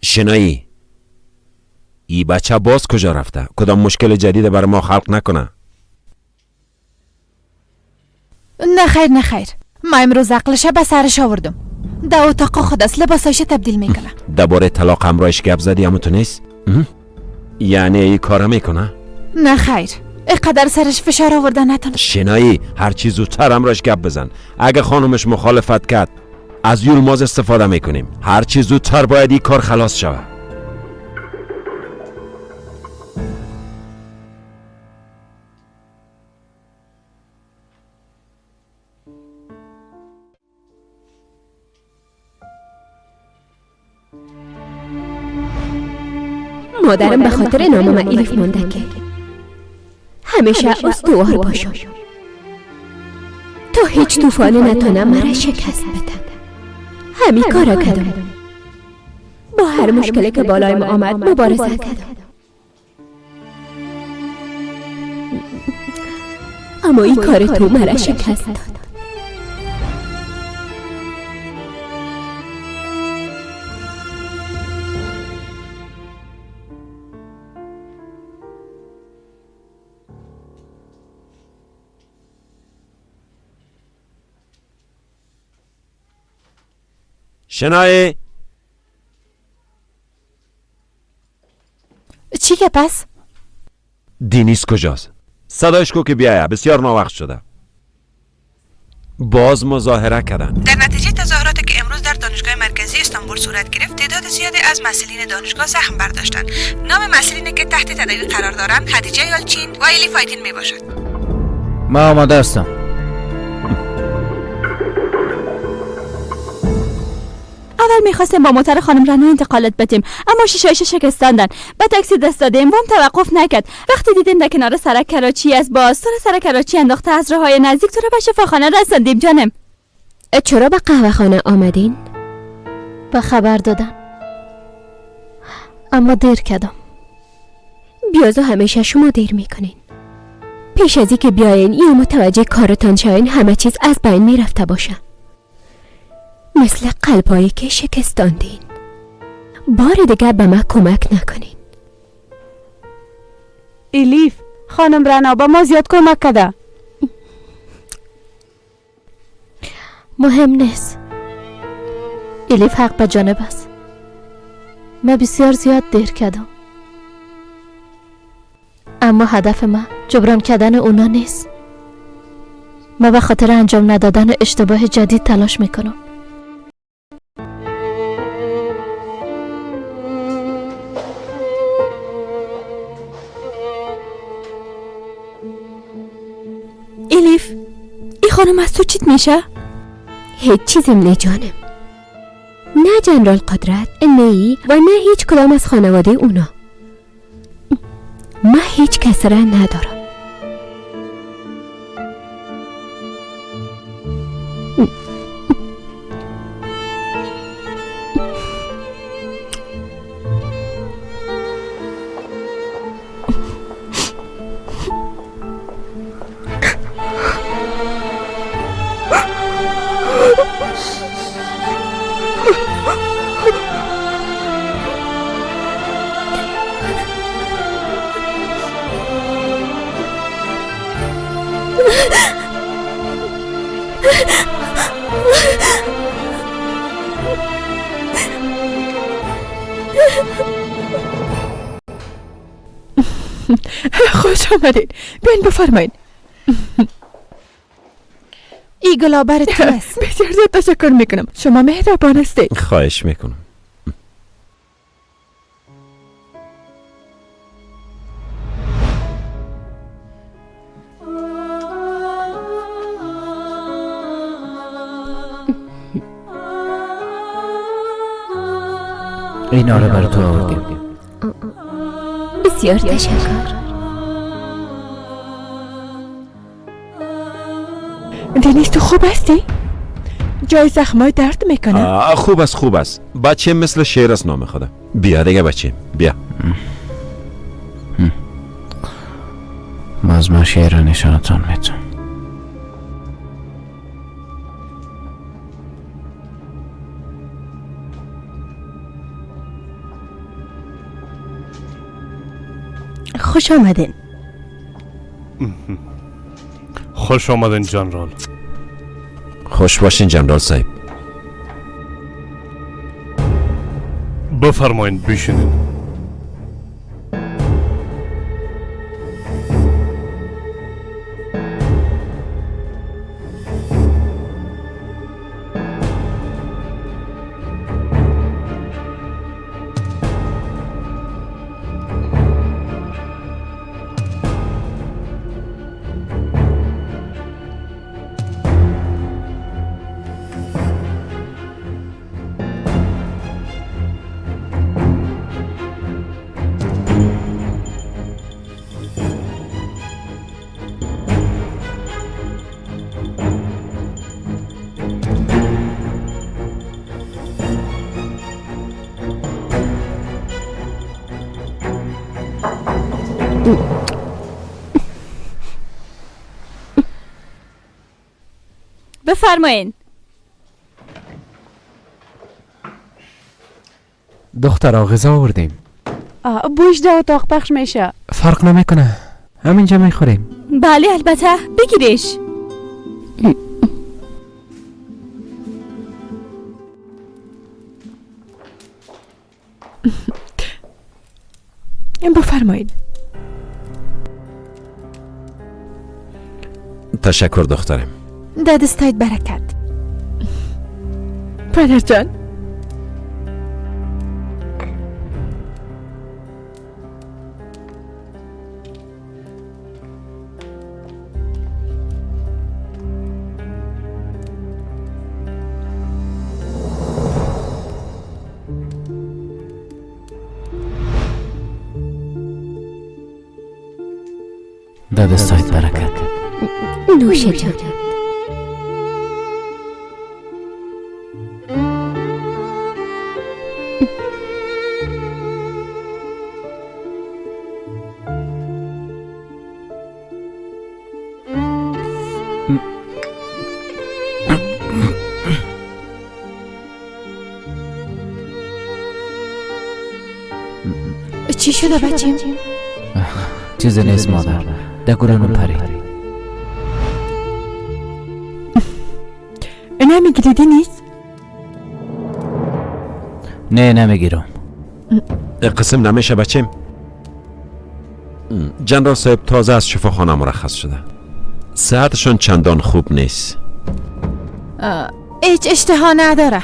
شنایی ای بچه باز کجا رفته؟ کدام مشکل جدید بر ما خلق نکنه؟ نه خیر. ما امروز عقلش به سرش آوردم. در اتاق خود است، لباسایش تبدیل میکنه. درباره طلاق همراهش گپ زدی اما تو نیست؟ یعنی ای کار میکنه؟ نه خیر، اینقدر سرش فشار آورده نتونه. شنایی هر چی زودتر همراهش گپ بزن. اگه خانومش مخالفت کرد از یولماز استفاده میکنیم. هر چی زودتر باید این کار خلاص شود. مادرم به خاطر نامم الیف مونده که همیشه استوار باشم، تا هیچ طوفان نتونه مرا شکست بده. همین کارا کردم. با هر مشکلی که بالای ما آمد مبارزه کردم، اما این کار تو مرا شکست داد. شنایی چی که پس؟ دینیس کجاست؟ صدایش کو که بیایه، بسیار ناوقت شده. باز مظاهره کردن. در نتیجه تظاهراتی که امروز در دانشگاه مرکزی استانبول صورت گرفت، تعداد زیادی از مسئولین دانشگاه زخم برداشتند. نام مسئولینی که تحت تداوی قرار دارند خدیجه یالچین و الیف آیدین می باشد. من آماده هستم. اول میخواستیم با موتر خانم رنا انتقالات بدیم، اما شیشه‌اش شکستاندن. به تاکسی دست دادیم، وام توقف نکرد. وقتی دیدیم در کنار سرک کراچی از باز سر کراچی انداخته، از راههای نزدیک تو رو به شفاخانه رساندیم جانم. چرا به قهوه خانه آمدین؟ به خبر دادن، اما دیر کردم. بیازو همیشه شما دیر میکنین. پیش از اینکه بیاین یا متوجه کارتان شاین همه چیز از بین میرفته باشه، مثل قلبایی که شکستاندین. بار دیگر به من کمک نکنین. الیف، خانم رنا با ما زیاد کمک کرده. مهم نیست. الیف حق به جانب است. من بسیار زیاد دیر کردم، اما هدف من جبران کردن اونا نیست. من به خاطر انجام ندادن اشتباه جدید تلاش میکنم. الیف، این خانم از تو چیت میشه؟ هیچ چیزم نه جانم. نه جنرال قدرت، نه ای و نه هیچ کدام از خانواده اونا. من هیچ کس را ندارم. خوش آمدین. بیاین بفرمایین. ای گلا براتون است. بسیار زیاد تشکر میکنم. شما مهربان هستید. خواهش میکنم. اینا رو بر تو آوردیم. بسیار تشکر. دنیز تو خوب هستی؟ جای زخمای درد میکنه؟ خوب است. بچه مثل شیر است نام خدا. بیا دیگه بچه بیا. باز ما شیر رو نشانتان میتون. خوش آمدین. خوش آمدین جنرال. خوش باشین جنرال صاحب. بفرمایین بشینین. بفرمایین. دختر غذا آوردیم. بوش ده اتاق پخش میشه. فرق نمیکنه. همینجا میخوریم. بله البته. بگیرش. بفرمایین. تشکر دخترم. دستایت برکت. پدر جان. دستایت برکت. نوش جان. چی شده بچیم؟ چیز نیست مادر. دگرانو پرید. نمیگیریدی نیست؟ نه نمیگیرم. قسم نمیشه بچیم. جنرال صاحب تازه از شفاخانه مرخص شده. صحتشون چندان خوب نیست. هیچ اشتها نداره.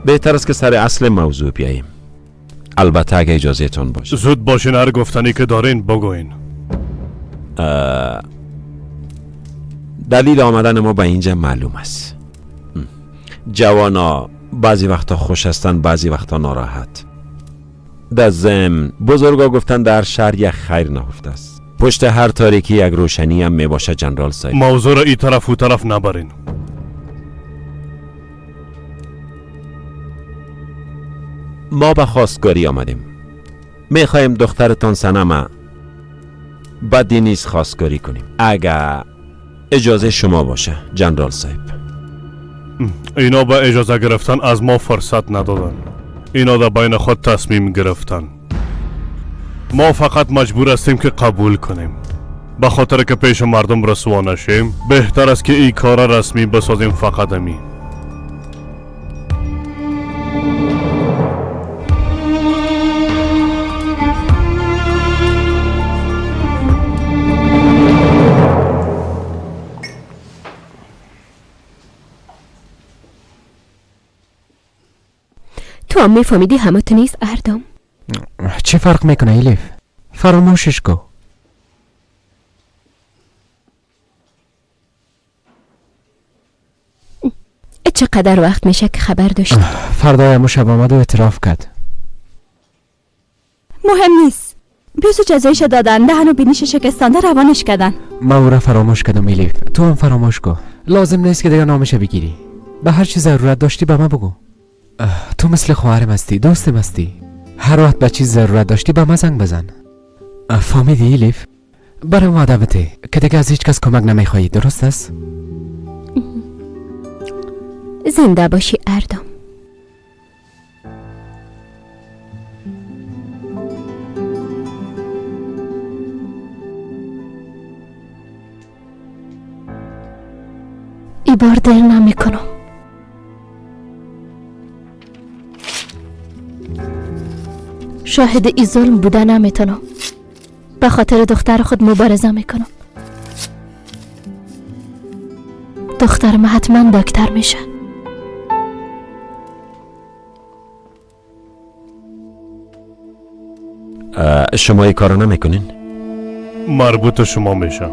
بهتر است که سر اصل موضوع بیاییم. البته اگه اجازهتون باشه. زود باشین، هر گفتنی که دارین بگوین. دلیل آمدن ما به اینجا معلوم است. جوانا بعضی وقتا خوش هستن، بعضی وقتا ناراحت. در ضمن بزرگا گفتن در شهر یک خیر نهفته است. پشت هر تاریکی یک روشنی هم می باشه جنرال صاحب. موضوع را ای طرف و طرف نبرین. ما به خواستگاری آمدیم. میخوایم دخترتان سنما با دنیز خواستگاری کنیم، اگه اجازه شما باشه جنرال صاحب. اینا به اجازه گرفتن از ما فرصت ندادن. اینا در بین خود تصمیم گرفتن. ما فقط مجبور هستیم که قبول کنیم. به خاطر که پیش مردم رسوا نشیم بهتر است که این کار رسمی بسازیم. فقط همین. تو هم میفهمیدی همه تو نیست اردم. چه فرق میکنه ایلیف؟ فراموشش کو. چقدر وقت میشه که خبر داشتی؟ فردای همو شب آمد و اعتراف کرد. مهم نیست. بیوسو جزایش دادن، دهن و بینیش شکستانده روانش کردن. ما او را فراموش کردم ایلیف. تو هم فراموش کو. لازم نیست که دیگه نامش بگیری. به هر چی ضرورت داشتی به ما بگو. تو مثل خواهرم هستی، دوستم هستی. هر وقت به چیز ضرورت داشتی به ما زنگ بزن. فهمیدی ایلیف؟ برای ما دعوته که دیگه از هیچ کس کمک نمیخوایی، درست است؟ زنده باشی اردم. ای بار دل نمیکنم. شاهد ای ظلم بوده نمیتونم. به خاطر دختر خود مبارزه میکنم. دخترم حتما دکتر میشه. شما این کارو نمیکنین؟ مربوط شما میشه.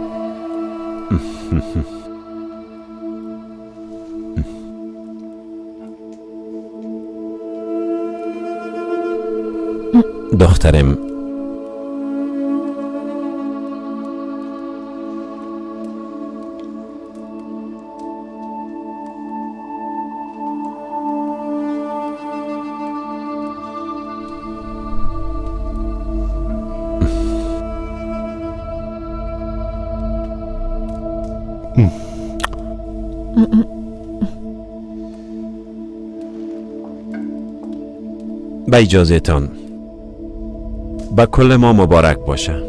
دخترم با اجازه تان با کل ما مبارک باشه.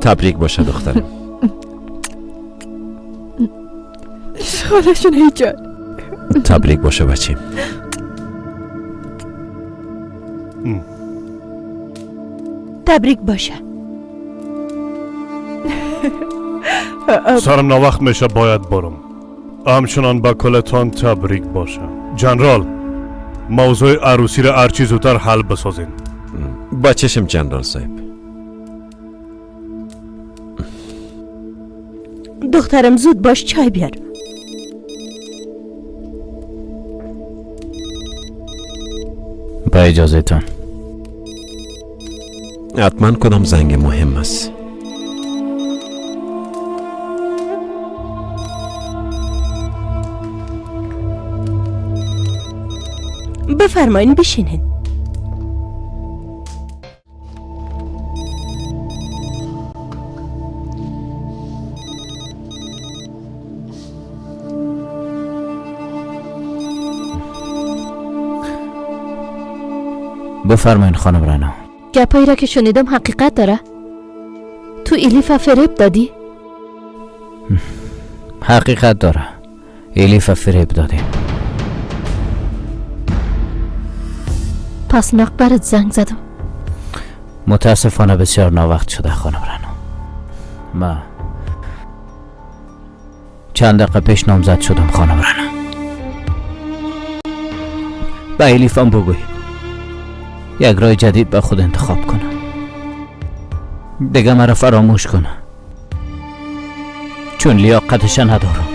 تبریک باشه دخترم. شغلشون هیچ. تبریک باشه بچیم. تبریک باشه. سرم نوقت میشه باید برم. همچنان با کلتان تبریک باشه. جنرال، موضوع عروسی را هرچی زودتر حل بسازین. با چشم جنرال صاحب. دخترم زود باش چای بیار. با اجازه تان. حتما کدام زنگ مهم است. بفرمایین بشینین. بفرمایین خانم رنا. گپایی را که شنیدم حقیقت داره؟ تو ایلیفا فریب دادی؟ حقیقت داره. ایلیفا فریب دادیم. پس ناق برات زنگ زدم. متاسفانه بسیار ناوقت شده خانم رنا. ما چند دقیقه پیش نامزد شدم خانم رنا. به ایلیفم بگویید یک راه جدید به خود انتخاب کنه. دیگه مرا فراموش کنه، چون لیاقتش ندارم.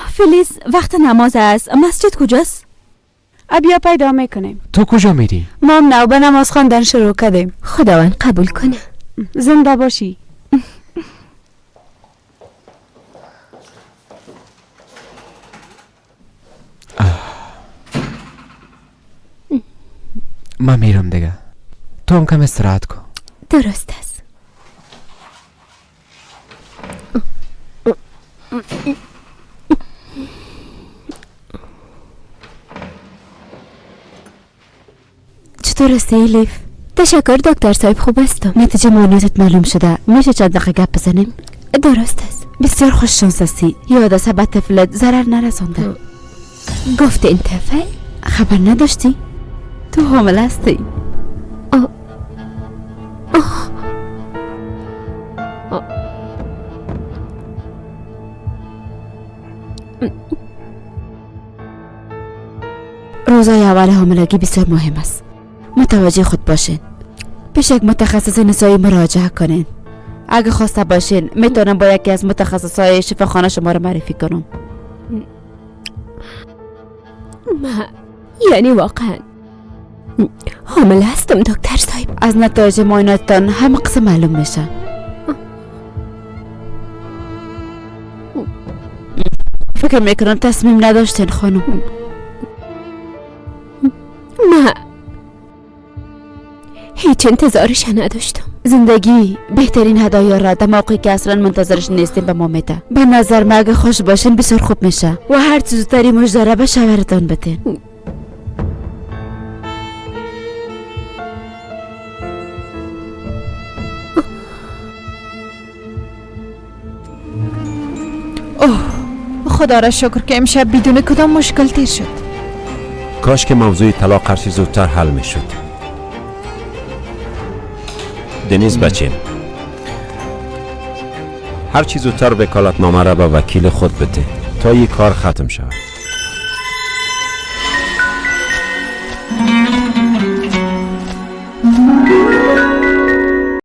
فلیز، وقت نماز است. مسجد کجاست؟ بیا پیدا میکنیم. تو کجا میری؟ ما هم نو به نماز خواندن شروع کردیم. خداوند قبول کنه. زنده باشی. من میرم دیگه. تو هم کم استراحت کن. درست است. چطور هستی ایلیف؟ تشکر دکتر صاحب، خوب هستم. نتیجه معایناتت معلوم شده. میشه چند دقیقه گپ بزنیم؟ درست است. بسیار خوش شانس هستی. یاد است به طفلت ضرر نرسانده. گفت این طفل؟ خبر نداشتی؟ تو حامل هستی. روزای اول حاملگی بسیار مهم است. متوجه خود باشین. پیش یک متخصص نسایی مراجعه کنین. اگه خواسته باشین میتونم با یکی از متخصصای شفاخانه شما رو معرفی کنم. یعنی واقعا حامل هستم دکتر صاحب؟ از نتایج معایناتتان همه قسم معلوم میشه. فکر میکنم تصمیم نداشتین خانم. نه، هیچ انتظارش نداشتم. زندگی بهترین هدایا را در موقعی که اصلا منتظرش نیستیم به ما میده. به نظر من اگه خوش باشین بسیار خوب میشه و هر چیز زودتری مژده را به شوهرتان بدین. اوه، خدا را شکر که امشب بدون کدام مشکل تیر شد. کاش که موضوع طلاق هرچی زودتر حل می شد. دنیز بچه، هرچی زودتر وکالتنامه را به وکیل خود بده تا این کار ختم شود.